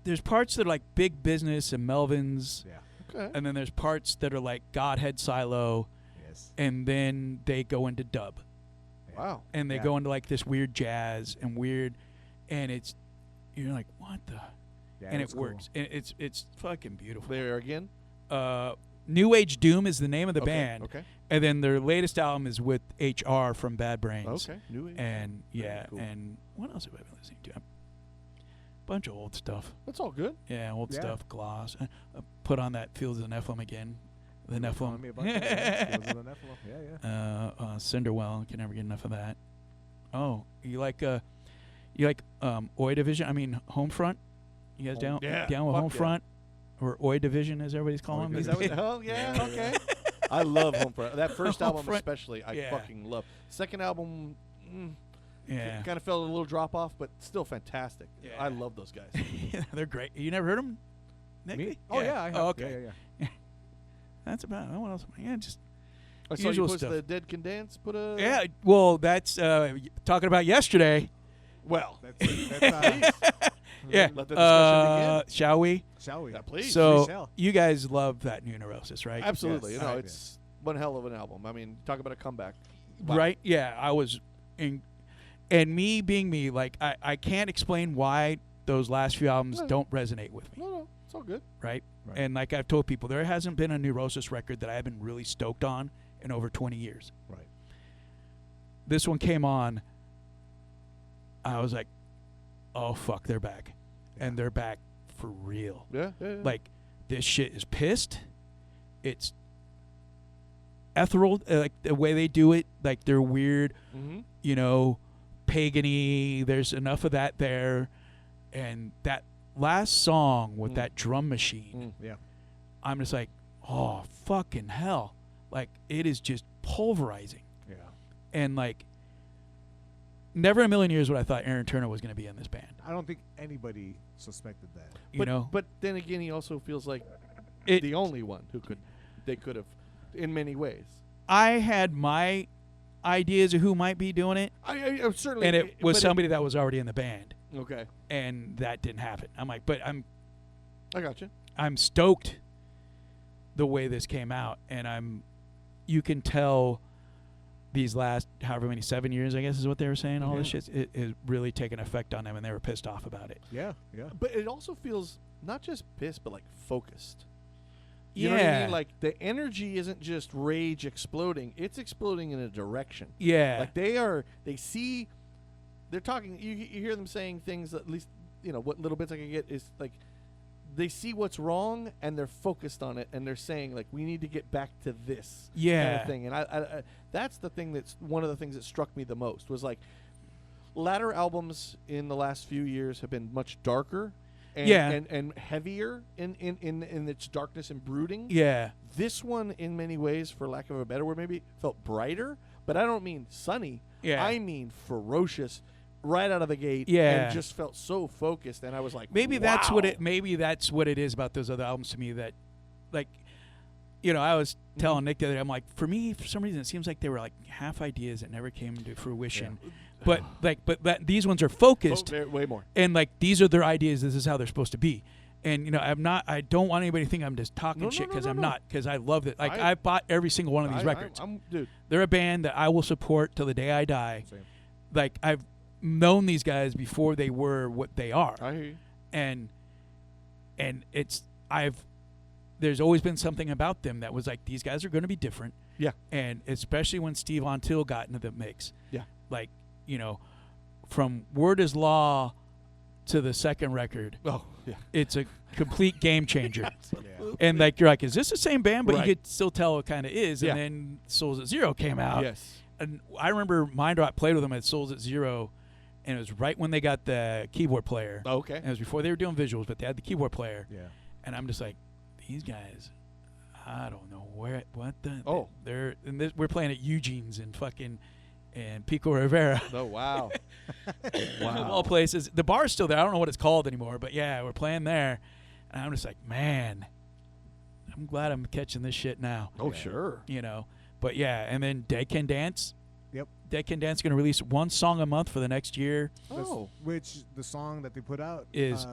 there's parts that are like Big Business and Melvins, Yeah. Okay. and then there's parts that are like Godhead Silo, Yes. and then they go into dub, Wow. and they Yeah. go into like this weird jazz and weird, and you're like, what the, Yeah, and it that's cool. works, and it's fucking beautiful. There again. New Age Doom is the name of the Okay, band, Okay. and then their latest album is with HR from Bad Brains. Okay. New Age. And yeah, cool. and what else have I been listening to? A bunch of old stuff. That's all good. Yeah, old Yeah. stuff. Gloss. Put on that Fields of the Nephilim again. The You were telling me about that, yeah. Fields of the Nephilim. Yeah. Cinderwell. Can never get enough of that. Oh, you like Oi Division? I mean Homefront. You guys down Yeah, down with fuck yeah. Homefront, or Oi Division as everybody's calling Is them? that what the hell? Yeah. Okay. I love Homefront. That first album Homefront. especially, I Yeah. fucking love. Second album, Yeah, kind of felt a little drop off, but still fantastic. Yeah. I love those guys. they're great. You never heard them? Me? Oh yeah. I have. Oh, okay. Yeah. That's about it. What else? Yeah, just I saw you Usual post stuff. the Dead Can Dance. Put a yeah. Well, that's talking about yesterday. Well, That's Yeah. Let the discussion begin. Shall we? shall we? Yeah, please. So shall. you guys love that new Neurosis, right? Absolutely. Yes. You know, Right. it's one hell of an album. I mean, talk about a comeback. Right? Yeah, I was in, and me being me, like I can't explain why those last few albums No. don't resonate with me, No, it's all good. right? Right. And like I've told people, there hasn't been a Neurosis record that I've been really stoked on in over 20 years. Right. This one came on, I was like, oh fuck, they're back. And they're back for real. Yeah. Like, this shit is pissed. It's ethereal, like the way they do it, like they're weird, Mm-hmm. pagan-y. There's enough of that there. And that last song with Mm. that drum machine, Yeah. I'm just like, oh, fucking hell. Like, it is just pulverizing. Yeah. And, like, never in a million years would I thought Aaron Turner was going to be in this band. I don't think anybody suspected that. You know? But then again, he also feels like It- the only one who they could have, in many ways. I had my ideas of who might be doing it, I certainly. and it was but somebody that was already in the band, Okay, and that didn't happen. I'm like, but I got you. I'm stoked the way this came out, and you can tell these last however many 7 years, I guess is what they were saying, all this shit, it is really taking effect on them, and they were pissed off about it. Yeah. Yeah. But it also feels not just pissed, but like focused. You yeah. know what I mean? Like the energy isn't just rage exploding; it's exploding in a direction. yeah. Like they see, they're talking. You hear them saying things that at least what little bits I can get is like they see what's wrong and they're focused on it and they're saying like we need to get back to this kind Yeah. of thing. And I that's the thing that's one of the things that struck me the most was like latter albums in the last few years have been much darker and, Yeah. and heavier in its darkness and brooding. Yeah. This one, in many ways, for lack of a better word, maybe felt brighter, but I don't mean sunny. Yeah. I mean ferocious right out of the gate. Yeah. And just felt so focused, and I was like, Maybe that's what wow. it. Maybe that's what it is about those other albums to me. That, like, I was telling Nick the other day. I'm like, for me, for some reason, it seems like they were like half ideas that never came to fruition. But these ones are focused, Way more. and like these are their ideas. This is how they're supposed to be. And I don't want anybody to think I'm just talking No, shit no, because no, I'm no. not. Because I love it. Like I- I bought every single one of these records. Dude. They're a band that I will support till the day I die. Same. Like I've known these guys before they were what they are. I hear you. and there's always been something about them that was like, these guys are going to be different. Yeah. And especially when Steve Ontill got into the mix. Yeah. Like, from Word is Law to the second record, Oh, yeah. it's a complete game changer. Yeah. And like, you're like, is this the same band? But Right. you could still tell it kind of is. Yeah. And then Souls at Zero came out. Yes. And I remember Mind Rot played with them at Souls at Zero, and it was right when they got the keyboard player. Okay. And it was before they were doing visuals, but they had the keyboard player. Yeah. And I'm just like, these guys, I don't know what the. Oh. They're and we're playing at Eugene's in fucking and Pico Rivera. Oh, wow. Of all places. The bar's still there. I don't know what it's called anymore, but yeah, we're playing there. And I'm just like, man, I'm glad I'm catching this shit now. Oh, sure. But yeah, and then Dead Can Dance. Yep. Dead Can Dance is going to release one song a month for the next year. Oh. Which the song that they put out Is-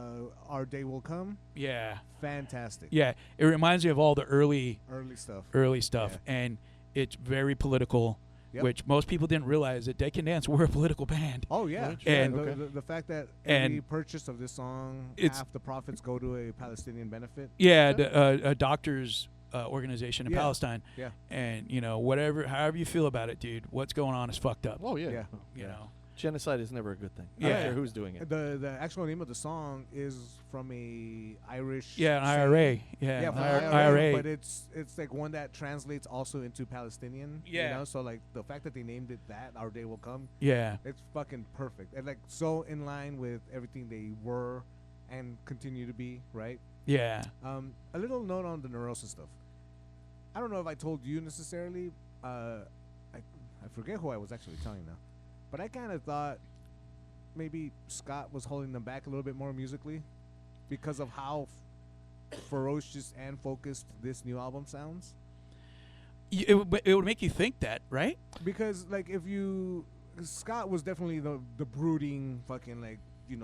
Our Day Will Come. Yeah. Fantastic. Yeah. It reminds me of all the early Early stuff. stuff, and it's very political, Yep. which most people didn't realize that Dead Can Dance were a political band. Oh yeah, And- the, the fact that and every purchase of this song, it's- half the profits go to a Palestinian benefit. Yeah, a doctors organization in Yeah. Palestine, Yeah, and however you feel about it, dude, what's going on is fucked up. Oh, yeah. yeah. You know, Genocide is never a good thing. I Yeah. don't care who's doing it. The actual name of the song is from a Irish. yeah, an saying. IRA, yeah, Yeah, an from IRA. but it's like one that translates also into Palestinian. Yeah. So like the fact that they named it that, Our Day Will Come, Yeah, it's fucking perfect and like so in line with everything they were and continue to be, right? yeah, A little note on the Neurosis stuff. I don't know if I told you necessarily. I forget who I was actually telling now, but I kind of thought maybe Scott was holding them back a little bit more musically because of how ferocious and focused this new album sounds. it would make you think that, right? Because like if you, Scott was definitely the brooding fucking like,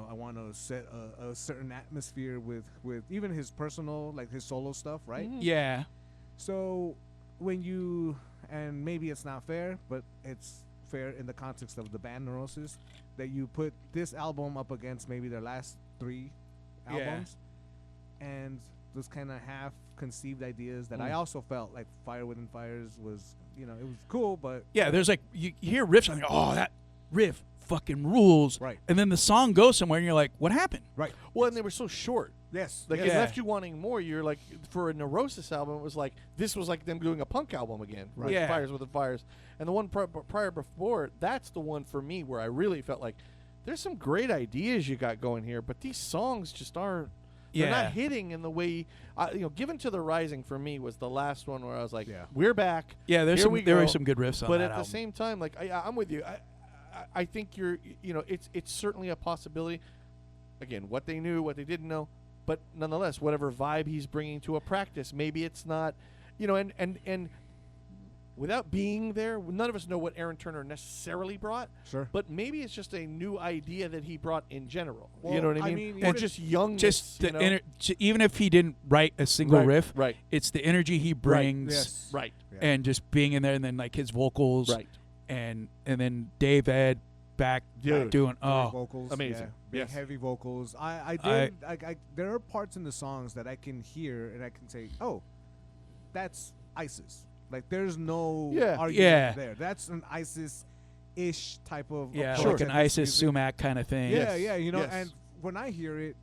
I want to set a certain atmosphere with even his personal, like his solo stuff, right? Yeah, So when you, and maybe it's not fair, but it's fair in the context of the band Neurosis, that you put this album up against maybe their last 3 Yeah. albums, and those kind of half conceived ideas that I also felt like Fire Within Fires was, it was cool, but yeah. There's like you hear riffs, and oh, that riff fucking rules, Right. And then the song goes somewhere, and you're like, what happened? right. Well, and they were so short. Yes. Like yes. it Yeah. left you wanting more. You're like, for a Neurosis album, it was like this was like them doing a punk album again. Right. Like Yeah. Fires Within Fires, and the one prior before, that's the one for me where I really felt like there's some great ideas you got going here, but these songs just aren't. They're Yeah. not hitting in the way. Given to the Rising for me was the last one where I was like, Yeah. we're back. Yeah, there Here were go. some good riffs on But that at album. the same time, like I'm with you. I think it's certainly a possibility. Again, what they knew, what they didn't know, but nonetheless, whatever vibe he's bringing to a practice, maybe it's not, and without being there, none of us know what Aaron Turner necessarily brought. Sure. But maybe it's just a new idea that he brought in general. Well, you know what I I mean? mean, Or even- just youngness. just the you know? even if he didn't write a single Right, riff, right. it's the energy he brings, Yes. Right. Yeah. and just being in there, and then like his vocals, Right. and then Dave Ed back Dude. doing Great vocals, amazing. yeah, big Yes. heavy vocals. I did. I there are parts in the songs that I can hear and I can say, oh, that's ISIS. Like there's no Yeah. argument Yeah. there. That's an ISIS-ish type of yeah, approach like at an this ISIS music. sumac kind of thing. Yeah, Yes. yeah, Yes. and when I hear it,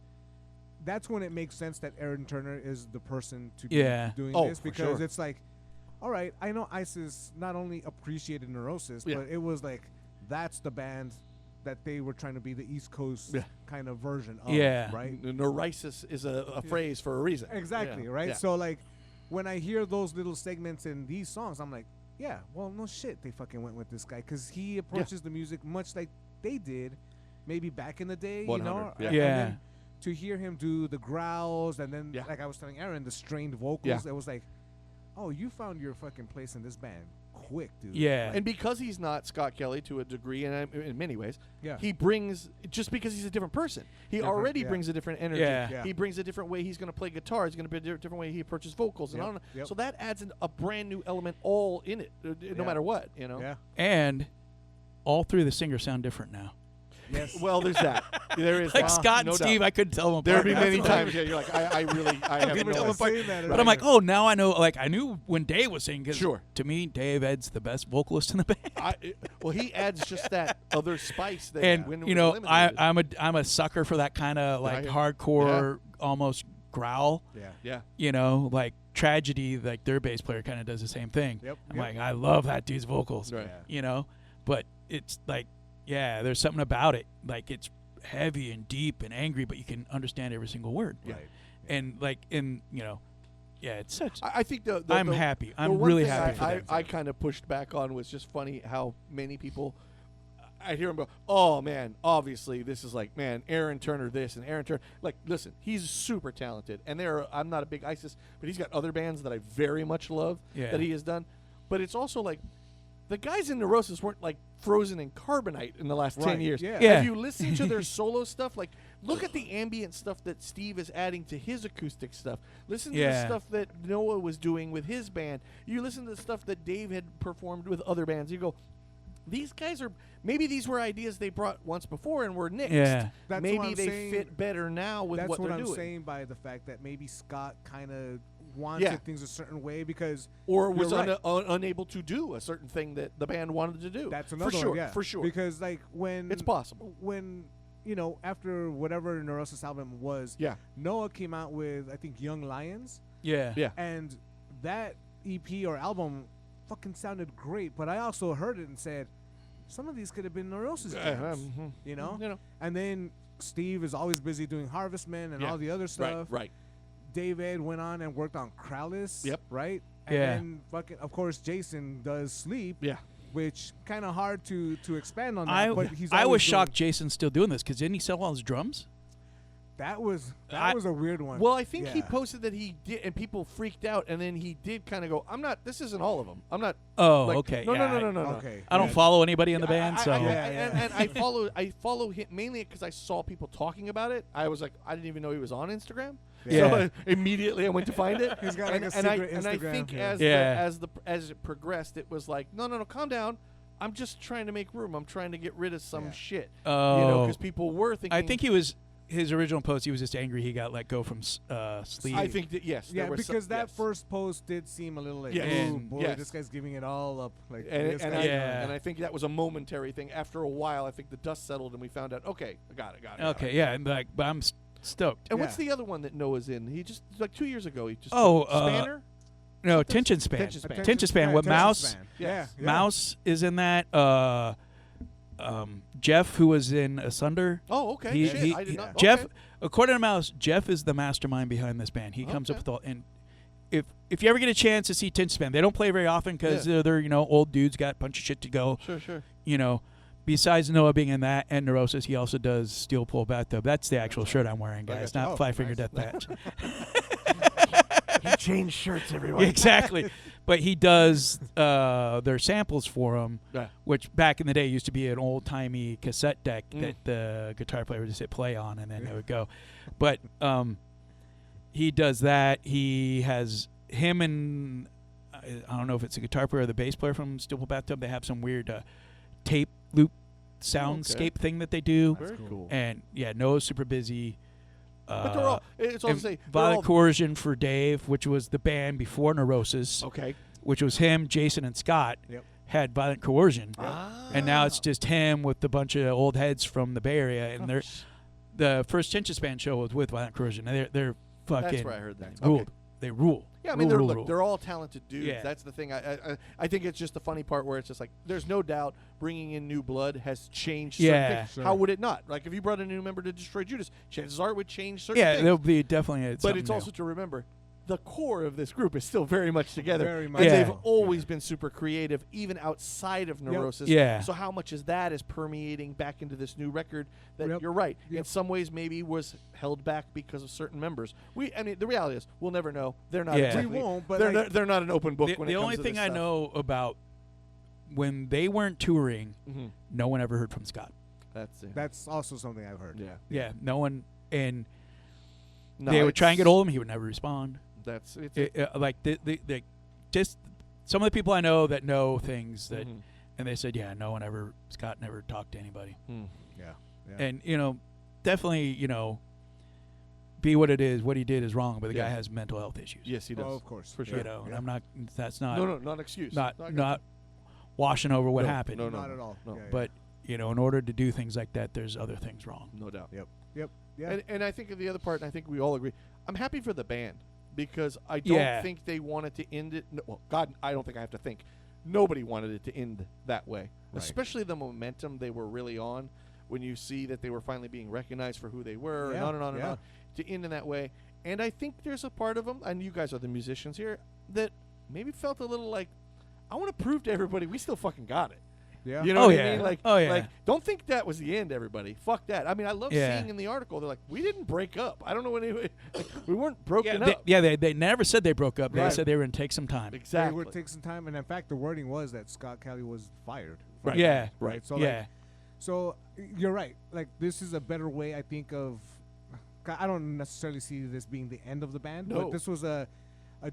that's when it makes sense that Aaron Turner is the person to Yeah. be doing Oh, this for because sure. it's like, all right, I know ISIS not only appreciated Neurosis, Yeah. but it was like that's the band that they were trying to be the East Coast Yeah. kind of version of, Yeah. right? Neurisis is a phrase for a reason. Exactly, Yeah. right? Yeah. So, like, when I hear those little segments in these songs, I'm like, yeah, well, no shit, they fucking went with this guy because he approaches the music much like they did, maybe back in the day, 100, you know? yeah. And Yeah. then to hear him do the growls and then, Yeah. like I was telling Aaron, the strained vocals, Yeah. it was like, oh, you found your fucking place in this band quick, dude. Yeah. And because he's not Scott Kelly to a degree, and in many ways, Yeah. he brings, just because he's a different person, he Different, already yeah. brings a different energy. Yeah. Yeah. He brings a different way he's going to play guitar. He's going to be a different way he approaches vocals. And Yep, on. yep. So that adds a brand new element all in it, no Yeah. matter what, you know? Yeah. And all three of the singers sound different now. Yes. Well, there's that. There is Like that. Scott no and Steve, doubt. I couldn't tell them apart. There would be That's many what times, yeah, you're like, I really, I have People no tell idea. us saying that, But I'm like, oh, now I know. Like, I knew when Dave was singing. 'Cause Sure. To me, Dave Ed's the best vocalist in the band. Well, he adds just that other spice that And when it you was know, eliminated. I'm a sucker for that kind of like Yeah. hardcore, almost growl. Yeah. yeah. You know, like Tragedy, like their bass player kind of does the same thing. Yep, I'm yep. like, I love that dude's vocals. Right. Yeah. You know, but it's like, yeah, there's something about it. Like it's heavy and deep and angry, but you can understand every single word. Right. And like in, you know, yeah, it's such. I think the I'm happy. the I'm one really thing happy for them. I kind of pushed back on was just funny how many people I hear him go, oh man, obviously this is like, man, Aaron Turner this and Aaron Turner. Like, listen, he's super talented, and I'm not a big ISIS, but he's got other bands that I very much love Yeah. that he has done. But it's also like the guys in Neurosis weren't like frozen in carbonite in the last 10 Right, years. yeah. Yeah. If you listen to their solo stuff, like look at the ambient stuff that Steve is adding to his acoustic stuff. Listen to the Yeah. stuff that Noah was doing with his band. You listen to the stuff that Dave had performed with other bands. You go, these guys are, maybe these were ideas they brought once before and were nixed. Yeah. That's what maybe I'm they saying. fit better now with That's what what they're I'm doing. saying by the fact that maybe Scott kind of wanted Yeah. things a certain way because Or was You're right. unable to do a certain thing that the band wanted to do. that's another for sure, one, yeah. for sure. Because like when It's possible. when you know after whatever Neurosis album was, Yeah. Noah came out with I think Young Lions, Yeah. Yeah. and that EP or album fucking sounded great. But I also heard it and said some of these could have been Neurosis jams, you know. You know. And then Steve is always busy doing Harvestman and Yeah. all the other stuff. Right. David went on and worked on Crowless. Yep. Right. And Yeah. then fucking, of course, Jason does Sleep. Yeah. Which kind of hard to expand on that. I but he's I always was doing- shocked Jason's still doing this because didn't he sell all his drums? That was I- a weird one. Well, I think he Yeah. posted that he did, and people freaked out, and then he did kind of go, "I'm not. This isn't all of them. I'm not." Oh, like, okay. No, yeah, no. Okay. I don't follow anybody in the band, so And I follow him mainly because I saw people talking about it. I was like, I didn't even know he was on Instagram. Yeah. So immediately I went to find it. He's got, like, a and I, secret and I Instagram, think yeah. as it progressed, it was like, no, calm down. I'm just trying to make room. I'm trying to get rid of some Yeah. shit. Oh. You know, because people were thinking. I think he was his original post. He was just angry he got let go from Sleep. I think that yes. Yeah, there was because some, that yes. first post did seem a little like, Yes. oh And- boy, yes. this guy's giving it all up. Like, And, this and, guy's I, Yeah. and I think that was a momentary thing. After a while, I think the dust settled and we found out. Okay, I got it. Okay, yeah, and like, but I'm stoked. And what's Yeah. the other one that Noah's in? He just like 2 years ago. He just Oh, Spanner. No, Tension Span. Tension Span. Tension Span. What Attention Mouse? span. Yes. Yeah. Mouse is in that. Jeff, who was in Asunder. Oh, okay. He- Shit, he- I did not. Jeff, okay. according to Mouse, Jeff is the mastermind behind this band. He comes up Okay. with all. And if you ever get a chance to see Tension Span, they don't play very often because they're old dudes, got a bunch of shit to go. Sure. You know, besides Noah being in that and Neurosis, he also does Steel Pull Bathtub. That's the actual shirt I'm wearing, guys. gotcha. Not Oh, Five Finger nice. Death Patch. He changed shirts, everyone. Exactly. But he does their samples for them, Yeah. which back in the day used to be an old-timey cassette deck that the guitar player would just hit play on, and then it would go. But he does that. He has him and I don't know if it's a guitar player or the bass player from Steel Pull Bathtub. They have some weird tape loop soundscape thing that they do. Very cool. And, yeah, Noah's super busy. But they're all. It's all to and say. they're Violent all- Coercion for Dave, which was the band before Neurosis, Okay. which was him, Jason, and Scott, Yep. had Violent Coercion. Ah. And now it's just him with a bunch of old heads from the Bay Area. And they're the first Tension Span show was with Violent Coercion. And they're fucking where I heard that. ruled. Okay. They rule. Yeah, I mean, Rule. they're all talented dudes. Yeah. That's the thing. I think it's just the funny part where it's just like, there's no doubt bringing in new blood has changed certain Yeah. things. Sure. How would it not? Like, if you brought a new member to Destroy Judas, chances are it would change certain Yeah, things. there'll be definitely. But something it's new. also to remember, the core of this group is still very much together. Very and much they've so. always been super creative, even outside of Neurosis. Yeah. So how much is that is permeating back into this new record that Yep. you're right. In Yep. some ways maybe was held back because of certain members. I mean, the reality is we'll never know. They're not Yeah. exactly, We won't, but they're, like- they're not an open book The, when the it comes only to thing this I stuff. know about when they weren't touring, Mhm. no one ever heard from Scott. That's it. That's also something I've heard. yeah. Yeah, no one. And No, they would try and get it's- hold of him. He would never respond. That's it's Like the just some of the people I know that know things that, Mhm. and they said, yeah, Scott never talked to anybody. Mm. Yeah. And definitely be what it is. What he did is wrong, but the Yeah. guy has mental health issues. Yes, he does. Oh, of course. For sure. And Yeah. I'm not. That's not. No, not an excuse. Not I get not washing over what No, happened. no, Not at all. no. Yeah, yeah. But in order to do things like that, there's other things wrong. No doubt. Yep. Yeah. And I think the other part, and I think we all agree, I'm happy for the band because I don't Yeah. think they wanted to end it. No, well, God, I don't think I have to think. Nobody wanted it to end that way, Right. especially the momentum they were really on when you see that they were finally being recognized for who they were and Yeah, on and on and yeah. on to end in that way. And I think there's a part of them, and you guys are the musicians here, that maybe felt a little like, I want to prove to everybody we still fucking got it. Yeah. You know Oh, what yeah. I mean? Like, Oh, yeah. like, don't think that was the end, everybody. Fuck that. I mean, I love Yeah. seeing in the article, they're like, we didn't break up. I don't know what anyway. Like, we weren't broken They, up. yeah, they never said they broke up. They Right. said they were going to take some time. Exactly. It would take some time, and in fact, the wording was that Scott Kelly was fired. Right. Yeah. Right. So Yeah. so you're right. Like, this is a better way, I think, of. I don't necessarily see this being the end of the band, No. but this was a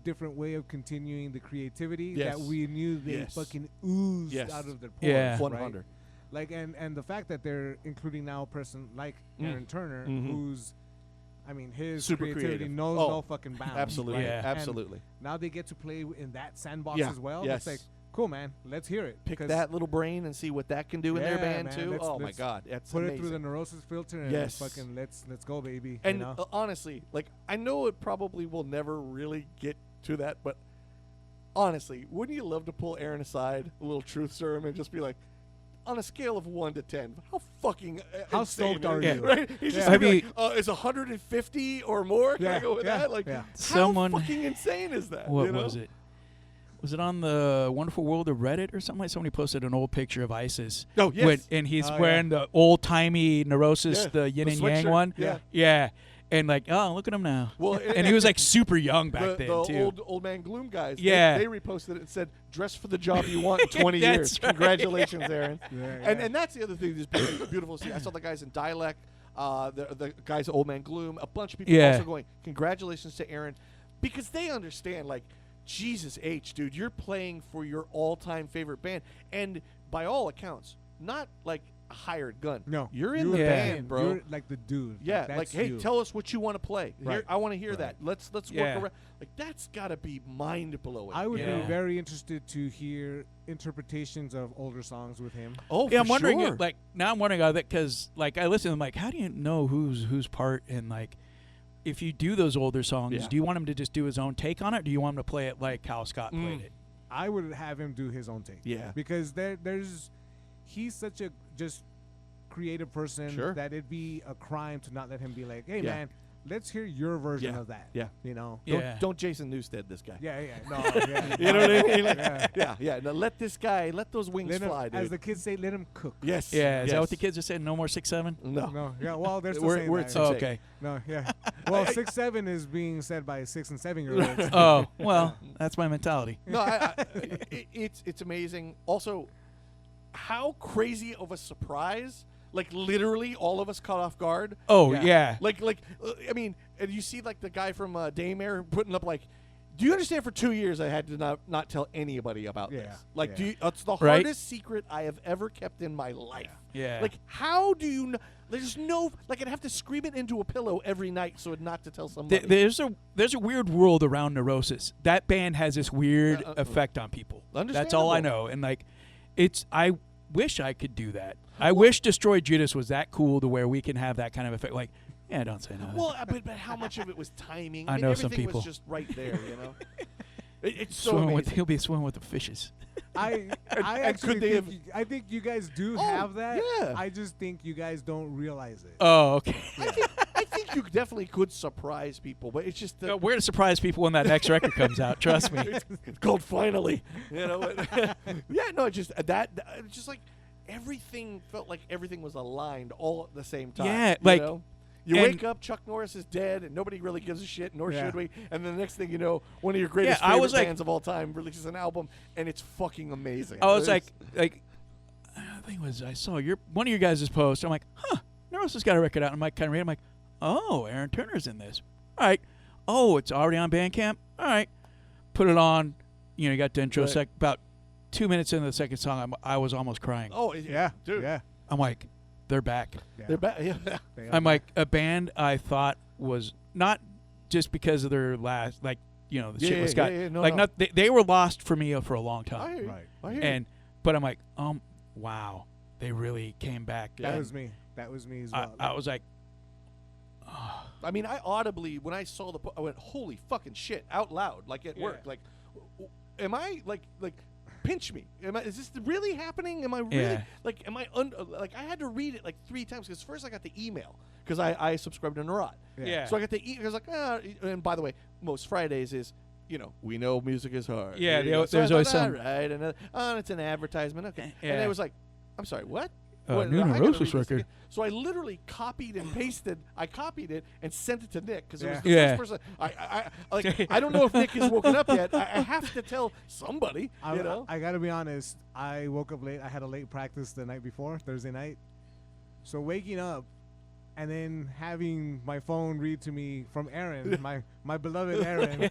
different way of continuing the creativity Yes. that we knew they Yes. fucking oozed Yes. out of their pores. Yeah. right? 100. Like, and the fact that they're including now a person like Mm. Aaron Turner, Mhm. who's, I mean, his Super creativity creative. knows Oh, no fucking bounds. Absolutely. right? Yeah. And Absolutely. now they get to play in that sandbox Yeah. as well. Yes. It's like, cool, man. Let's hear it. Pick 'Cause that little brain and see what that can do in their Yeah, band, man. too. Let's- Oh, my let's God. That's Put amazing. it through the Neurosis filter and Yes. fucking let's go, baby. And you know? honestly, like, I know it probably will never really get to that, but honestly, wouldn't you love to pull Aaron aside, a little truth serum, and just be like, on a scale of 1 to 10, how fucking How insane stoked are is- you? Right? He's just Yeah. gonna I be like, is 150 or more? Can I Yeah, go with yeah, that? Like, yeah. how Someone- fucking insane is that? What you know? was it? Was it on the Wonderful World of Reddit or something? Like somebody posted an old picture of ISIS. Oh, yes. And he's Oh, wearing the old timey Neurosis, Yeah, the yin the and yang sweatshirt, one. yeah. Yeah. And like, oh, look at him now. Well, and he was like super young back the, then the too. old man Gloom guys. Yeah. They reposted it and said, "Dress for the job you want in 20 That's years." right. Congratulations, Aaron. Yeah, And that's the other thing that's beautiful to see. I saw the guys in Dialect, the guys at Old Man Gloom, a bunch of people Yeah. also going, "Congratulations to Aaron," because they understand, like, Jesus H, dude, you're playing for your all-time favorite band, and by all accounts, not like a hired gun. No, you're in the Yeah. band, bro. You're like the dude. Yeah, like, that's hey, you. tell us what you want to play. Right. Here, I want to hear Right. that. Let's Yeah. work around. Like, that's got to be mind blowing. I would be Yeah. very interested to hear interpretations of older songs with him. Oh, Yeah, for I'm wondering. sure. Like now, I'm wondering that because like I listen to them, like, how do you know who's part and like if you do those older songs, Yeah. do you want him to just do his own take on it? Or do you want him to play it like how Scott played it? I would have him do his own take. Yeah. Because he's such a just creative person Sure. that it'd be a crime to not let him be like, hey Yeah. man, let's hear your version Yeah. of that. Yeah. You know? Yeah. Don't Jason Newsted this guy. Yeah, no, yeah. You know what I mean? Like, Yeah. yeah. Now let this guy, let those wings Let him, fly, dude. as the kids say, let him cook. yes. Yeah, is yes. that what the kids are saying? No more 6'7"? No. No, yeah, well, they're still We're- saying we're that. at Oh, 6'8". okay. No, yeah. Well, 6'7" is being said by 6 and 7 year olds. Oh, well, that's my mentality. No, it's amazing. Also, how crazy of a surprise! Like, literally, all of us caught off guard. Oh, yeah. Like, I mean, and you see like the guy from Daymare putting up like, do you understand? For 2 years, I had to not tell anybody about Yeah, this. Like, yeah. it's the Right? hardest secret I have ever kept in my life. Yeah. Like, how do you know? There's no, like, I'd have to scream it into a pillow every night so as not to tell somebody. There's a weird world around Neurosis. That band has this weird effect on people. That's all I Understandable. know. And like, I wish I could do that. I wish Destroy Judas was that cool to where we can have that kind of effect. Like, Yeah, don't say nothing. Well, but how much of it was timing? I mean, know some everything people. was just right there, you know. It's so Swimming amazing. he'll be swimming with the fishes. I and actually could they think have- I think you guys do Oh, have that. yeah. I just think you guys don't realize it. Oh, okay. I think you definitely could surprise people, but it's just We're gonna surprise people when that next record comes out. Trust me. it's called Finally. You know. Yeah, no, it's just it's just like everything felt like everything was aligned all at the same time. Yeah, you like- know? You and- wake up, Chuck Norris is dead, and nobody really gives a shit, nor Yeah. should we. And then the next thing you know, one of your greatest Yeah, I favorite was like- bands of all time releases an album, and it's fucking amazing. I was It's- like, I think it was I saw one of you guys' post. I'm like, huh, Neurosis got a record out. I'm like, kind of reading. I'm like, oh, Aaron Turner's in this. All right. Oh, it's already on Bandcamp. All right. Put it on. You got the intro. Right. About 2 minutes into the second song, I was almost crying. oh Yeah, dude, yeah. I'm like, they're back. yeah. they're back. Yeah. They I'm are. like, a band I thought was not just because of their last, the shit was got, no, like, no. not they were lost for me for a long I time. hear you. Right. I hear you. But I'm like, wow, they really came back. that And was me. That was me as I, well. I was like, I mean, I audibly, when I saw I went, holy fucking shit, out loud, like at work. Yeah. Like, am I, like, pinch me? Is this really happening? Am I really, Yeah. like, am I, like, I had to read it, like, 3 times, because first I got the email, because I subscribed to Narod. Yeah. So I got the email, I was like, and by the way, most Fridays is, we know music is hard. Yeah, You know, so there's I always thought, some- all right, and it's an advertisement, okay. Yeah. And it was like, I'm sorry, what? New I gotta Neurosis read this record. again. So I literally copied and pasted. I copied it and sent it to Nick because it was Yeah. the Yeah. first person. I don't know if Nick has woken up yet. I have to tell somebody. I gotta be honest. I woke up late. I had a late practice the night before, Thursday night. So waking up and then having my phone read to me from Aaron, my beloved Aaron,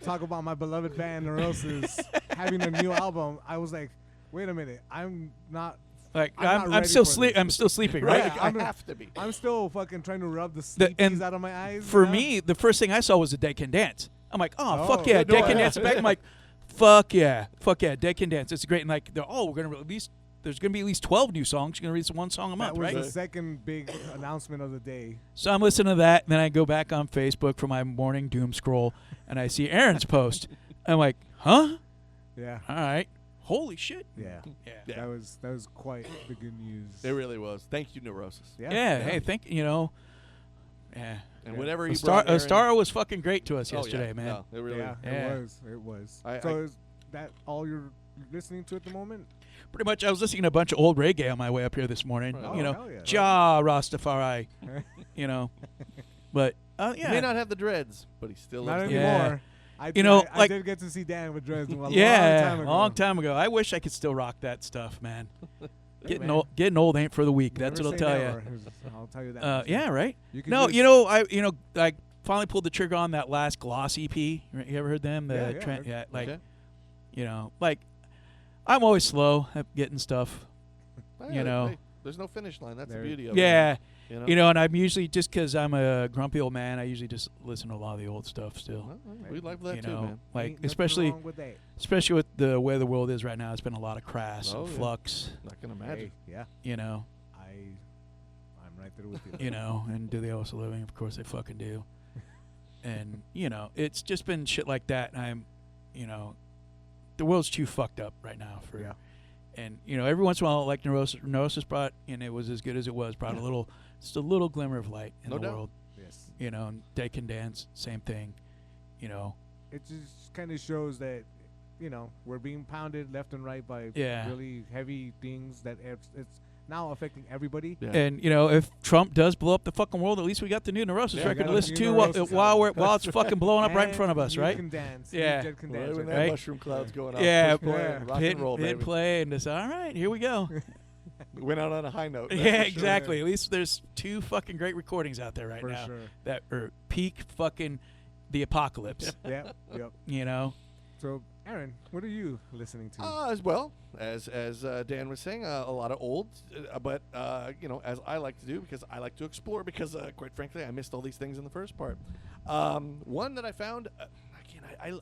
talk about my beloved band Neurosis having a new album. I was like, wait a minute, I'm not. like I'm not I'm ready still for this. I'm still sleeping, Right? right? Yeah, Like, I'm- I have to be. I'm still fucking trying to rub the The- sleepies and out of my eyes. For you know? me, the first thing I saw was the Dead Can Dance. I'm like, oh, fuck Oh, yeah, no, Dead Can yeah. Dance is back. I'm like, fuck yeah, Dead Can Dance. It's great. And like, we're gonna release. There's gonna be at least 12 new songs. You're gonna release one song a that month, was right? the second big announcement of the day. So I'm listening to that, and then I go back on Facebook for my morning doom scroll, and I see Aaron's post. I'm like, huh? Yeah, All right. Holy shit. yeah. Yeah. Yeah. That was quite the good news. It really was. Thank you, Neurosis. Yeah. Hey, yeah. And Yeah. whatever you Star, brought, Aaron, Star was fucking great to us oh, yesterday, yeah. man. No, it really. Yeah, Yeah. it was. I- So is that all you're listening to at the moment? Pretty much, I was listening to a bunch of old reggae on my way up here this morning. Right. You Oh, know, hell yeah. Ja Rastafari. You know, but He yeah, may not have the dreads, but he still Not lives. Yeah. anymore. I like- did get to see Dan with dreads a yeah, long time ago. I wish I could still rock that stuff, man. man. Getting old ain't for the weak. That's Never what I'll say tell never. you. I'll tell you that. Yeah, right. You can No, just- I finally pulled the trigger on that last Gloss EP. Right? You ever heard them? The Yeah, like, Okay. like I'm always slow at getting stuff. Well, You know. hey, there's no finish line. That's There- the beauty of Yeah, it. You know. and I'm usually just because I'm a grumpy old man. I usually just listen to a lot of the old stuff still. Well, we like that You too, know, man. like Ain't nothing especially wrong with that. with the way the world is right now. It's been a lot of crass Oh, and yeah. flux. Not gonna imagine. Hey, yeah, You know, I'm right there with you. you know, and do they also living? Of course they fucking do. And it's just been shit like that. And I'm, the world's too fucked up right now for. Yeah. And every once in a while, like Neurosis brought, and it was as good as it was, brought just a little glimmer of light in No the doubt. world. Yes. And They Can Dance, same thing. It just kind of shows that, we're being pounded left and right by Yeah. really heavy things that it's now affecting everybody. Yeah. And if Trump does blow up the fucking world, at least we got the new Neurosis Yeah, we record got to the listen new to Neurosis while it's fucking blowing up right in And front of us, you right? Can dance. Yeah. You can Right dance when with that Right? mushroom cloud's going off. Yeah, push play, yeah. rock and roll, hit baby. play, and just all right, here we go. We went out on a high note. that's Yeah, for sure. exactly. At least there's 2 fucking great recordings out there right For now sure. that are peak fucking the apocalypse. Yep. So, Aaron, what are you listening to? As well as Dan was saying, a lot of old, but as I like to do because I like to explore. Because quite frankly, I missed all these things in the first part. One that I found, again,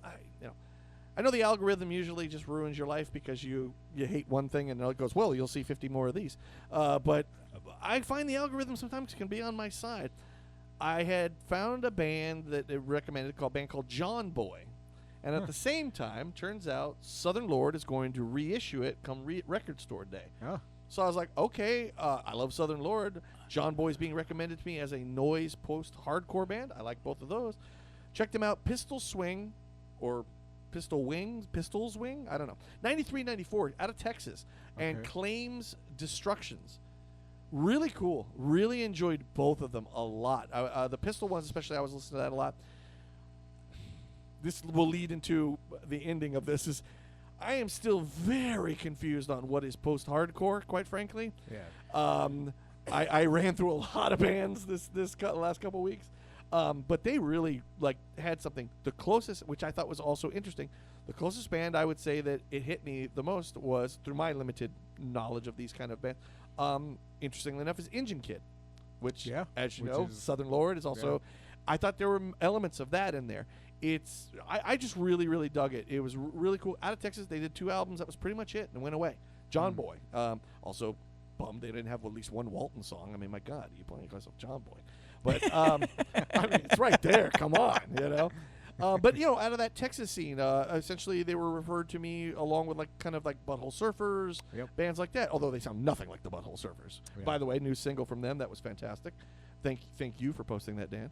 I know the algorithm usually just ruins your life because you hate one thing and it goes, well, you'll see 50 more of these. But I find the algorithm sometimes can be on my side. I had found a band that they recommended called a band called John Boy. And at the same time, turns out Southern Lord is going to reissue it come record store day. Oh. So I was like, okay, I love Southern Lord. John Boy's being recommended to me as a noise post-hardcore band. I like both of those. Check them out, Pistol Swing or Pistols Wing, I don't know. 93, 94, out of Texas. And Claims Destructions. Really cool. Really enjoyed both of them a lot. The Pistol ones especially, I was listening to that a lot. This will lead into the ending of this is I am still very confused on what is post-hardcore, quite frankly. Yeah. I ran through a lot of bands this last couple weeks, but they really had something. The closest, which I thought was also interesting, the closest band I would say that it hit me the most was through my limited knowledge of these kind of bands. Interestingly enough, is Engine Kid, which, as you know, Southern Lord is also. I thought there were elements of that in there. I just really, really dug it. It was really cool. Out of Texas, they did 2 albums. That was pretty much it, and went away. John Boy. Also bummed they didn't have at least one Walton song. I mean, my God, you playing yourself John Boy. But, I mean, it's right there. Come on, you know. But, you know, out of that Texas scene, essentially they were referred to me along with kind of Butthole Surfers, bands like that, although they sound nothing like the Butthole Surfers. Yeah. By the way, new single from them. That was fantastic. Thank you for posting that, Dan.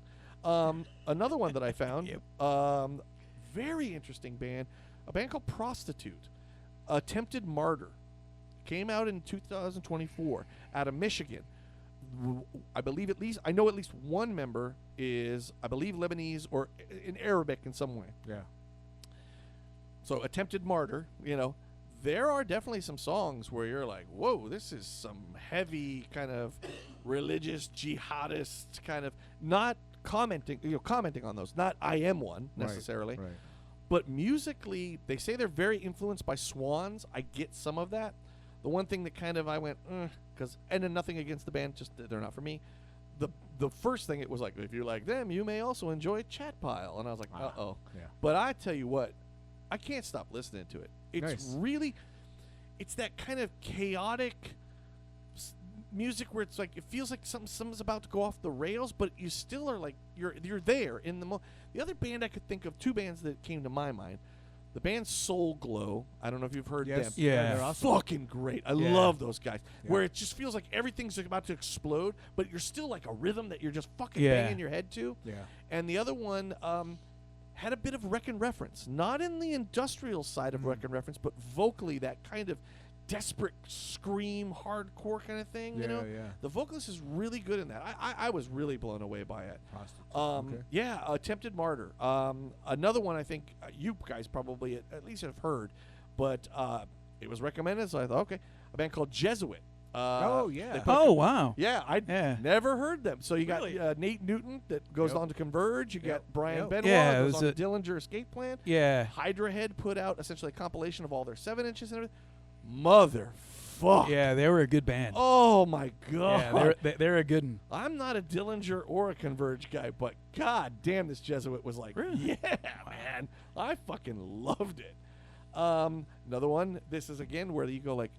Another one that I found, very interesting band, a band called Prostitute, Attempted Martyr, came out in 2024 out of Michigan. I know at least one member is, I believe, Lebanese or in Arabic in some way. Yeah. So Attempted Martyr, you know, there are definitely some songs where you're like, whoa, this is some heavy kind of religious jihadist kind of, not commenting on those. Not I am one necessarily. Right. But musically, they say they're very influenced by Swans. I get some of that. The one thing that kind of I went, and then nothing against the band, just they're not for me. The first thing it was like, if you like them, you may also enjoy Chat Pile. And I was like, uh-oh. Yeah. But I tell you what, I can't stop listening to it. It's really, it's that kind of chaotic music where it's like, it feels like something's about to go off the rails, but you still are like, you're there in the The other band I could think of, 2 bands that came to my mind. The band Soul Glow. I don't know if you've heard them. Yeah. They're awesome. Fucking great. I love those guys. Yeah. Where it just feels like everything's about to explode, but you're still like a rhythm that you're just fucking banging your head to. Yeah. And the other one had a bit of Wreck-N' Reference. Not in the industrial side of Wreck-N' Reference, but vocally that kind of desperate scream hardcore kind of thing. You know, the vocalist is really good in that. I was really blown away by it. Attempted Martyr. Another one I think you guys probably at least have heard, but it was recommended, so I thought, okay, a band called Jesuit. Wow. Yeah, I never heard them. So you got Nate Newton that goes on to Converge. You got Brian Benoit goes on to Dillinger Escape Plan. Yeah. Hydra Head put out essentially a compilation of all their 7 inches and everything. Motherfuck. Yeah, they were a good band. Oh my God. Yeah, they're a good one. I'm not a Dillinger or a Converge guy, but God damn, this Jesuit was like, yeah, man. I fucking loved it. Another one, this is again where you go like,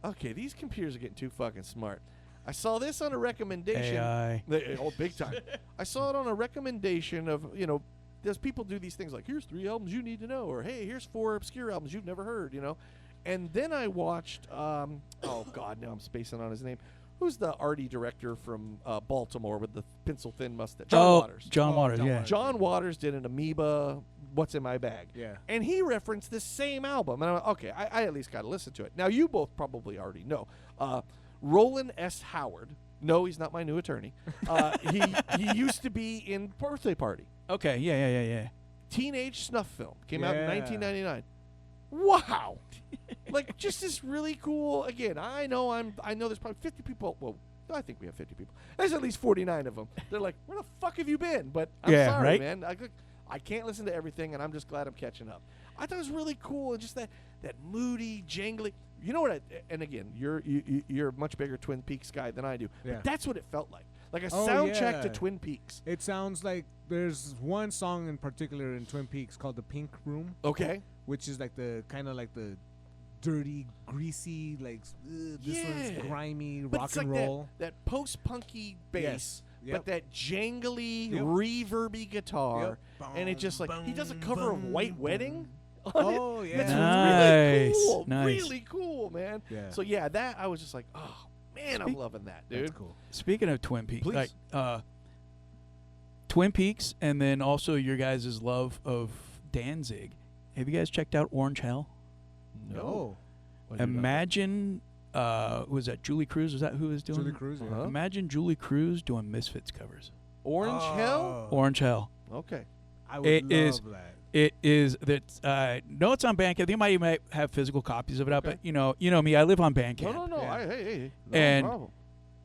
okay, these computers are getting too fucking smart. I saw this on a recommendation. AI. Oh, big time. I saw it on a recommendation of, you know, there's people do these things like, here's 3 albums you need to know, or hey, here's 4 obscure albums you've never heard, you know. And then I watched, oh God, now I'm spacing on his name. Who's the arty director from Baltimore with the pencil-thin mustache? John Waters. John Waters, yeah. John Waters did an Amoeba, What's in My Bag. Yeah. And he referenced this same album. And I'm like, okay, I at least got to listen to it. Now, you both probably already know. Roland S. Howard. No, he's not my new attorney. He used to be in Birthday Party. Okay, yeah. Teenage Snuff Film. Came out in 1999. Wow. Like, just this really cool, again, I know there's probably 50 people, well, I think we have 50 people. There's at least 49 of them. They're like, where the fuck have you been? But I'm sorry, man. I can't listen to everything, and I'm just glad I'm catching up. I thought it was really cool, and just that moody, jangly. You know what? And again, you're a much bigger Twin Peaks guy than I do. Yeah. But that's what it felt like. Like a sound check to Twin Peaks. It sounds like there's one song in particular in Twin Peaks called The Pink Room. Okay. Which is like the kind of like the dirty, greasy, like this one's grimy, but rock it's and like roll. That post-punky bass Yep. but that jangly, Yep. reverby guitar, Yep. and it just like he does a cover of White Wedding. On Oh, it. yeah. It's really Nice, cool, nice. really cool, man. Yeah. So yeah, that I was just like, oh man, I'm loving that, dude. That's cool. Speaking of Twin Peaks, Please. like Twin Peaks, and then also your guys' love of Danzig. Have you guys checked out Orange Hell? No. What have you done? Imagine, was that Julie Cruz? Was that who was doing? Julie Cruz. Yeah. Uh-huh. Imagine Julie Cruz doing Misfits covers. Orange Hell. Orange Hell. Okay. I would It love is- that. It is that. No, it's on Bandcamp. They might even have physical copies of it out, Okay. but you know me. I live on Bandcamp. No. Yeah. Hey. No And problem.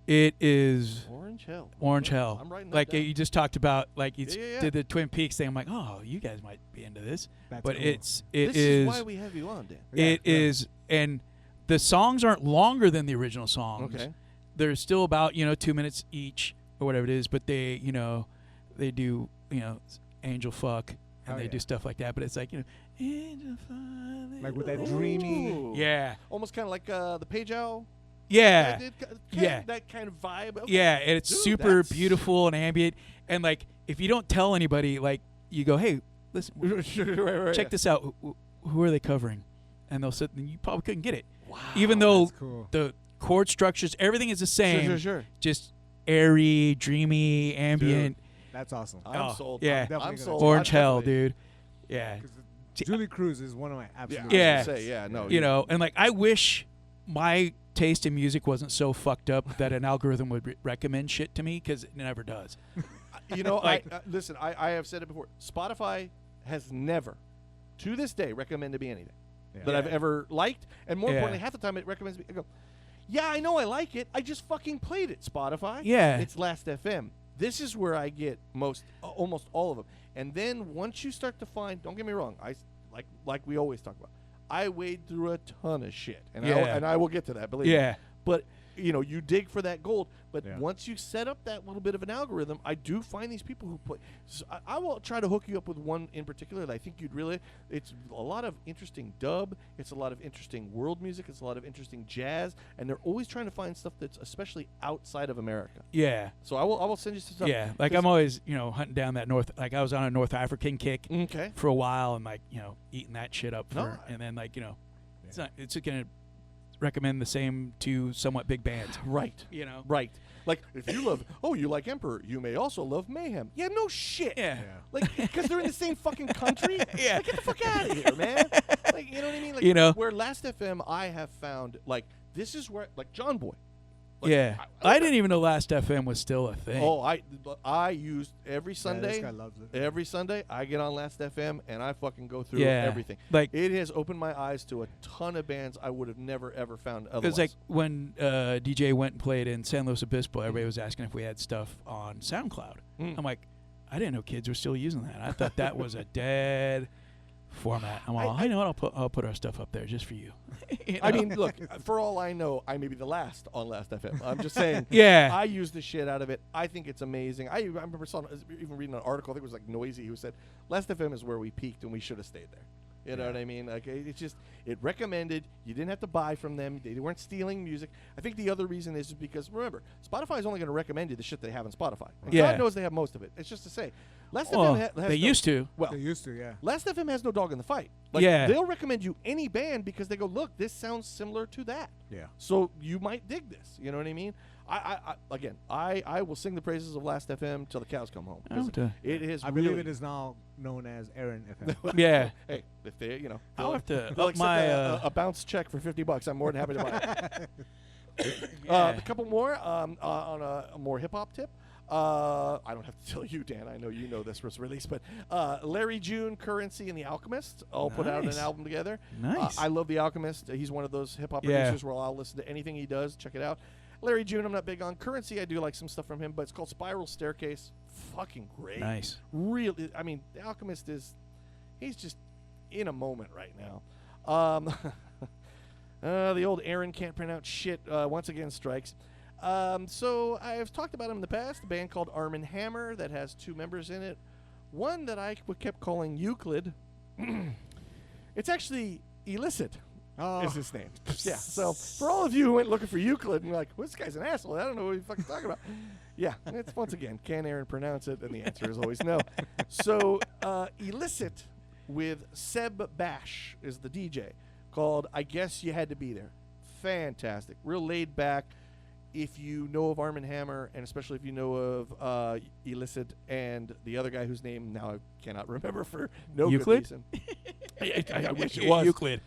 It is Orange Hell. Orange Okay. Hell. I'm writing that Like down. you just talked about, like you Yeah. did the Twin Peaks thing. I'm like, oh, you guys might be into this, That's but cool. it This is why we have you on, Dan. It is, and the songs aren't longer than the original songs. Okay. They're still about 2 minutes each or whatever it is, but they they do angel fuck and Oh, they yeah. do stuff like that. But it's like angel fuck, Like with that dreamy. Ooh. yeah, Almost kind of like the Page Owl. yeah, Yeah. Yeah. That kind of vibe. Okay. yeah. And it's Dude, super that's- beautiful and ambient. And like if you don't tell anybody, like you go, hey, listen, right. check this out. Who are they covering? And they'll sit. And you probably couldn't get it, Wow. even though That's cool. the chord structures, everything is the same. Sure. Just airy, dreamy, ambient. That's awesome. I'm Oh, sold. yeah. I'm Definitely gonna sold. Orange I Hell, definitely- dude. Yeah. 'Cause Julie Cruz is one of my absolute. Yeah. I was gonna say, yeah, no. You know, and like I wish my taste in music wasn't so fucked up that an algorithm would recommend shit to me, because it never does. You know, Like- listen. I have said it before. Spotify has never, to this day, recommended me anything that I've ever liked, and more Yeah. importantly, half the time it recommends me. I go, yeah, I know I like it. I just fucking played it. Spotify. Yeah. It's Last FM. This is where I get almost all of them. And then once you start to find, don't get me wrong, like we always talk about, I wade through a ton of shit, and Yeah. I will get to that. Believe me. Yeah. But you dig for that gold. But Yeah. once you set up that little bit of an algorithm, I do find these people who play. So I will try to hook you up with one in particular that I think you'd really. It's a lot of interesting dub. It's a lot of interesting world music. It's a lot of interesting jazz, and they're always trying to find stuff that's especially outside of America. Yeah. So I will send you some stuff. Yeah. Like 'Cause- I'm always, hunting down that like I was on a North African kick Okay. for a while and like, eating that shit up No, for, and then like, it's going to recommend the same to somewhat big bands, Right. you know? Right. Like if you love, you like Emperor, you may also love Mayhem. Yeah, no shit. Yeah. Yeah. Like because they're in the same fucking country. Yeah. Like, get the fuck out of here, man. Like you know what I mean? Like where Last FM I have found like this is where like John Boy. Like, Yeah. I didn't even know Last FM was still a thing. Oh, I used every Yeah, Sunday. this guy loves it. Every Sunday, I get on Last FM and I fucking go through Yeah. everything. Like- it has opened my eyes to a ton of bands I would have never ever found It otherwise. was like when DJ went and played in San Luis Obispo, everybody was asking if we had stuff on SoundCloud. Mm. I'm like, I didn't know kids were still using that. I thought that was a dead format. I'm all, you know what? I'll put our stup up there just for you. You I know? mean, look, for all I know, I may be the last on Last FM. I'm just saying. Yeah. I use the shit out of it. I think it's amazing. I remember even reading an article, I think it was like Noisy, who said, Last FM is where we peaked and we should have stayed there. You know what I mean? Like it's just it recommended. You didn't have to buy from them. They weren't stealing music. I think the other reason is because remember, Spotify is only going to recommend you the shit they have on Spotify. And Yeah. God knows they have most of it. It's just to say, Last Well, FM has they no, used to. Well, They used to, yeah. Last FM has no dog in the fight. Like, Yeah. they'll recommend you any band because they go, look, this sounds similar to that. Yeah. So you might dig this. You know what I mean? I will sing the praises of Last FM till the cows come home. 'cause it is. I really, believe it is now known as Aaron FM. Yeah. Hey, if they, I'll have to they'll up my. accept a bounce check for $50. I'm more than happy to buy it. Yeah. A couple more on a more hip hop tip. I don't have to tell you, Dan. I know you know this was released, but Larry June, Currency, and The Alchemist all put out an Nice. album together. Nice. I love The Alchemist. He's one of those hip hop Yeah. producers where I'll listen to anything he does. Check it out. Larry June, I'm not big on. Currency, I do like some stuff from him, but it's called Spiral Staircase. Fucking great. Nice. Really, I mean, The Alchemist he's just in a moment right now. The old Aaron can't pronounce shit once again strikes. So I've talked about him in the past, a band called Arm & Hammer that has two members in it. One that I kept calling Euclid. It's actually illicit. is his name. Yeah. So for all of you who went looking for Euclid and were like, well, this guy's an asshole. I don't know what he's fucking talking about. Yeah. It's once again, can Aaron pronounce it? And the answer is always no. So Illicit with Seb Bash is the DJ, called I Guess You Had to Be There. Fantastic. Real laid back. If you know of Arm & Hammer, and especially if you know of Illicit and the other guy whose name now I cannot remember for no Euclid? good reason. I wish it was. Euclid.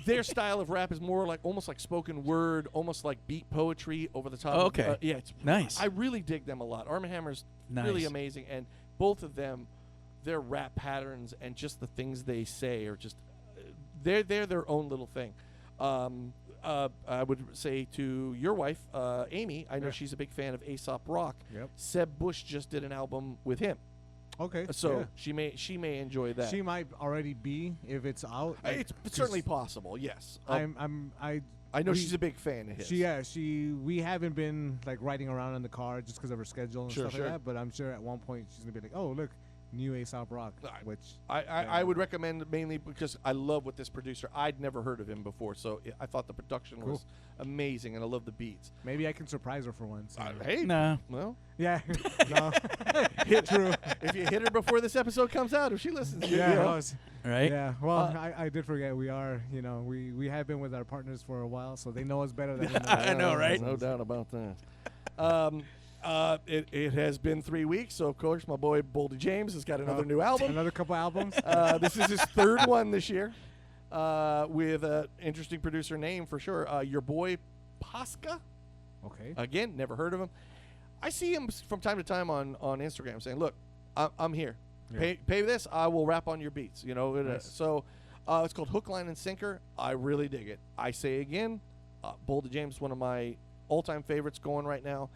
Their style of rap is more like almost like spoken word, almost like beat poetry over the top. Oh, okay. Yeah, it's Nice. I really dig them a lot. Arm & Hammer's Nice. really amazing, and both of them, their rap patterns and just the things they say are just they're their own little thing. I would say to your wife, Amy, I know she's a big fan of Aesop Rock. Yep. Seb Bush just did an album with him, Okay. so she may enjoy that. She might already be if it's out. like, It's 'cause certainly possible. Yes, I know we- she's a big fan of his. we haven't been like riding around in the car just because of her schedule and Sure, stuff sure. like that. But I'm sure at one point she's gonna be like, oh look, new Aesop Rock, which I would recommend mainly because I love what this producer. I'd never heard of him before, so I thought the production Cool. was amazing, and I love the beats. maybe I can surprise her for once. you know. Hey, Nah. well, Yeah. No. True. if you hit her before this episode comes out, if she listens, you Yeah. know. no, it's- Right? Yeah. Well, I did forget we are. You know, we have been with our partners for a while, so they know us better than we know. I know, right? No doubt about that. It has been 3 weeks, so of course my boy Boldy James has got another new album. Another couple albums. This is his third one this year, with an interesting producer name for sure. Your boy Pasca. Okay. Again, never heard of him. I see him from time to time on Instagram saying, "Look, I'm here. Yeah. Pay this. I will rap on your beats." You know. Nice. So it's called Hook, Line, and Sinker. I really dig it. I say again, Boldy James, one of my all-time favorites going right now.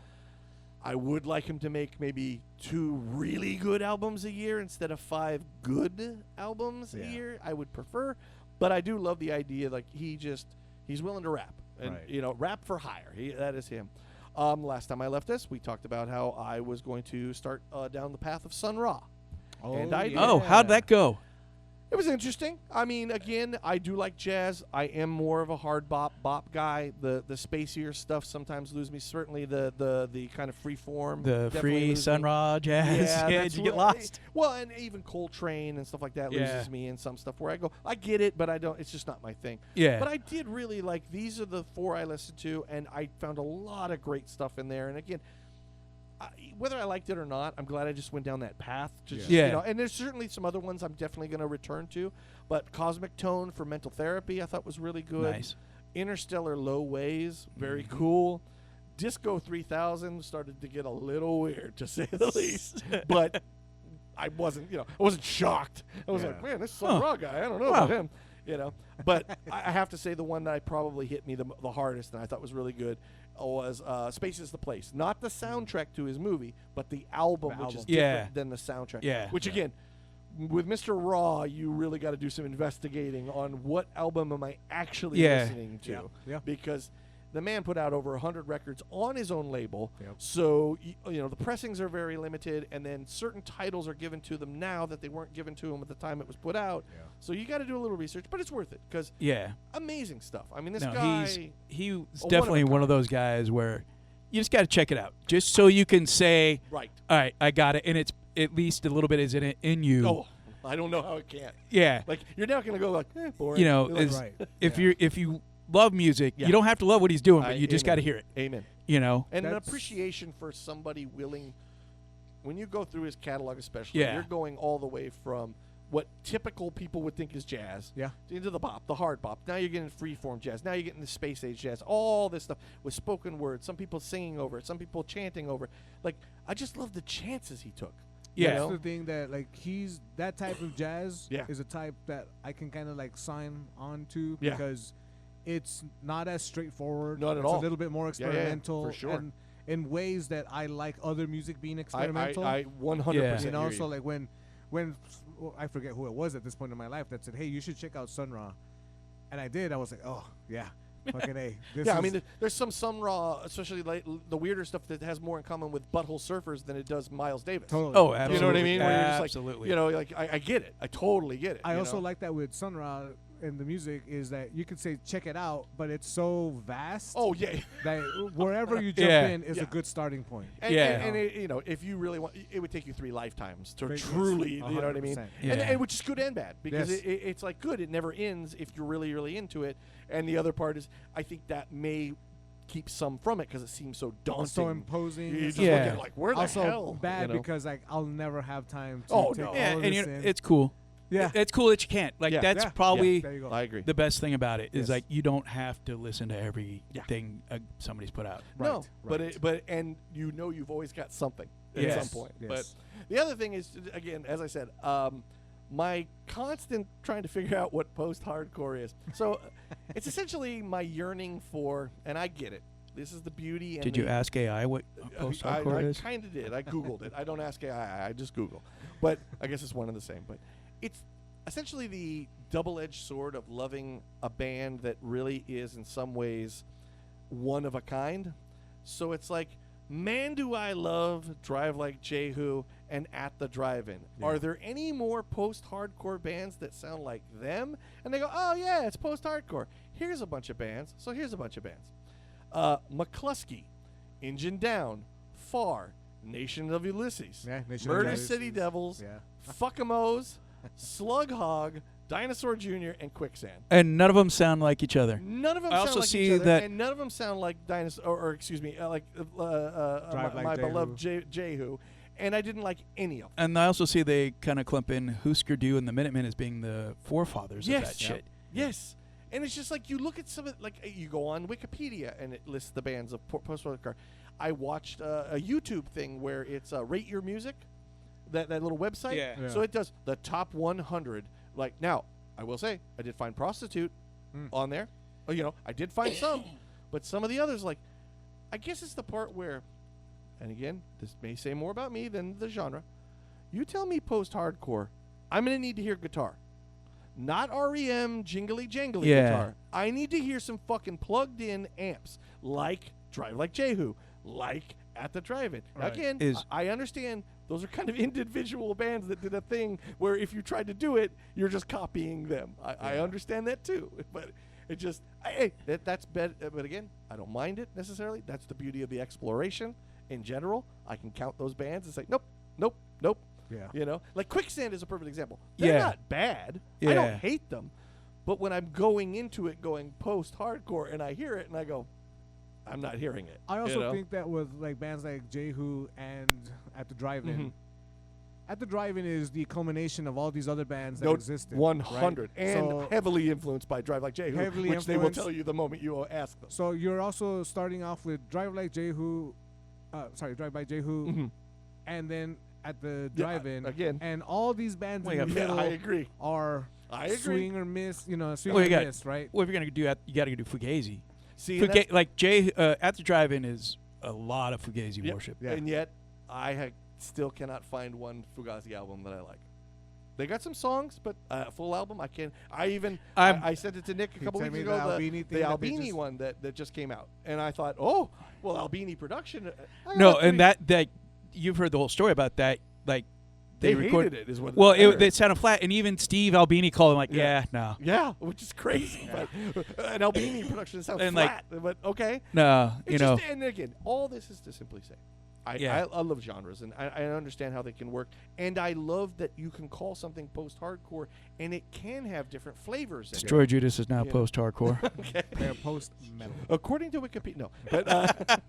I would like him to make maybe 2 really good albums a year instead of 5 good albums a Yeah. year. I would prefer, but I do love the idea. Like he's willing to rap, and Right. rap for hire. That is him. Last time I left this, we talked about how I was going to start down the path of Sun Ra. And I did. Oh, how'd that go? It was interesting. I mean, again, I do like jazz. I am more of a hard bop guy. The spacier stuff sometimes loses me. Certainly the kind of free form. The definitely free loses Sun me. Ra jazz. Yeah, Yeah, that's did you get right. lost? Well, and even Coltrane and stuff like that Yeah. loses me in some stuff where I go, I get it, but I don't. It's just not my thing. Yeah. But I did really like. These are the 4 I listened to, and I found a lot of great stuff in there. And again, whether I liked it or not, I'm glad I just went down that path. Yeah. And there's certainly some other ones I'm definitely going to return to. But Cosmic Tone for Mental Therapy I thought was really good. Nice. Interstellar Low Ways, very Mm-hmm. cool. Disco 3000 started to get a little weird, to say the least. But I wasn't shocked. I was Yeah. like, man, this Sun Ra guy, I don't know about him. But I have to say the one that probably hit me the hardest and I thought was really good was Space is the Place. Not the soundtrack to his movie, but the album, which is album. Yeah. different than the soundtrack. Yeah. Which, again, with Mr. Raw, you really got to do some investigating on what album am I actually Yeah. listening to. Yeah. Yeah. Because the man put out over 100 records on his own label. Yep. So, the pressings are very limited, and then certain titles are given to them now that they weren't given to him at the time it was put out. Yeah. So you got to do a little research, but it's worth it because Yeah. amazing stuff. I mean, this No, guy. he's a definitely one-of-a-kind. one of those guys where you just got to check it out, just so you can say, Right. all right, I got it, and it's at least a little bit is in it in you. Oh, I don't know how it can't. Yeah. Like, you're not going to go like, boring. You know, You're like, as- Right. if Yeah. you love music, Yeah. you don't have to love what he's doing, but you just amen. got to hear it. Amen. You know. And an That's- appreciation for somebody willing, when you go through his catalog especially, Yeah. you're going all the way from what typical people would think is jazz Yeah. into the bop, the hard bop. Now you're getting freeform jazz. Now you're getting the space age jazz. All this stuff with spoken words. Some people singing over it. Some people chanting over it. Like, I just love the chances he took. Yeah. That's the thing that like he's that type of jazz Yeah. is a type that I can kind of like sign on to Yeah. because it's not as straightforward. Not at it's all. a little bit more yeah, experimental for sure. and in ways that I like other music being I experimental. 100% you know, hear so you. like when well, I forget who it was at this point in my life that said, "Hey, you should check out Sun Ra," and I did. I was like, "Oh yeah, fucking a." This Yeah, I is- mean, there's some Sun Ra, especially like the weirder stuff that has more in common with Butthole Surfers than it does Miles Davis. totally. Oh, You know what I Absolutely. mean? Where you're just Absolutely. like, I get it. I totally get it. I you also know? like that with Sun Ra. in the music is that you could say check it out, but it's so vast. Oh yeah. That wherever you jump Yeah. in is Yeah. a good starting point. And, Yeah. and it, if you really want, it would take you 3 lifetimes to Right. truly, you know what I mean? 100%. Yeah. And which is good and bad because Yes. it's like good. It never ends if you're really, really into it. And the other part is, I think that may keep some from it because it seems so daunting. So imposing. You just Yeah. look at it like, where the Also hell? bad you know? because like I'll never have time to Oh, take no. all Yeah, of and this you know, in. it's cool. Yeah. It's cool that you can't. Like Yeah. that's Yeah. probably There you go. I agree. the best thing about it is Yes. like you don't have to listen to everything somebody's put out. No, Right, but right. and you've always got something at Yes. some point. Yes. But the other thing is, again, as I said, my constant trying to figure out what post-hardcore is. So it's essentially my yearning for, and I get it. This is the beauty. And Did you the- ask AI what post-hardcore I is? kind of did. I Googled it. I don't ask AI. I just Google. But I guess it's one and the same. But it's essentially the double-edged sword of loving a band that really is in some ways one of a kind. So it's like, man, do I love Drive Like Jehu and At the Drive-In. Yeah. Are there any more post-hardcore bands that sound like them? And they go, oh, yeah, it's post-hardcore. Here's a bunch of bands. So here's a bunch of bands. McCluskey, Engine Down, Far, Nation of Ulysses, Yeah, Nation of Murder Ulysses. City Devils, Yeah. Fuckamos, Slug Hog, Dinosaur Jr., and Quicksand. And none of them sound like each other. None of them I sound also like see each other, that- and none of them sound like Dinosaur, or excuse me, Drive my Like beloved Jehu, and I didn't like any of them. And I also see they kind of clump in Husker Du and the Minutemen as being the forefathers of that shit. Yes. And it's just like you look at some of like you go on Wikipedia and it lists the bands of post-hardcore. I watched a YouTube thing where it's Rate Your Music, that little website. Yeah. Yeah. So it does the top 100. Like now, I will say I did find Prostitute on there. Oh, I did find some, but some of the others, like, I guess it's the part where, and again, this may say more about me than the genre. You tell me post-hardcore, I'm gonna need to hear guitar. Not REM jingly jangly Yeah. guitar. I need to hear some fucking plugged in amps like Drive Like Jehu, like At the Drive-In. Right. Again, Is- I understand those are kind of individual bands that did a thing where if you tried to do it, you're just copying them. I understand that too, but it just that's bad. But again, I don't mind it necessarily. That's the beauty of the exploration in general. I can count those bands and say nope, nope, nope. Yeah. Like Quicksand is a perfect example. They're Yeah. not bad. I Yeah. don't hate them. But when I'm going into it going post-hardcore and I hear it and I go, I'm not hearing it. I also you know? think that with like bands like Jehu and At the Drive-In, Mhm. At the Drive-In is the culmination of all these other bands that No, existed. 100 right? and So- heavily influenced by Drive Like Jehu, Heavily which they will influenced. tell you the moment you ask them. So you're also starting off with Drive Like Jehu, Drive by Jehu, Mhm. and then at the Yeah, Drive-In again. and all these bands Well, in the yeah, middle I agree. are I agree. swing or miss, swing Well, or you got- miss, right? Well, if you're gonna do that, you got to do Fugazi. See, and that's- Like At the Drive-In is a lot of Fugazi Yep. worship. Yeah. And yet, I still cannot find one Fugazi album that I like. They got some songs, but full album, I can't. I sent it to Nick a He couple sent weeks me ago. the Albini thing that they Albini just- one that just came out, and I thought, oh, well, Albini production. No, and that you've heard the whole story about that. Like they recorded hated it. Is what. Well, I heard. it sounded flat, and even Steve Albini called him like, Yeah. no, Yeah, which is crazy. But an Albini production sounds And, like- flat, but okay. no, It's just, and again, all this is to simply say, Yeah. I love genres, and I understand how they can work, and I love that you can call something post-hardcore, and it can have different flavors. In it. Destroy Judas is now Yeah. post-hardcore. They're post-metal. According to Wikipedia, no, but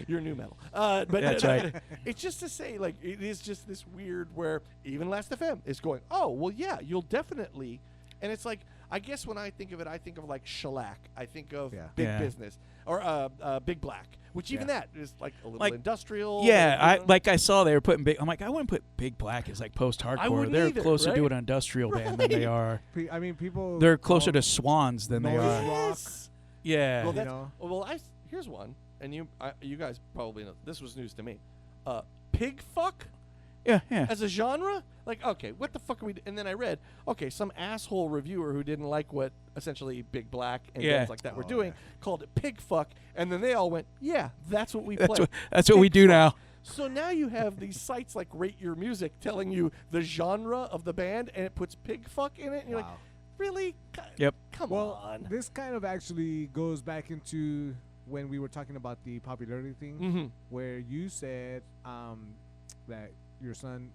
you're new metal. But That's right. It's just to say, like, it is just this weird where even Last FM is going, oh, well, yeah, you'll definitely, and it's like, I guess when I think of it, I think of like Shellac, I think of Yeah. Big Yeah. Business, or Big Black, which even Yeah. that is like a little Like, industrial. Yeah, you know? I saw they were putting big. I'm like, I wouldn't put Big Black as like post-hardcore. wouldn't They're either, closer right? to an industrial band than they Right. are. I mean, people. They're closer call to Swans than they noise are. rock. Yes. Yeah. Well, You that's, know? well, here's one, and you guys probably know. This was news to me. Pig fuck. yeah, yeah. As a genre, like, okay, what the fuck are we? And then I read, okay, some asshole reviewer who didn't like what essentially Big Black and Yeah. bands like that were Oh, doing yeah. called it pig fuck, and then they all went, yeah, that's what we That's play. what we Pig do fuck. now. So now you have these sites like Rate Your Music telling you the genre of the band, and it puts pig fuck in it, and you're Wow. like, really? Yep. Come Well, on. this kind of actually goes back into when we were talking about the popularity thing, Mm-hmm. where you said that your son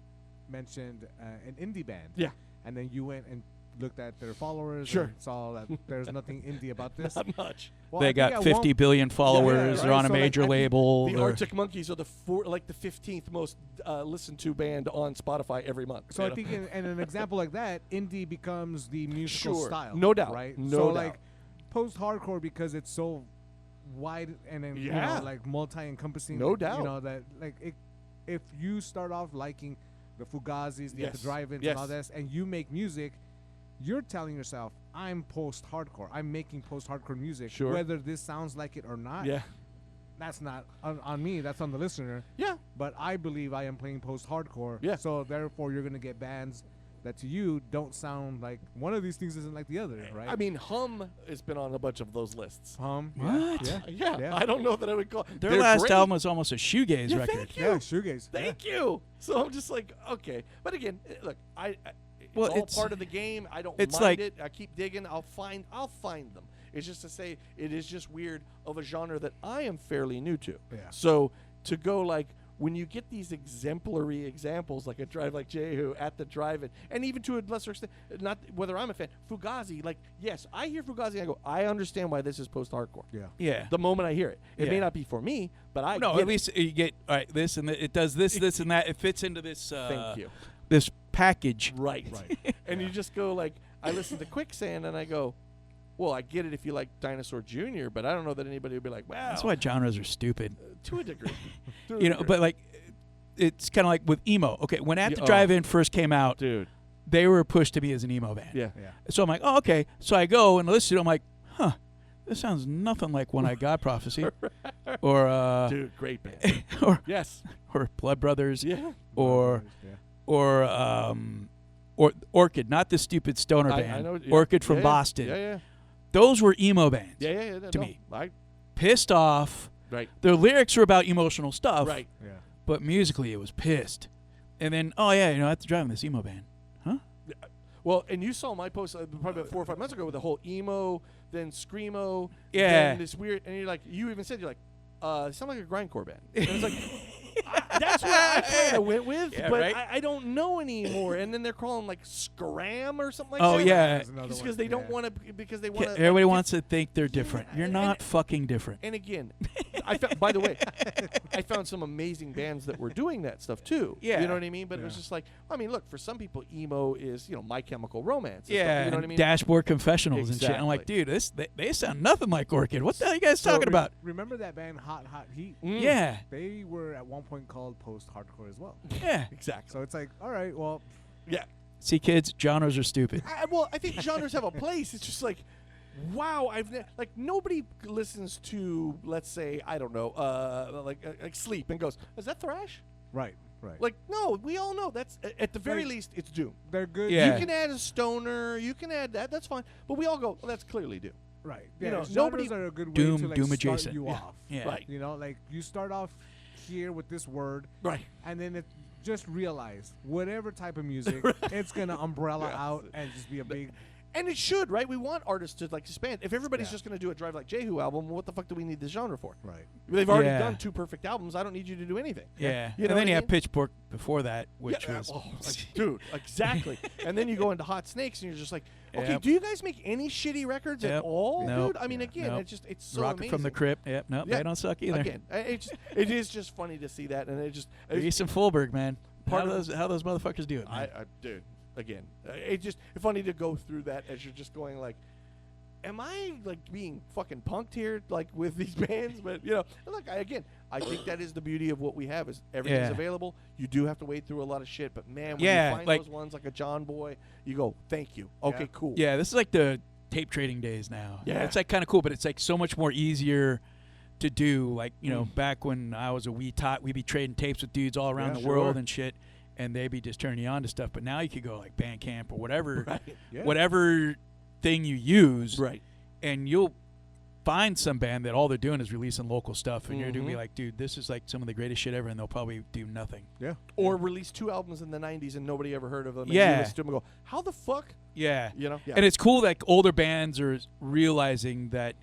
mentioned an indie band. Yeah. And then you went and looked at their followers Sure. and saw that there's nothing indie about this. Not much. Well, I They think got at 50 one- billion followers. right. They're on a So, like, major I think label. The they're- Arctic Monkeys are the 15th most listened to band on Spotify every month. So you I know? think in an example like that, indie becomes the musical Sure. style. No doubt. Right? No so doubt. like post-hardcore because it's so wide and then Yeah. like multi-encompassing. No doubt. You know that like if you start off liking the Fugazis, the, Yes. the drive-ins Yes. and all this, and you make music, you're telling yourself, I'm post-hardcore. I'm making post-hardcore music. Sure. Whether this sounds like it or not, yeah. that's not on me. That's on the listener. Yeah. But I believe I am playing post-hardcore. Yeah. So therefore, you're gonna get bands that to you don't sound like one of these things isn't like the other, right? I mean, Hum has been on a bunch of those lists. Hum. What? Yeah. Yeah, Yeah. I don't know that I would call Their they're last great. album was almost a shoegaze Yeah, record. thank you. Yeah. Shoegaze. Thank you. So I'm just like, okay, but again, look, it's Well, all it's- part of the game. I don't it's mind like- it. I keep digging. I'll find them. It's just to say it is just weird of a genre that I am fairly new to. Yeah. So to go like when you get these exemplary examples like a Drive Like Jehu at the drive-in, and even to a lesser extent, not whether I'm a fan, Fugazi, like yes, I hear Fugazi and I go, I understand why this is post-hardcore. Yeah. Yeah. The moment I hear it, it may Yeah. not be for me, but I No, get at least you get all right. This and it does this, this and that. It fits into this. Thank you. This package. Right. Right. And you just go like, I listen to Quicksand and I go, well, I get it if you like Dinosaur Jr., but I don't know that anybody would be like, wow. That's why genres are stupid. To a degree. To a You know, degree. but like, it's kind of like with emo. Okay, when At Yeah, the oh. Drive-In first came out, dude. they were pushed to be as an emo band. Yeah. Yeah. So I'm like, oh, okay. So I go and listen to it. I'm like, huh, this sounds nothing like One Eye God Prophecy, or Dude, great band. or Yes. or Blood Brothers, Yeah. or Yeah. or Orchid, not the stupid stoner band. I know. Yeah. Orchid from Yeah, Boston. Yeah, yeah. Those were emo bands. Yeah. To no, me. Pissed Pissed off. Right. Their lyrics were about emotional stuff. Right. Yeah. But musically, it was pissed. And then, oh yeah, At the Drive-In, this emo band. Huh? Well, and you saw my post probably about 4 or 5 months ago with the whole emo, then screamo, Yeah. then this weird, and you're like, you even said, you're like, it sounds like a grindcore band. And it's like, that's what I kind of went with, Yeah, but right? I don't know anymore. And then they're calling like scram or something like Oh, that. yeah. There's another Just one. because they don't Yeah. want to, because they want to. Everybody wants to think they're different. Yeah, You're and- not fucking different. And again, by the way, I found some amazing bands that were doing that stuff too. Yeah. You know what I mean? But it was Yeah. just like, I mean, look, for some people, emo is, My Chemical Romance. and Yeah, stuff, you know what I and mean? Dashboard Confessionals and shit. I'm like, Exactly. dude, they sound nothing like Orchid. What the hell are you guys talking about? Remember that band Hot Hot Heat? Mm. Yeah, They were at one point called post-hardcore as well. yeah. Exactly. So it's like, all right, well, Yeah. See, kids, genres are stupid. I think genres have a place. It's just like, wow, like nobody listens to, let's say, I don't know, like Sleep and goes, is that thrash? right. Like, no, we all know that's at the very Like- least it's Doom. They're good. Yeah. You can add a stoner, you can add that, that's fine. But we all go, well, that's clearly Doom. Right. You Yeah, know, genres nobody- are a good way Doom- to like Doom start adjacent. you Yeah. off. Yeah. Right. You know, like you start off here with this word, Right. and then it just realize whatever type of music, it's gonna umbrella Yeah. out and just be a big. And it should, right? We want artists to like expand. If everybody's Yeah. just going to do a Drive Like Jehu album, what the fuck do we need this genre for? Right. They've already Yeah. done 2 perfect albums. I don't need you to do anything. Yeah. You know And what then you I have mean? Pitchfork before that, which Yeah, was. dude, exactly. And then you go into Hot Snakes, and you're just like, okay, Yep. do you guys make any shitty records at Yep. all, Nope. dude? I mean, Yeah. again, Nope. it's so Rocket amazing. from the Crypt. Yep. Nope. Yeah. They don't suck either. Again, it is just funny to see that, and it's Reese and Fulberg, man. Part How of- those motherfuckers do it, man. dude, again, it's just funny to go through that as you're just going like, am I like being fucking punked here, like with these bands? But look, I think that is the beauty of what we have is everything's Yeah. available. You do have to wade through a lot of shit, but man, when Yeah, you find like- those ones like a John Boy, you go, thank you. Okay, Yeah. cool. Yeah, this is like the tape trading days now. Yeah. It's like kind of cool, but it's like so much more easier to do. Like, back when I was a wee tot, we'd be trading tapes with dudes all around Yeah, the world sure. and shit, and they'd be just turning you on to stuff. But now you could go like Bandcamp or whatever, Right. Yeah. whatever thing you use, Right. and you'll find some band that all they're doing is releasing local stuff, and you're going to be Mhm. like, dude, this is like some of the greatest shit ever, and they'll probably do nothing. Yeah. Or release 2 albums in the 90s and nobody ever heard of them. And Yeah. you listen to them and go, how the fuck? Yeah. You know? Yeah. And it's cool that older bands are realizing that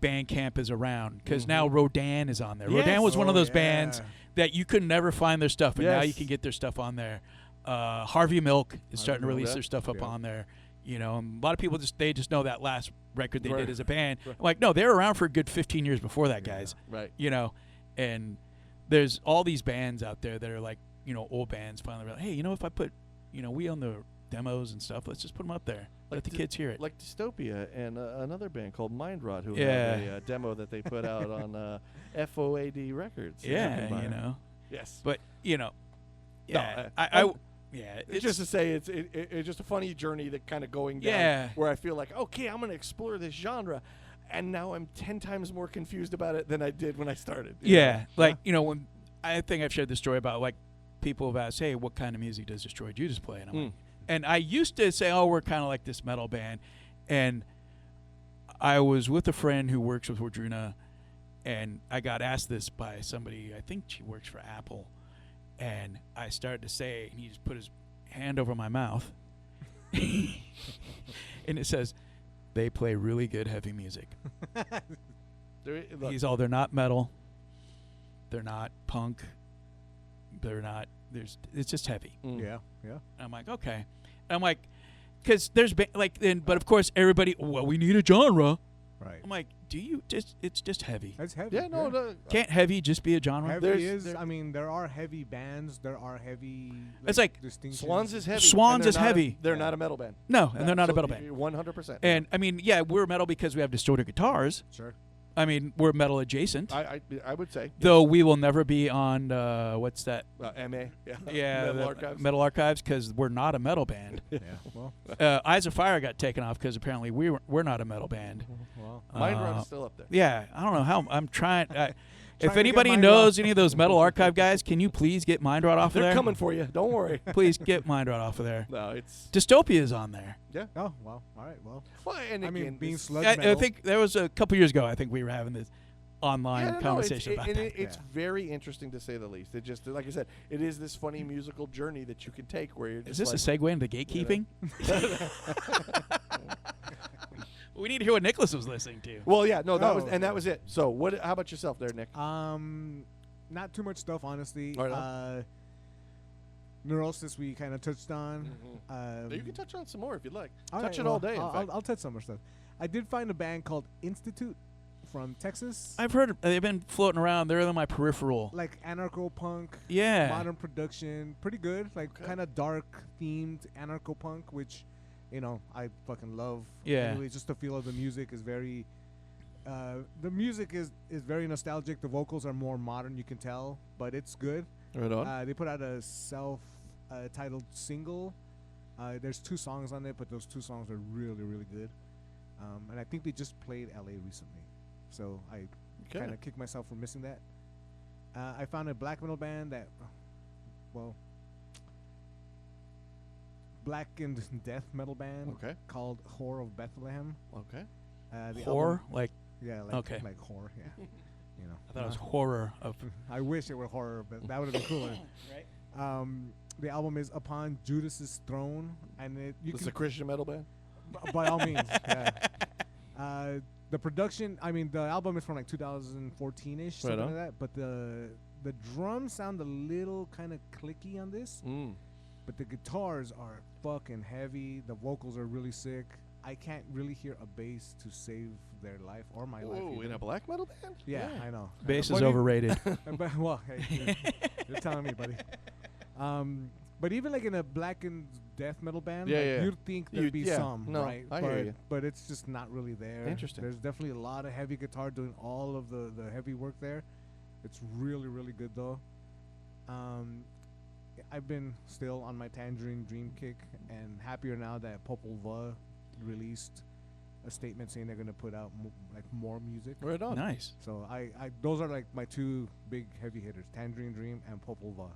Bandcamp is around, because now Rodan is on there. Yes. Rodan was one of Oh, those yeah. bands that you could never find their stuff, and now you Yes. can get their stuff on there. Harvey Milk is starting to Milk, release yeah. their stuff up Yeah. on there. You know, and a lot of people just know that last record they Right. did as a band. Right. I'm like, no, they were around for a good 15 years before that, guys. Right. You know, and there's all these bands out there that are like, you know, old bands finally like, hey, you know, if I put, you know, we own the demos and stuff, let's just put them up there. Let the kids hear it. Like Dystopia and another band called Mind Rot, who Yeah. have a demo that they put out on FOAD Records. that you can Yeah, buy. you know. Yes. But you know, No, yeah, yeah, It's just to say it's just a funny journey that kind of going down Yeah. where I feel like, okay, I'm going to explore this genre, and now I'm 10 times more confused about it than I did when I started. you yeah, know? like you know, when I think I've shared this story about like people have asked, hey, what kind of music does Destroy Judas play? And I'm like, and I used to say, oh, we're kind of like this metal band, and I was with a friend who works with Wardruna, and I got asked this by somebody, I think she works for Apple, and I started to say, and he just put his hand over my mouth, and it says, they play really good heavy music. Look, They're not metal, they're not punk, they're not, it's just heavy. Yeah. Yeah. And I'm like, okay. And I'm like, because there's but of course everybody, well, we need a genre. Right. I'm like, it's just heavy. That's heavy. yeah, no. Can't heavy just be a genre? Heavy There's- is. I mean, there are heavy bands. There are heavy. It's like distinctions. Swans is heavy. Swans and they're is not a- heavy. they're Yeah. not a metal band. No, and they're not a metal band. 100%. And I mean, yeah, we're metal because we have distorted guitars. Sure. I mean, we're metal adjacent. I would say. Though we will never be on what's that? MA. Yeah. Yeah, Metal the Archives. Metal Archives, because we're not a metal band. Yeah. Well. Eyes of Fire got taken off because apparently we're not a metal band. Well. Mind Rot Uh, is still up there. Yeah, I don't know how. I'm trying. If to get anybody Mind knows Rot. any of those Metal Archive guys, can you please get Mind Rot off of They're there? coming for you. Don't worry. Please get Mind Rot off of there. No, it's Dystopia is on there. Oh well. All right. Well. well, and I mean, again, being this- sludge I metal. think there was a couple years ago. I think we were having this online Yeah, no, conversation it's, about and that. it's Yeah. very interesting to say the least. It just, like I said, it is this funny musical journey that you can take where you're Is just this like, a segue into gatekeeping? We need to hear what Nicholas was listening to. Well, yeah, no, that was Oh. and that was it. So, what? How about yourself, there, Nick? Not too much stuff, honestly. All right. Neurosis we kind of touched on. You can touch on some more if you'd like. All Touch right, it all well, day. In fact. I'll touch some more stuff. I did find a band called Institute from Texas. I've heard they've been floating around. They're in my peripheral. Like anarcho punk, Yeah. modern production, pretty good. Like Okay. kind of dark themed anarcho punk, which I fucking love. Yeah. Anyway, just the feel of the music is very. The music is very nostalgic. The vocals are more modern, you can tell, but it's good. Right on. They put out a self-titled single. There's 2 songs on it, but those 2 songs are really, really good. And I think they just played LA recently, so I Okay. kind of kicked myself for missing that. I found a black metal band that, black and death metal band Okay. called Whore of Bethlehem. Okay. The Horror, album- like yeah, like Okay. like horror, yeah. I thought it was horror of. I wish it were horror, but that would have been cooler. The album is Upon Judas's Throne, and you This is can a Christian metal band. by all means. Yeah. The production, I mean, the album is from like 2014-ish, something on. like that. But the drums sound a little kind of clicky on this, but the guitars are fucking heavy. The vocals are really sick. I can't really hear a bass to save their life or my life. Whoa, either. in a black metal band? Yeah, I know. Bass But is it- overrated. but, well, hey, you're telling me, buddy. But even like in a black and death metal band, Yeah, like, yeah. you'd think there'd be Yeah, some, no, right? I but, hear you. but it's just not really there. Interesting. There's definitely a lot of heavy guitar doing all of the heavy work there. It's really, really good though. I've been still on my Tangerine Dream kick and happier now that Popol Vuh released a statement saying they're gonna put out more music. Right on. Nice. So I those are like my 2 big heavy hitters, Tangerine Dream and Popol Vuh.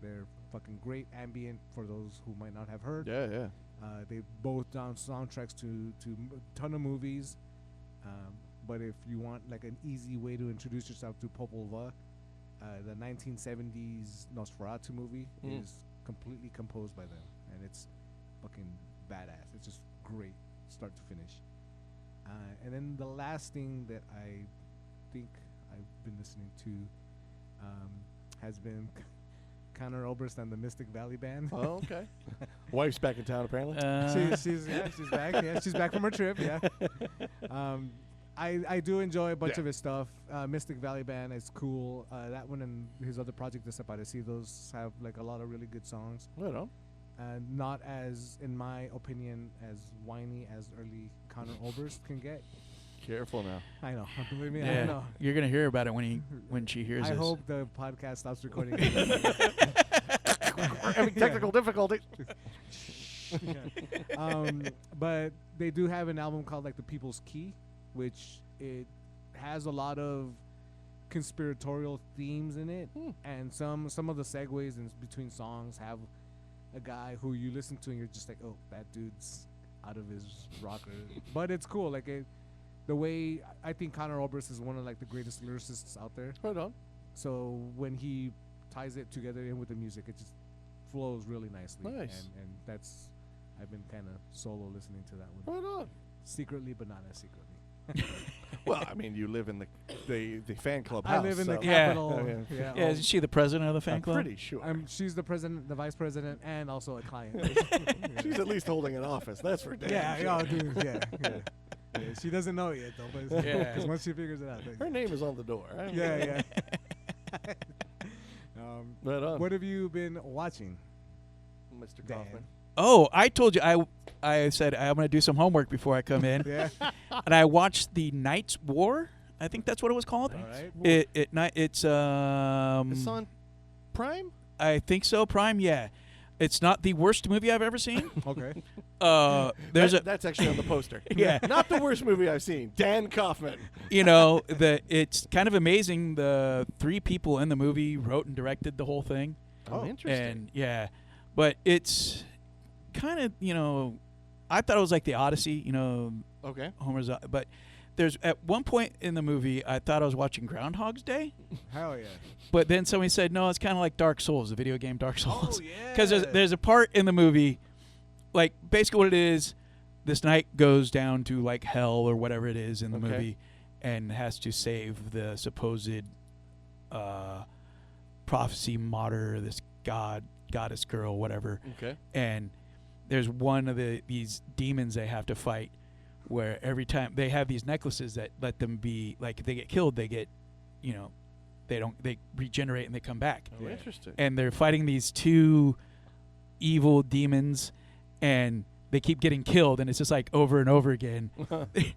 They're fucking great ambient for those who might not have heard. Yeah, yeah. They both done soundtracks to a ton of movies. but if you want like an easy way to introduce yourself to Popol Vuh, the 1970s Nosferatu movie is completely composed by them, and it's fucking badass. It's just great, start to finish. And then the last thing that I think I've been listening to has been Conor Oberst and the Mystic Valley Band. Oh, okay. Wife's back in town, apparently. She's back. Yeah, she's back from her trip. Yeah. I do enjoy a bunch of his stuff. Mystic Valley Band is cool. That one and his other project, Desaparecidos, have like a lot of really good songs. Right on. Not as, in my opinion, as whiny as early Conor Oberst can get. Careful now. I know. Believe me, Yeah, I know. you're gonna hear about it when she hears I this. hope the podcast stops recording. We're having technical difficulties. But they do have an album called like The People's Key, which it has a lot of conspiratorial themes in it, and some of the segues in between songs have a guy who you listen to and you're just like, oh, that dude's out of his rocker. But it's cool, like the way I think Conor Oberst is one of like the greatest lyricists out there. Right on. So when he ties it together in with the music, it just flows really nicely. Nice. And that's, I've been kind of solo listening to that one. Right on. Secretly, but not as secretly. Well, I mean, you live in the fan club I house. live in the so- capital. Yeah. Yeah. Yeah, isn't she the president of the fan I'm club? pretty sure. She's the president, the vice president, and also a client. She's at least holding an office. That's for damn Yeah, sure. dude. Yeah. She doesn't know it yet, though. But Yeah. 'cause once she figures it out. Her name is on the door. Right? Yeah. Right on. What have you been watching? Mr. Dan? Kaufman. Oh, I told you I said I'm gonna do some homework before I come in, Yeah. and I watched the Night's War. I think that's what it was called. All right. It's It's on Prime? I think so. Prime, yeah. It's not the worst movie I've ever seen. Okay. That's actually on the poster. Yeah. Not the worst movie I've seen. Dan Kaufman. It's kind of amazing. The 3 people in the movie wrote and directed the whole thing. Oh, interesting. And yeah, but it's kind of, I thought it was like the Odyssey, Okay. Homer's, but there's at one point in the movie I thought I was watching Groundhog's Day, Hell yeah. but then somebody said no, it's kind of like Dark Souls, the video game Dark Souls. Oh, yeah. Because there's a part in the movie, like basically what it is, this knight goes down to like hell or whatever it is in the Okay. movie, and has to save the supposed prophecy martyr, this goddess girl, whatever. Okay. And there's one of these demons they have to fight, where every time they have these necklaces that let them be like, if they get killed, they get, they regenerate and they come back. Oh, interesting. And they're fighting these 2 evil demons, and they keep getting killed, and it's just like over and over again.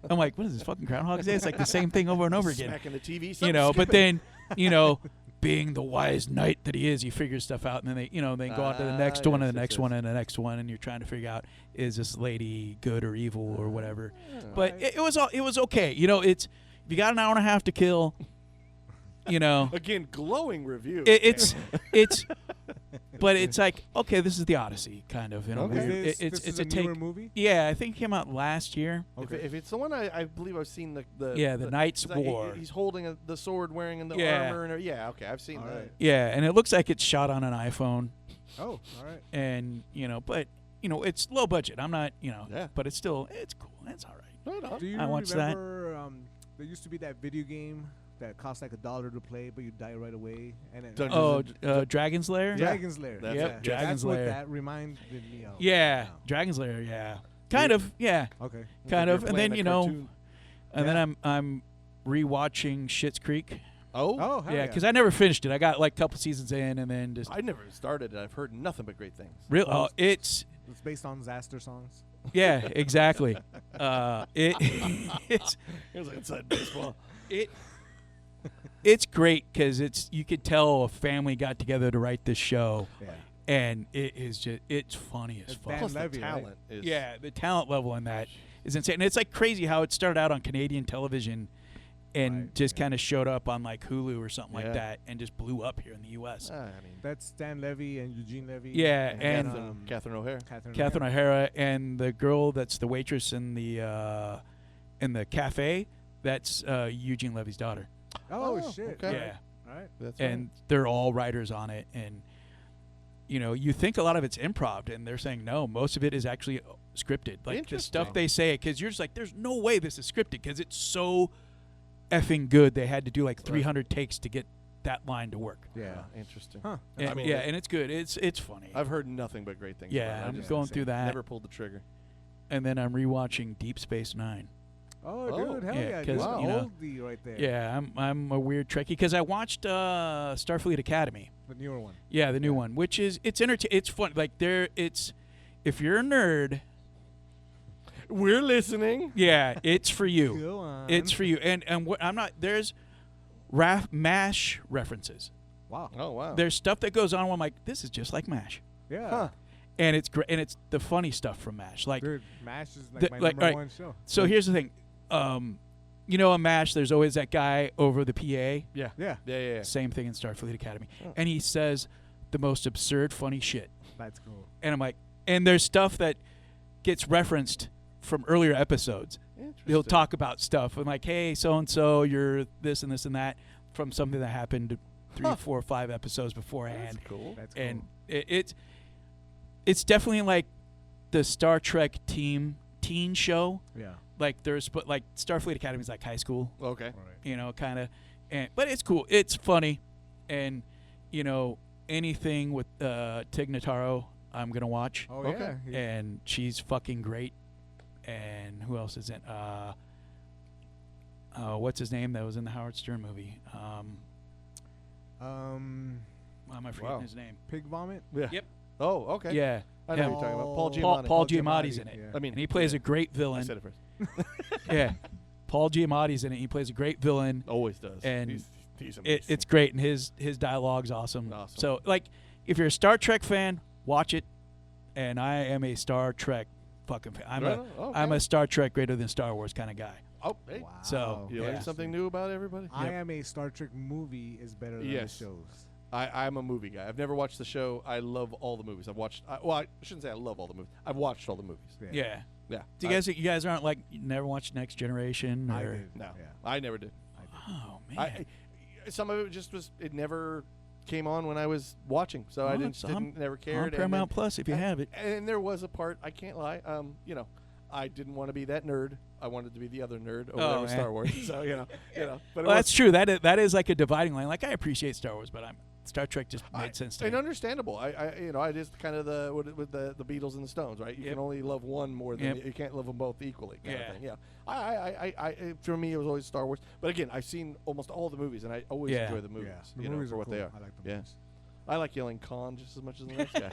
I'm like, what is this, fucking Groundhog's Day? It's like the same thing over and over again. Smacking the TV. But then, being the wise knight that he is, he figures stuff out, and then they go on to the next one, and the next one, and the next one, and you're trying to figure out, is this lady good or evil or whatever. But it was okay. It's, if you got an hour and a half to kill, Again, glowing review. it's but it's like, okay, this is the Odyssey kind of in a Okay. weird. This It's is a a take. newer movie? Yeah, I think it came out last year. Okay. If it's the one I believe I've seen the Knight's is that he- War. He's holding the sword, wearing the Yeah. armor, and yeah, okay, I've seen All that. right. Yeah, and it looks like it's shot on an iPhone, Oh, all right. and but it's low budget. I'm not, Yeah. but it's still, it's cool. It's all right. Right on. Do you I watched that. remember there used to be that video game that cost like $1 to play, but you die right away? And it, Dungeons Oh, Dragon's Lair. Dragon's Lair. That's Yep, it. Dragon's That's Lair. what that reminded me of. Yeah, Now. Dragon's Lair. Yeah, kind of. Yeah, Okay. kind You're of. And playing then a cartoon. and then I'm rewatching Schitt's Creek. Oh, Oh, hell Yeah, because I never finished it. I got like a couple seasons in, and then just I never started it. I've heard nothing but great things. real. Oh, It's It's based on Zaster songs. yeah, exactly. It's It was like inside baseball. it's great because you could tell a family got together to write this show, Yeah. and it's funny as It's fuck. Dan Plus Levy, the right? talent is Yeah, the talent level in that is insane. And it's like crazy how it started out on Canadian television and Right, just yeah. kind of showed up on like Hulu or something Yeah. like that and just blew up here in the U.S. I mean, That's Dan Levy and Eugene Levy. Yeah, and Catherine O'Hara. Catherine O'Hara and the girl that's the waitress in the cafe, That's Eugene Levy's daughter. Oh, Oh, shit. okay. Yeah. All right. That's And they're all writers on it. And, you know, you think a lot of it's improv, and they're saying no, most of it is actually scripted. Like the stuff Interesting. they say, because you're just like, there's no way this is scripted because it's so effing good. They had to do like 300 takes to get that line to work. Yeah. Interesting. Huh. And, I mean, yeah, and it's good. It's funny. I've heard nothing but great things. Yeah, about it. I I'm just going through that. Never pulled the trigger. And then I'm rewatching Deep Space Nine. Oh, Oh. dude. Hell Yeah, yeah. 'cause, Dude. you know, Oldie right there. Yeah, I'm a weird Trekkie because I watched Starfleet Academy. The newer one. Yeah, the new one, which is it's fun. Like it's if you're a nerd, We're listening. yeah, it's for you. Go on. It's for you. And what I'm not there's MASH references. Wow. Oh wow. There's stuff that goes on where I'm like, this is just like MASH. Yeah. Huh. And it's great, and it's the funny stuff from MASH. Like Dude, MASH is like The- my like, number alright, one show. so here's the thing. You know, in MASH, there's always that guy over the PA. Yeah. Yeah. Yeah. Yeah. Same thing in Starfleet Academy. Oh. And he says the most absurd, funny shit. That's cool. And I'm like, and there's stuff that gets referenced from earlier episodes. He'll Interesting. talk about stuff and like, hey, so and so, you're this and this and that from something that happened 3, Huh. 4, 5 episodes beforehand. That's cool. That's cool. And it's definitely like the Star Trek teen show. yeah. Like but like Starfleet Academy is like high school, Okay. All right. you know, kind of. And but it's cool. It's funny, and you know anything with Tig Notaro, I'm gonna watch. Oh, Okay. yeah. And she's fucking great. And who else is in? What's his name that was in the Howard Stern movie? Why am I forgetting Wow. his name? Pig vomit. Yeah. Yep. Oh, okay. Yeah. I know him. what you're talking about. Paul Paul, Giamatti. Paul Giamatti, Giamatti's in it. yeah. I mean, And he plays a great I villain. said it first. Yeah. Paul Giamatti's in it. He plays a great villain. Always does. And he's amazing. It's great, and his dialogue's awesome. Awesome. So, like, if you're a Star Trek fan, watch it. And I am a Star Trek fucking fan. Right on. Okay. I'm a Star Trek greater than Star Wars kind of guy. Oh, hey. Wow. So, You Yeah. learn something new about everybody? I am a Star Trek movie is better than Yes. the shows. I'm a movie guy. I've never watched the show. I love all the movies. I've watched. Well, I shouldn't say I love all the movies. I've watched all the movies. Yeah. Yeah. Do you guys aren't like you never watched Next Generation? I Or? did. No, Yeah. I never did. Oh man. Some of it just was. It never came on when I was watching, so I Oh, didn't, it's on- never On cared. and Paramount then- Plus, if you and- have it. And there was a part. I can't lie. You know, I didn't want to be that nerd. I wanted to be the other nerd over there with man. Star Wars. So you know. But it Well, was- that's true. That is like a dividing line. Like I appreciate Star Wars, but Star Trek just made sense to and me. understandable. I just kind of with the Beatles and the Stones, right? You Yep. can only love one more than Yep. you can't love them both equally. Kind Yeah. of thing. Yeah. I for me it was always Star Wars. But again, I've seen almost all the movies, and I always Yeah. enjoy the movies. Yeah. The You know, movies for are what cool. they are. I like the Yeah. movies. I like yelling "con" just as much as the next guy.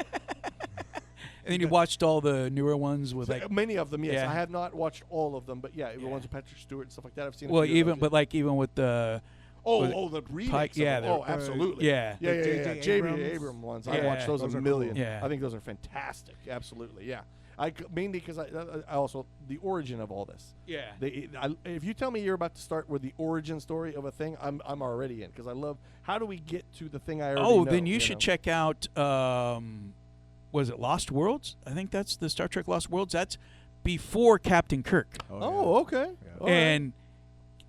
And then you watched all the newer ones with like, Many of them, yes. Yeah. I have not watched all of them, but yeah, the Yeah. ones with Patrick Stewart and stuff like that. I've seen. a well, few of even those, but like even with the was it the remakes. Pike- of yeah, them. Oh, they're- absolutely. yeah. Yeah, The yeah, J.J. yeah. J.J. Abrams. Abrams ones. I Yeah. watched those Those a are million. cool. Yeah. I think those are fantastic. Absolutely, yeah. Mainly because I also the origin of all this. yeah. If you tell me you're about to start with the origin story of a thing, I'm already in because I love how do we get to the thing I already know. Then you should know? check out. Was it Lost Worlds? I think that's the Star Trek Lost Worlds. That's before Captain Kirk, Oh, okay. Yeah. All right. and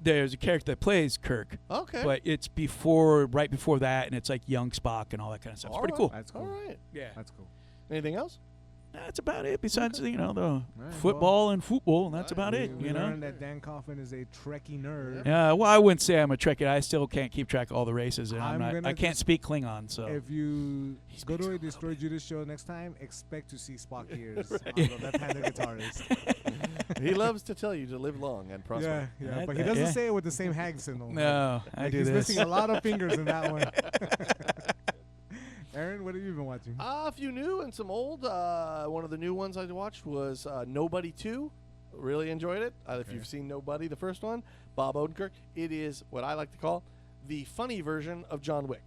there's a character that plays Kirk, Okay. but it's right before that, and it's like young Spock and all that kind of stuff. It's All pretty right. cool. That's cool. All right. Yeah, That's cool. Anything else? that's about it. Besides, the well, football and football, and that's about We- it. we You know. learned that Dan Kaufman is a Trekkie nerd. Well, I wouldn't say I'm a Trekkie. I still can't keep track of all the races, and I'm I gonna can't just- speak Klingon. So If you go speaks to a a Destroy Judas show next time, expect to see Spock ears on the left-handed guitarist. He loves to tell you to live long and prosper. Yeah, That- but he doesn't yeah. say it with the same hag signal. no, I Like, do he's this. missing a lot of fingers in that one. Aaron, what have you been watching? A few new and some old. One of the new ones I watched was Nobody 2. Really enjoyed it. If Okay. you've seen Nobody, the first one, Bob Odenkirk, it is what I like to call the funny version of John Wick.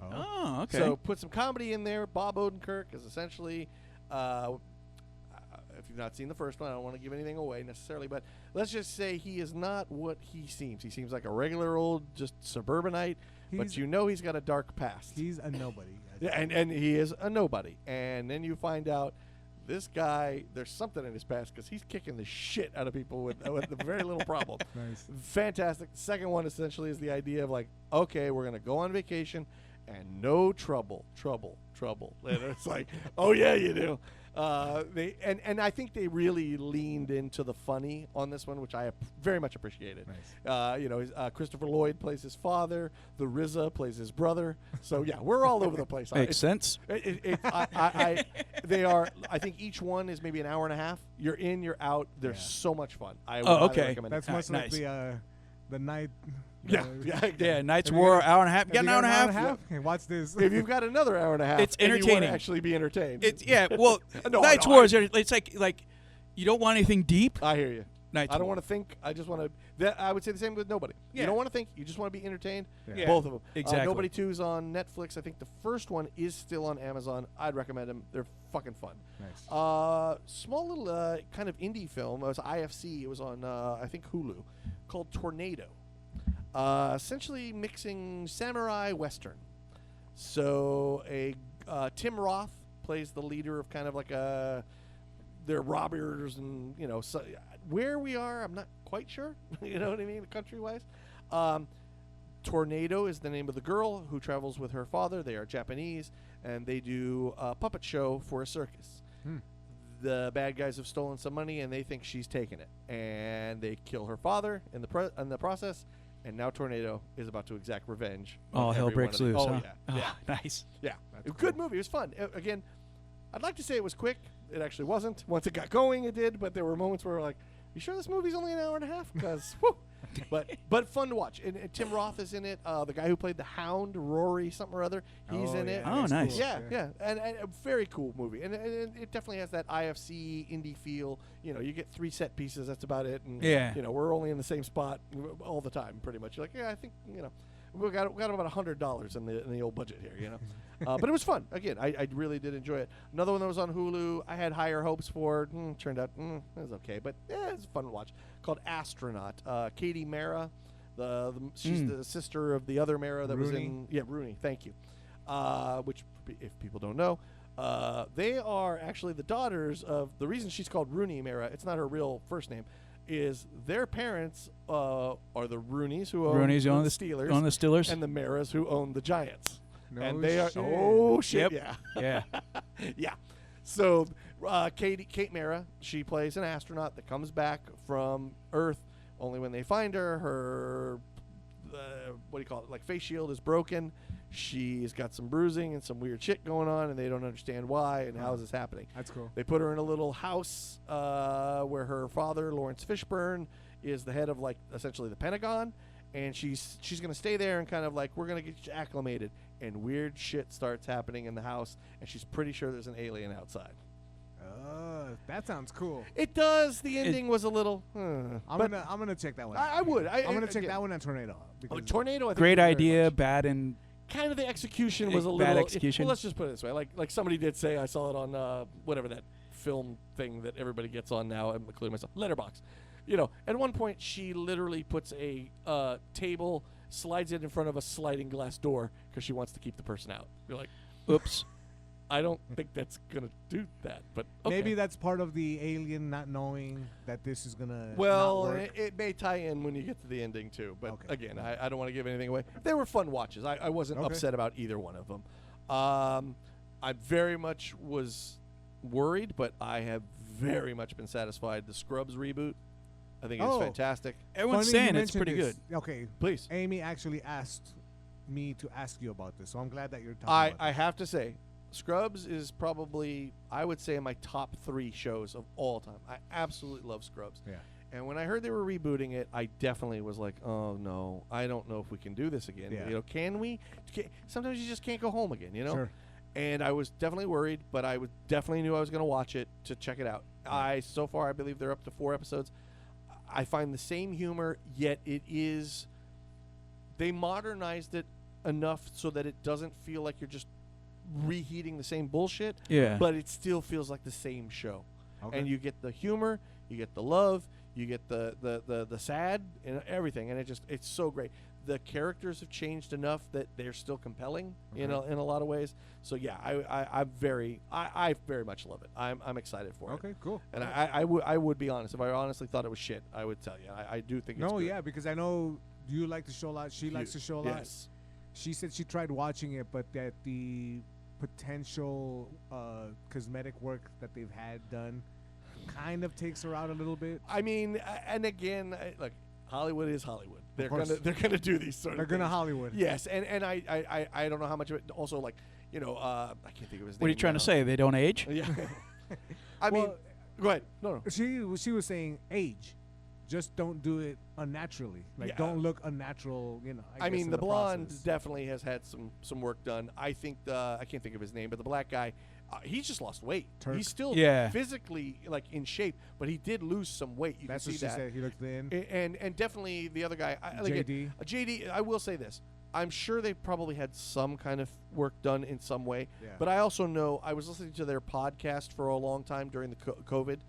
Oh, okay. So put some comedy in there. Bob Odenkirk is essentially, if you've not seen the first one, I don't want to give anything away necessarily, but let's just say he is not what he seems. He seems like a regular old, just suburbanite, but He's- you know he's got a dark past. He's a nobody. Yeah, and he is a nobody. And then you find out this guy, there's something in his past because he's kicking the shit out of people with very little problem. Nice. Fantastic. The second one essentially is the idea of like, okay, we're gonna go on vacation and no trouble. And it's like, oh yeah, you do. And I think they really leaned into the funny on this one, which I very much appreciated. Nice. Christopher Lloyd plays his father. The RZA plays his brother. So yeah, we're all over the place. Makes sense. They are. I think each one is maybe an hour and a half. You're in, you're out. They're Yeah. so much fun. I would Oh, highly okay. recommend That's it. much like nice. the night. Yeah, Knights Have you War, got- hour and a half. You got Have an you hour and a half? Yeah. Okay, watch this. If you've got another hour and a half, It's and you want entertaining. to actually be entertained. It's well, No, Knights no, War is it's like you don't want anything deep. I hear you. Knights I don't War. want to think. I just want to. I would say the same with Nobody. You Yeah. don't want to think. You just want to be entertained. Yeah. Both of them. Exactly. Nobody 2 is on Netflix. I think the first one is still on Amazon. I'd recommend them. They're fucking fun. Nice. Small little kind of indie film. It was IFC. It was on I think Hulu, called Tornado. Essentially mixing samurai western. So Tim Roth plays the leader of kind of like they're robbers and so where we are I'm not quite sure. You know what I mean, country wise. Tornado is the name of the girl who travels with her father. They are Japanese and they do a puppet show for a circus. The bad guys have stolen some money and they think she's taking it and they kill her father in the process. And now Tornado is about to exact revenge. All on hell every breaks one of loose. them. Huh? Oh, yeah. Yeah. Nice. Yeah. That's Good cool. movie. It was fun. Again, I'd like to say it was quick. It actually wasn't. Once it got going, it did. But there were moments where we're like, you sure this movie's only an hour and a half? Because, but fun to watch. And Tim Roth is in it. The guy who played the Hound, Rory something or other, he's in it. Oh, that's nice. cool. Yeah. And a very cool movie. And it definitely has that IFC indie feel. You get 3 set pieces. That's about it. And, Yeah. we're only in the same spot all the time, pretty much. You're like, yeah, I think, we got about $100 in the old budget here, but it was fun. Again, I really did enjoy it. Another one that was on Hulu, I had higher hopes for. Turned out it was okay, but it's fun to watch. Called Astronaut. Katie Mara, she's the sister of the other Mara that was Rooney. in Rooney. Thank you. Which, if people don't know, they are actually the daughters of the reason she's called Rooney Mara. It's not her real first name. Is their parents are the Rooneys who own Rooney's the on the Steelers, on the Steelers. and the Maras who own the Giants. No And they are shit. oh shit, Yep. yeah. Yeah. Yeah. So Kate Mara, she plays an astronaut that comes back from Earth. Only when they find her what do you call it? Like face shield is broken. She's got some bruising and some weird shit going on, and they don't understand why and how is this happening. That's cool. They put her in a little house where her father, Lawrence Fishburne, is the head of like essentially the Pentagon, and she's going to stay there and kind of like we're going to get you acclimated. And weird shit starts happening in the house, and she's pretty sure there's an alien outside. That sounds cool. It does. The ending was a little. I'm but gonna check that one. I would. I'm gonna check again, that one on Tornado. because Tornado. I think Great is very idea, much- bad and Kind of the execution was a Bad little. execution. Well, let's just put it this way. Like somebody did say, I saw it on whatever that film thing that everybody gets on now, including myself, Letterboxd. At one point she literally puts a table, slides it in front of a sliding glass door because she wants to keep the person out. You're like, oops. I don't think that's gonna do that, but okay. maybe that's part of the alien not knowing that this is gonna. Well, not work. it may tie in when you get to the ending too. But Okay. again, I don't want to give anything away. They were fun watches. I wasn't Okay. upset about either one of them. I very much was worried, but I have very much been satisfied. The Scrubs reboot, I think it's Oh. fantastic. Everyone's Funny you saying it's mentioned pretty this. good. Okay, Please. Amy actually asked me to ask you about this, so I'm glad that you're talking I about have to say, Scrubs is probably, I would say, my top 3 shows of all time. I absolutely love Scrubs. this. And when I heard they were rebooting it, I definitely was like, "Oh no, I don't know if we can do this again. Yeah. Can we? Sometimes you just can't go home again, Sure. And I was definitely worried, but I was definitely knew I was going to watch it to check it out. So far, I believe they're up to 4 episodes. I find the same humor, yet they modernized it enough so that it doesn't feel like you're just reheating the same bullshit. Yeah. But it still feels like the same show. Okay. And you get the humor, you get the love, you get the sad and everything, and it's so great. the characters have changed enough that they're still compelling in a lot of ways. So yeah, I very much love it. I'm excited for it. Okay, cool. And I would be honest. If I honestly thought it was shit, I would tell you. I do think it's good. Yeah, because I know you like the show a lot. She likes the show a lot. Yes. She said she tried watching it, but that the potential cosmetic work that they've had done kind of takes her out a little bit. I mean, and again, look, Hollywood is Hollywood. They're course. gonna do these sort They're of gonna things. Hollywood. Yes, and I don't know how much of it. Also, like, I can't think of his name. What are you trying now. to say? They don't age? Yeah. I mean, Well, go ahead. No. She was saying age. Just don't do it unnaturally. Like, Yeah. don't look unnatural. I guess mean, in the blonde process. definitely has had some work done. I think I can't think of his name, but the black guy, he's just lost weight. Turk. He's still Yeah. physically like in shape, but he did lose some weight. You That's can what see she that. said. He looked thin. And definitely the other guy, JD. JD. I will say this: I'm sure they probably had some kind of work done in some way. Yeah. But I also know I was listening to their podcast for a long time during the COVID.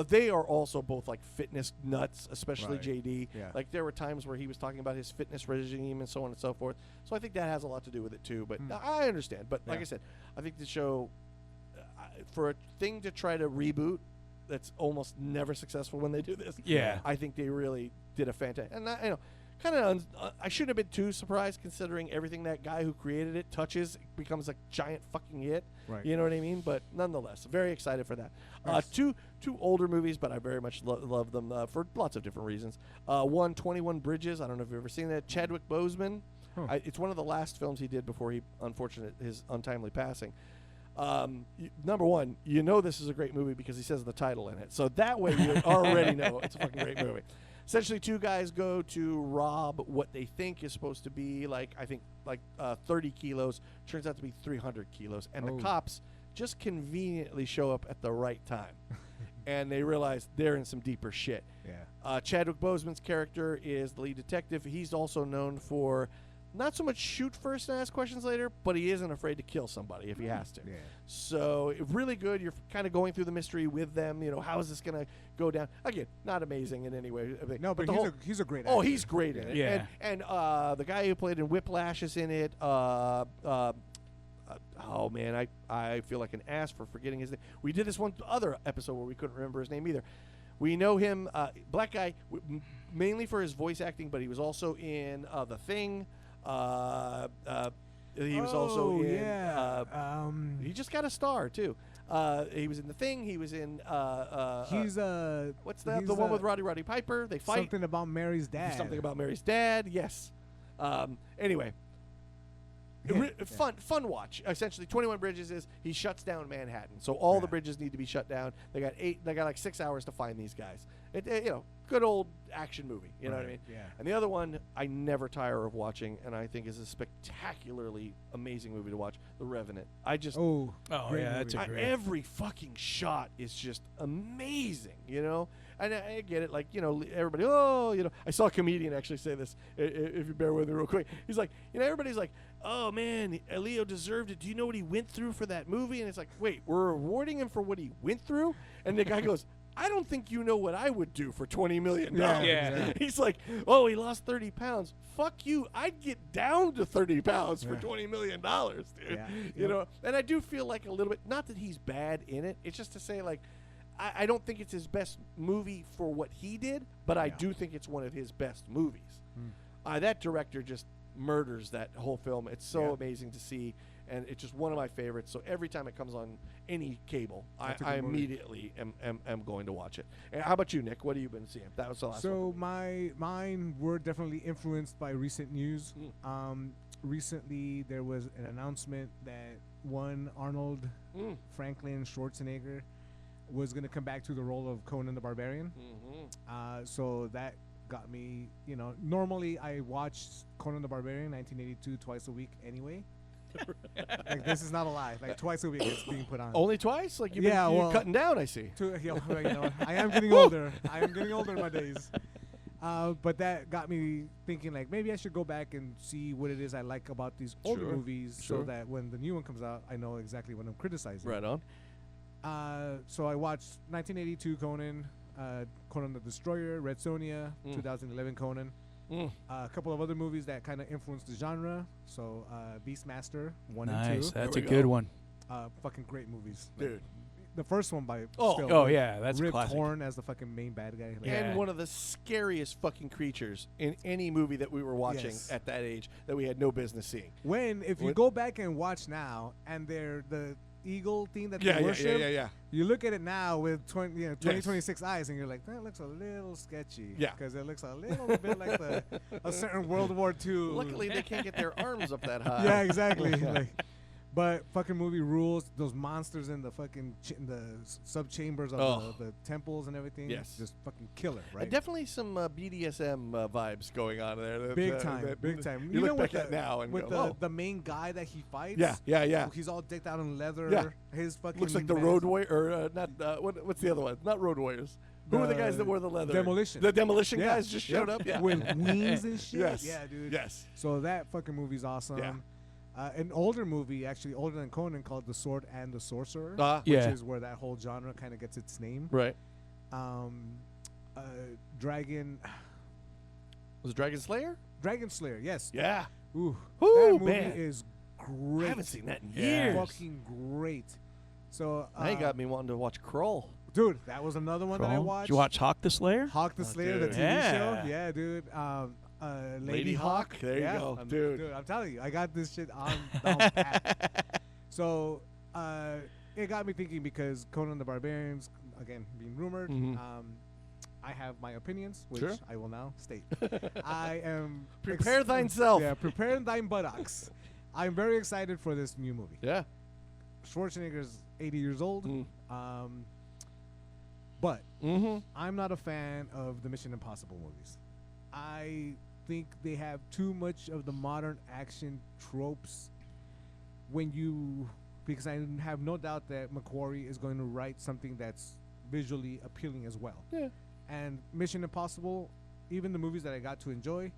They are also both like fitness nuts, especially Right. JD. Yeah. Like there were times where he was talking about his fitness regime and so on and so forth. So I think that has a lot to do with it too. But I understand. But like Yeah. I said, I think the show, for a thing to try to reboot, that's almost never successful when they do this. Yeah. I think they really did a fantastic. And kind of, I shouldn't have been too surprised considering everything that guy who created it touches becomes a giant fucking hit. Right. You know what I mean? But nonetheless, very excited for that. Nice. Two older movies, but I very much love them for lots of different reasons. 21 Bridges. I don't know if you've ever seen that. Chadwick Boseman. Huh. It's one of the last films he did before his untimely passing. Number one, this is a great movie because he says the title in it. So that way you already know it's a fucking great movie. Essentially, two guys go to rob what they think is supposed to be 30 kilos. Turns out to be 300 kilos. And Oh. the cops just conveniently show up at the right time. And they realize they're in some deeper shit. Yeah. Chadwick Boseman's character is the lead detective. He's also known for not so much shoot first and ask questions later, but he isn't afraid to kill somebody if he has to. Yeah. So really good. You're kind of going through the mystery with them. How is this going to go down? Again, not amazing in any way. No, but he's a great actor. Oh, he's great in it. Yeah. And the guy who played in Whiplash is in it. Oh man, I feel like an ass for forgetting his name. We did this one other episode where we couldn't remember his name either. We know him, black guy, mainly for his voice acting, but he was also in The Thing. He was also in. Yeah. He just got a star too. He was in The Thing. He was in. He's what's that? he's, The one with Roddy Piper. They fight. something about Mary's dad. Something about Mary's dad. Yes. Anyway. Fun watch. Essentially, 21 Bridges is he shuts down Manhattan, so all the bridges need to be shut down. They got 6 hours to find these guys. Good old action movie. You know what I mean? Yeah. And the other one I never tire of watching, and I think is a spectacularly amazing movie to watch. The Revenant. Oh, great yeah, that's movie. a great. Every fucking shot is just amazing, And I get it, everybody, I saw a comedian actually say this, if you bear with me real quick. He's like, everybody's like, oh man, Leo deserved it. Do you know what he went through for that movie? And it's like, wait, we're rewarding him for what he went through? And the guy goes, I don't think you know what I would do for $20 million. Yeah. He's like, oh, he lost 30 pounds. Fuck you. I'd get down to 30 pounds for $20 million, dude. Yeah. And I do feel like a little bit, not that he's bad in it. It's just to say, I don't think it's his best movie for what he did, but I do think it's one of his best movies. That director just murders that whole film. It's so amazing to see, and it's just one of my favorites. So every time it comes on any cable, That's a I good movie. immediately am going to watch it. And how about you, Nick? What have you been seeing? That was the last one. So mine were definitely influenced by recent news. Recently, there was an announcement that one Arnold Franklin Schwarzenegger was going to come back to the role of Conan the Barbarian. So that got me, normally I watch Conan the Barbarian 1982 twice a week anyway. This is not a lie. Twice a week it's being put on. Only twice? You're cutting down, I see. I am getting older. I am getting older in my days. But that got me thinking, maybe I should go back and see what it is I like about these older Sure, movies sure. so that when the new one comes out, I know exactly what I'm criticizing. Right on. So I watched 1982 Conan, Conan the Destroyer, Red Sonja, 2011 Conan. A couple of other movies that kind of influenced the genre. So Beastmaster 1 and Nice. 2. That's There a we good go. one. Fucking great movies. Dude. The first one by Oh. still, Oh, yeah. That's a Rip classic. Torn as the fucking main bad guy. Like, Yeah. And one of the scariest fucking creatures in any movie that we were watching Yes. at that age that we had no business seeing. If you What- go back and watch now, and they're the eagle thing that Yeah, they yeah, worship, yeah. you look at it now with 2026 eyes, and you're like, that looks a little sketchy. Yeah. because it looks a little bit like a certain World War II. Luckily, they can't get their arms up that high. Yeah, exactly. But fucking movie rules. Those monsters in the fucking sub chambers of Oh. the temples and everything. Yes. just fucking killer, right? Definitely some BDSM vibes going on there. that, Big time, big time. You look with back at now and with go, the main guy that he fights. Yeah. He's all decked out in leather. Yeah. His fucking Looks like the mask- Road Warrior, or not. What's the other one? Not Road Warriors. Who were the guys that wore the leather? Demolition. The Demolition Yeah. guys just showed Yep. up. Yeah. with wings and shit. Yes. Yeah, dude. Yes. So that fucking movie's awesome. Yeah. An older movie, actually older than Conan, called The Sword and the Sorcerer, Ah. which Yeah. is where that whole genre kind of gets its name. Right. Dragon Was it Dragon Slayer? Slayer, yes. Yeah. Ooh, Ooh, that movie man. is great. I haven't seen that in Yeah. years. Fucking great. So Now you got me wanting to watch Kroll. dude. That was another one that I Crawl. watched. Did you watch Hawk the Slayer? Hawk the Oh, Slayer, the dude. TV Yeah. show? Yeah, dude. Lady Hawk? There you yeah. go. I'm- Dude. I'm telling you, I got this shit on pat. So it got me thinking because Conan the Barbarian's, again, being rumored. Mhm. I have my opinions, which Sure. I will now state. I am Prepare thyself. Yeah, prepare thine buttocks. I'm very excited for this new movie. Yeah. Schwarzenegger's 80 years old, Mm. but Mm-hmm. I'm not a fan of the Mission Impossible movies. I think they have too much of the modern action tropes because I have no doubt that McQuarrie is going to write something that's visually appealing as well. Yeah. And Mission Impossible, even the movies that I got to enjoy,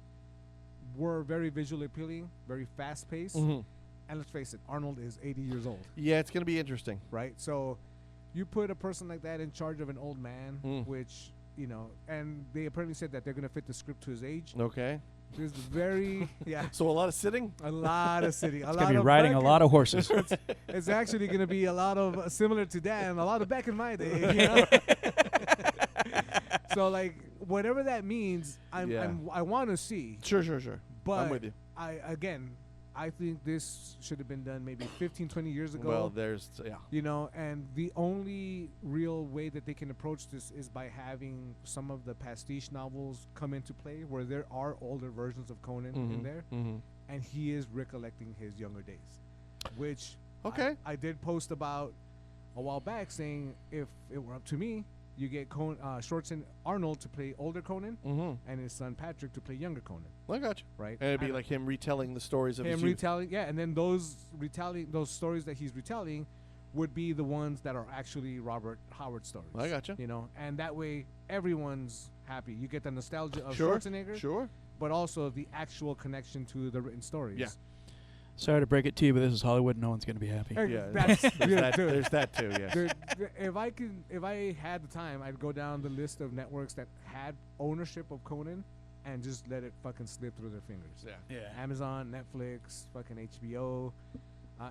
were very visually appealing, very fast paced. Mm-hmm. And let's face it, Arnold is 80 years old, Yeah, it's gonna be interesting. right? So you put a person like that in charge of an old man, Mm. which, and they apparently said that they're going to fit the script to his age. Okay. There's very, So a lot of sitting. a lot of sitting. It's gonna be riding a lot of horses. It's actually going to be a lot of, similar to Dan, a lot of back in my day. You know? So, like, whatever that means, I want to see. Sure. But I'm with you. I think this should have been done maybe 15, 20 years ago. Well, there's And the only real way that they can approach this is by having some of the pastiche novels come into play, where there are older versions of Conan in there, Mm-hmm. and he is recollecting his younger days, which Okay. I did post about a while back, saying if it were up to me, you get Schwarzenegger Arnold to play older Conan, Mm-hmm. and his son Patrick to play younger Conan, I got you. right? And it'd be like him retelling the stories of him his youth. retelling, yeah, and then those stories that he's retelling would be the ones that are actually Robert Howard stories. I gotcha. And that way everyone's happy. You get the nostalgia of Sure. Schwarzenegger, Sure. but also the actual connection to the written stories. Yeah. Sorry to break it to you, but this is Hollywood. No one's gonna be happy. Yeah. That's, There's dude, there's that too. Yes. dude, if I had the time, I'd go down the list of networks that had ownership of Conan and just let it fucking slip through their fingers. Yeah. Yeah. Amazon, Netflix, fucking HBO.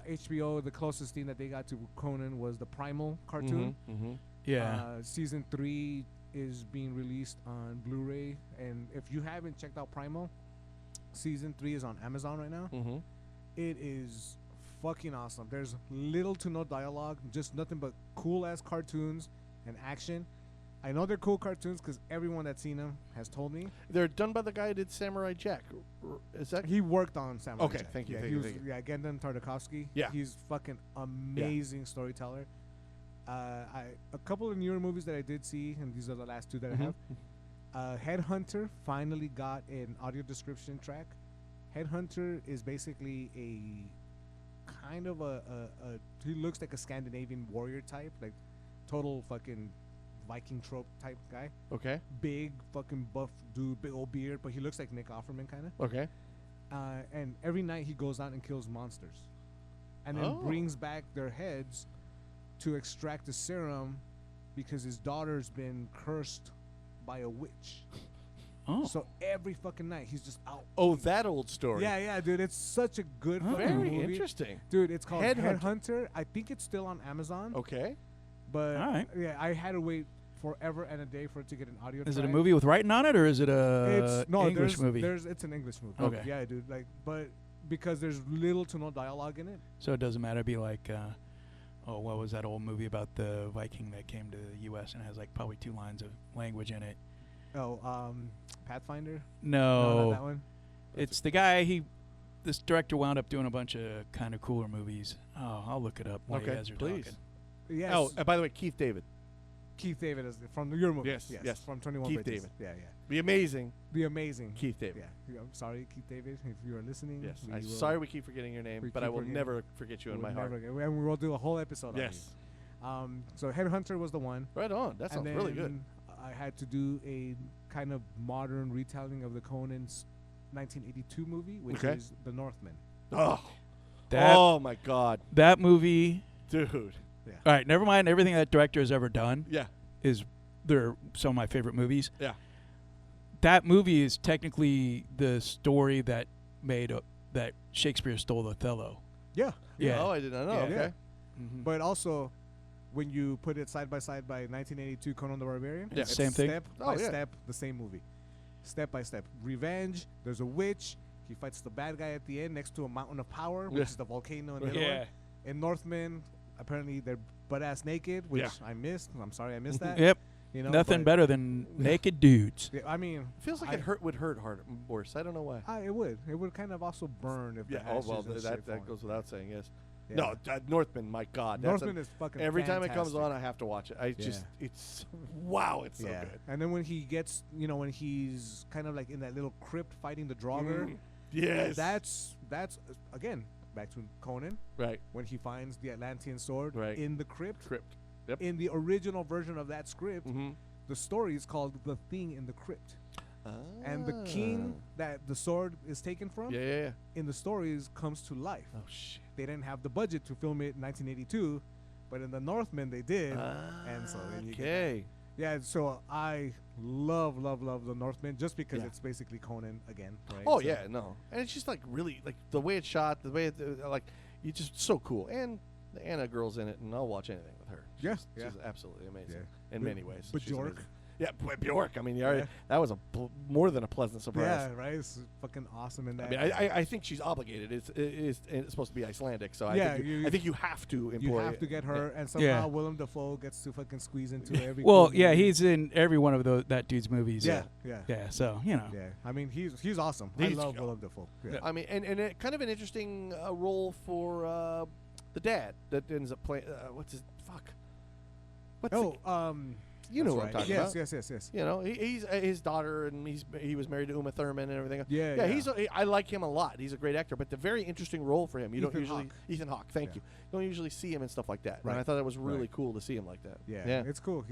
HBO, the closest thing that they got to Conan was the Primal cartoon. Mm-hmm. Yeah. Season 3 is being released on Blu-ray, and if you haven't checked out Primal, season 3 is on Amazon right now. Mm-hmm. It is fucking awesome. There's little to no dialogue, just nothing but cool ass cartoons and action. I know they're cool cartoons because everyone that's seen them has told me. They're done by the guy who did Samurai Jack. Is that? He worked on Samurai Okay, Jack. thank you, Yeah, thank he you, was, thank you. yeah, Gendon Tartakovsky. Yeah. He's fucking amazing storyteller. A couple of newer movies that I did see, and these are the last two that Mhm. I have. Headhunter finally got an audio description track. Headhunter is basically a kind of a he looks like a Scandinavian warrior type, like total fucking Viking trope type guy. Okay. Big fucking buff dude, big old beard, but he looks like Nick Offerman kind of. Okay. And every night he goes out and kills monsters, and then Oh. brings back their heads to extract the serum because his daughter's been cursed by a witch. Oh. So every fucking night he's just out. Oh, that old story. Yeah, dude. It's such a good fucking Very movie. interesting. Dude, it's called Headhunter. Headhunter. I think it's still on Amazon. Okay. But All right. yeah, I had to wait forever and a day for it to get an audio Is it a track. movie with writing on it, or is it a It's no, English there's, movie? It's an English movie. Okay. Yeah, dude. Like, but because there's little to no dialogue in it. So it doesn't matter. It'd be like, what was that old movie about the Viking that came to the U.S. and has like probably 2 lines of language in it? Oh, Pathfinder. No, not that one. it's the guy. This director wound up doing a bunch of kind of cooler movies. Oh, I'll look it up while you Okay, guys are please. talking. Yes. Oh, by the way, Keith David. Keith David is from your movie. Yes, yes. From 21 Keith Bridges. David. Yeah. The amazing The amazing Keith David. Yeah. I'm sorry, Keith David, if you are listening. Yes. we I'm will- sorry we keep forgetting your name, we but I keep will forgetting- never forget you in we'll my heart. never get- and we will do a whole episode Yes. on you. So Headhunter was the one. Right on. That sounds and really good. then I had to do a kind of modern retelling of the Conan's 1982 movie, which Okay. is The Northman. Oh. That Oh my God, that movie. dude. All right, never mind everything that director has ever done. Yeah. They're some of my favorite movies. Yeah. That movie is technically the story that made that Shakespeare stole Othello. Yeah. Yeah. Oh, I did not know. Yeah. Okay. Mhm. But also, when you put it side by side by 1982 Conan the Barbarian, Yeah. it's Same thing? Step Oh, by yeah. step, the same movie. Step by step. Revenge. There's a witch. He fights the bad guy at the end next to a mountain of power, which Yeah. is the volcano in the other Yeah. one. In Northman, apparently they're butt ass naked, which I missed. I'm sorry I missed that. Yep. You know, Nothing but- better than naked dudes. Yeah, I mean, Feels like I- it would hurt harder, worse. I don't know why. It would. It would kind of also burn if Yeah. the Oh ashes well, and that shit that fall. goes without saying. Yes. Yeah. No, Northman. My God, that's Northman is fucking. every time it comes fantastic. on, I have to watch it. I just, it's wow, it's so yeah. good. And then when he gets, when he's kind of like in that little crypt fighting the Draugr, Yes. that's again back to Conan right. when he finds the Atlantean sword Right. in the crypt. Crypt. Yep. In the original version of that script, Mm-hmm. the story is called "The Thing in the Crypt," and the king that the sword is taken from Ah. Yeah. in the stories comes to life. Oh shit. They didn't have the budget to film it in 1982, but in the Northman they did. And so then you get that. Okay. Yeah, so I love the Northman just because Yeah. it's basically Conan again. Right? Oh So- yeah, no, and it's just like really like the way it's shot, the way like you just so cool, and the Anna girl's in it, and I'll watch anything with her. Yeah, She's, yeah. she's absolutely amazing Yeah. in many ways. But She's Bjork. amazing. Yeah, Bjork. I mean, you already, Yeah. that was more than a pleasant surprise. Yeah, right. It's fucking awesome in that. I mean, I think she's obligated. It's supposed to be Icelandic, so Yeah, I think you have to employ. you have to get her, and somehow Yeah. Willem Dafoe gets to fucking squeeze into every. Well, cool yeah, movie. he's in every one of that dude's movies. Yeah. Yeah. So yeah. I mean, he's awesome. He's- I love Willem Dafoe. Yeah. I mean, and it, kind of an interesting role for the dad that ends up playing. What's his fuck? What's you know that's what I'm right. talking yes, about? Yes. You know, he's his daughter, and he was married to Uma Thurman and everything. Yeah. I like him a lot. He's a great actor, but the very interesting role for him. You don't Ethan usually Hawke. Ethan Hawke. Thank Yeah. you. You don't usually see him and stuff like that. Right. And I thought that was really Right. cool to see him like that. Yeah, it's cool.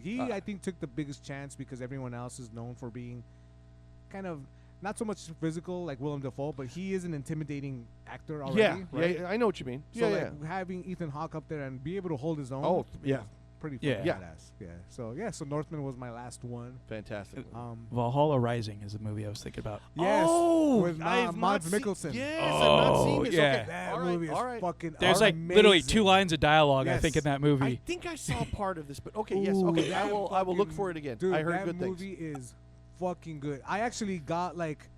He I think took the biggest chance because everyone else is known for being kind of not so much physical like Willem Dafoe, but he is an intimidating actor already. yeah, right? yeah, I know what you mean. So yeah, like having Ethan Hawke up there and be able to hold his own. Oh, is yeah. pretty Yeah. fucking Yeah. badass. Yeah. So Northman was my last one. fantastic. Valhalla Rising is the movie I was thinking about. Yes, oh, with I've not Mads seen- Mikkelsen. Yes, I've not seen this. yeah. Okay. That all right, movie is all right. fucking. There's like literally amazing. 2 lines of dialogue I think Yes. in that I movie. think I saw part of this, but okay, yes, Ooh, okay. that I will look fucking- for it again. Dude, I heard that good things. movie is fucking good. I actually got like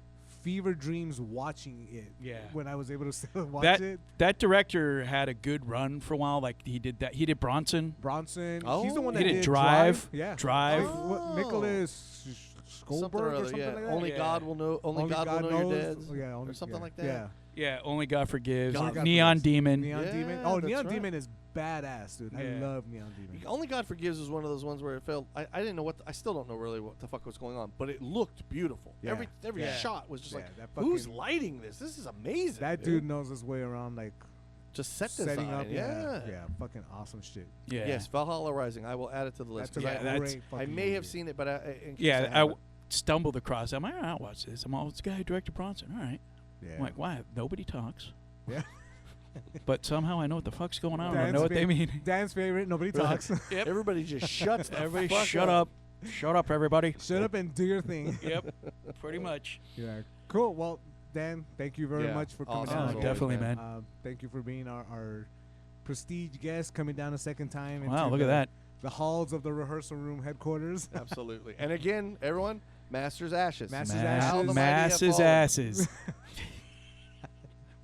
fever dreams watching it. Yeah. When I was able to still watch that it. that director had a good run for a while. Like he did Bronson. Bronson. Oh. He's the one He that did did Drive. Yeah. Drive. Oh. Nicholas Something Goldberg or or other, something yeah. like that. Only Yeah. God will know. Only God will know your knows. dad's. Yeah, or something like that. Yeah. Yeah, Only God Forgives. God Neon Forgives. Demon. Neon Yeah, Demon. Oh, that's Neon right. Demon is badass, dude. I Yeah. love Neon Demon. Only God Forgives was one of those ones where it felt. I didn't know what. I still don't know really what the fuck was going on, but it looked beautiful. Yeah. Every Yeah. shot was just Yeah, like, that who's fucking- lighting this? This is amazing. That dude knows his way around, like just set setting design. up. Yeah. Fucking awesome shit. Yeah. Yes, Valhalla Rising. I will add it to the list. That's a 'cause Yeah, great I fucking may have movie. seen it, but in case Yeah, I haven't. stumbled across it. I'm like, all right, I'll watch this. I'm all, it's the guy who directed Bronson. All right. Yeah. I'm like, why? Nobody talks. Yeah. But somehow I know what the fuck's going on. I Dan's know what they fa- mean. Dan's favorite. Nobody Right. talks. Everybody just shuts the Everybody fuck shut up. Shut up, everybody. Shut up and do your thing. Yep, pretty much. Yeah. Cool. Well, Dan, thank you very Yeah, much for coming awesome down. as again. always, Definitely, man. Thank you for being our prestige guest coming down a second time. Wow, into look at that. The halls of the rehearsal room headquarters. Absolutely. And again, everyone, Masters Ashes. Masters How the Ashes. mighty have Masses fallen. asses.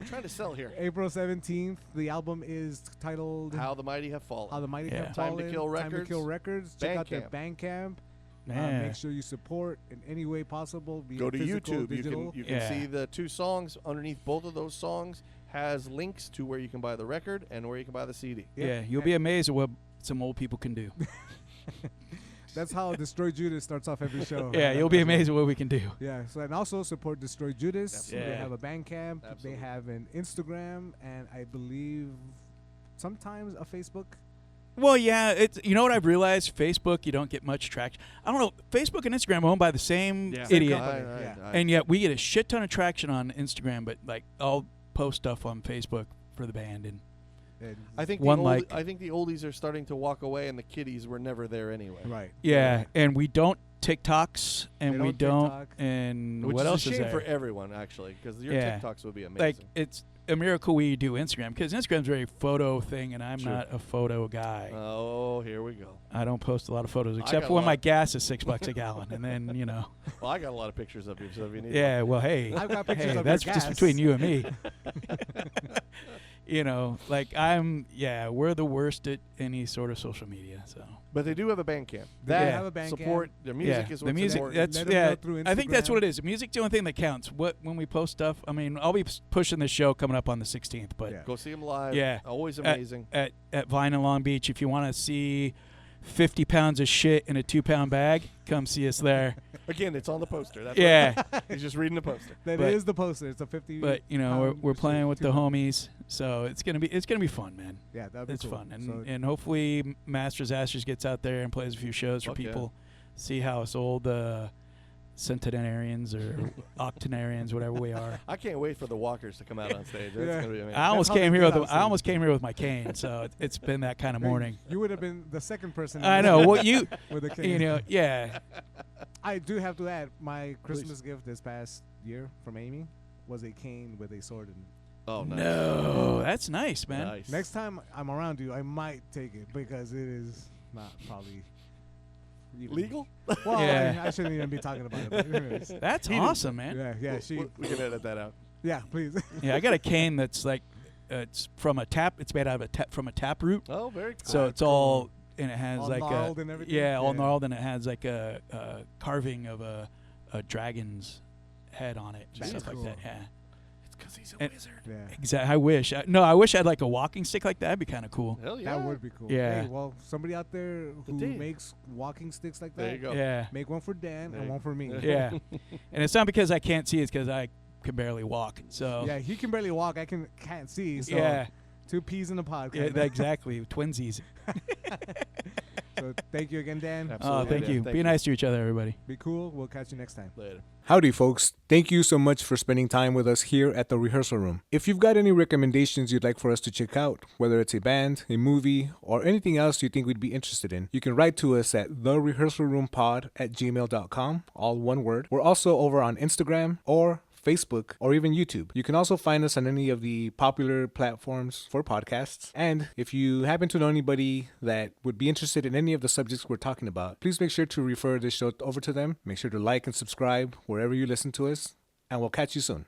I'm trying to sell here. April 17th. The album is titled How the Mighty Have Fallen. How the Mighty Yeah. Have Time to Fallen. Kill Time to Records. Kill Records. Check out their Bandcamp. Man. Make sure you support in any way possible. Be Go it to physical, YouTube. digital. You can Yeah. see the 2 songs. Underneath both of those songs has links to where you can buy the record and where you can buy the CD. Yeah, you'll be amazed at what some old people can do. That's how Destroy Judas starts off every show. Yeah, you'll be amazed at what we can do. Yeah, so and also support Destroy Judas. Absolutely. They Yeah. have a Bandcamp. Absolutely. They have an Instagram, and I believe sometimes a Facebook. Well, yeah, it's you know what I've realized? Facebook, you don't get much traction. I don't know. Facebook and Instagram are owned by the same Yeah. idiot, company. I- Yeah. I- and yet we get a shit ton of traction on Instagram. But like, I'll post stuff on Facebook for the band, and And I think One the like. I think the oldies are starting to walk away, and the kiddies were never there anyway. right. yeah, and we don't TikToks, and They we don't don't, TikTok. and Which what is else a is shame there? for everyone, actually, because your Yeah. TikToks would be amazing. Like, it's a miracle we do Instagram because Instagram's a very photo thing, and I'm True. not a photo guy. Oh, here we go. I don't post a lot of photos I except got for a when my lot. gas is $6 a gallon, and then Well, I got a lot of pictures of you, so if you need yeah. Well, hey, I've got pictures hey, of that's your just gas. between you and me. Like we're the worst at any sort of social media. So But they do have a Bandcamp. They That have a Bandcamp. support their music yeah, is the what's music. important. That's Let 'em yeah. know through I think that's Instagram. what it is. Music's the only thing that counts. When we post stuff. I mean, I'll be pushing this show coming up on the 16th, but Yeah. Go see them live. Yeah. Always At- amazing. at Vine in Long Beach. If you want to see 50 pounds of shit in a 2-pound bag, come see us there. Again, it's on the poster. That's Yeah. what, he's just reading the poster. That But- is the poster. It's a 50. But we're pound playing with the 2 pound. homies, so it's gonna be fun, man. Yeah, that'd be It's cool. fun, and So- and hopefully Masters Ashes gets out there and plays a few shows for Fuck yeah. people, see how us old centenarians or octenarians, whatever we are. I can't wait for the walkers to come out on stage. That's Yeah. gonna be amazing. I almost how they came here get with out my cane, so it's been that kind of Hey, morning. You would have been the second person. I know. Well, you with a cane. yeah. I do have to add, my Christmas gift this past year from Amy was a cane with a sword in it. Oh, nice. No, that's nice, man. Nice. Next time I'm around you, I might take it because it is not probably even- Legal? Well, Yeah. I shouldn't even be talking about it. But anyways. That's awesome, man. Yeah, she. We can edit that out. Yeah, please. Yeah, I got a cane that's like it's from a tap. It's made out of from a tap root. Oh, very cool. So it's all, and it has All like gnarled and everything? yeah, all Yeah. gnarled, and it has like a carving of a dragon's head on it, and That's stuff cool. like that. Yeah, It's because he's a And- wizard. Yeah. exactly. I wish. I wish I had like a walking stick like that. That'd be kind of cool. Hell yeah. That would be cool. Yeah. Hey, well, somebody out there who Dave. makes walking sticks like that, There you go. Yeah, make one for Dan There and you one for me. yeah. And it's not because I can't see; it's because I can barely walk. So Yeah, he can barely walk. I can't see. So yeah, 2 peas in a pod. yeah, kinda. exactly. Twinsies. So thank you again, Dan. Oh, Absolutely. thank you. Thank Be you. nice to each other, everybody. Be cool. We'll catch you next time. Later. Howdy, folks. Thank you so much for spending time with us here at the rehearsal room. If you've got any recommendations you'd like for us to check out, whether it's a band, a movie, or anything else you think we'd be interested in, you can write to us at therehearsalroompod@gmail.com, all one word. We're also over on Instagram or Facebook, or even YouTube. You can also find us on any of the popular platforms for podcasts. And if you happen to know anybody that would be interested in any of the subjects we're talking about, please make sure to refer this show over to them. Make sure to like and subscribe wherever you listen to us, and we'll catch you soon.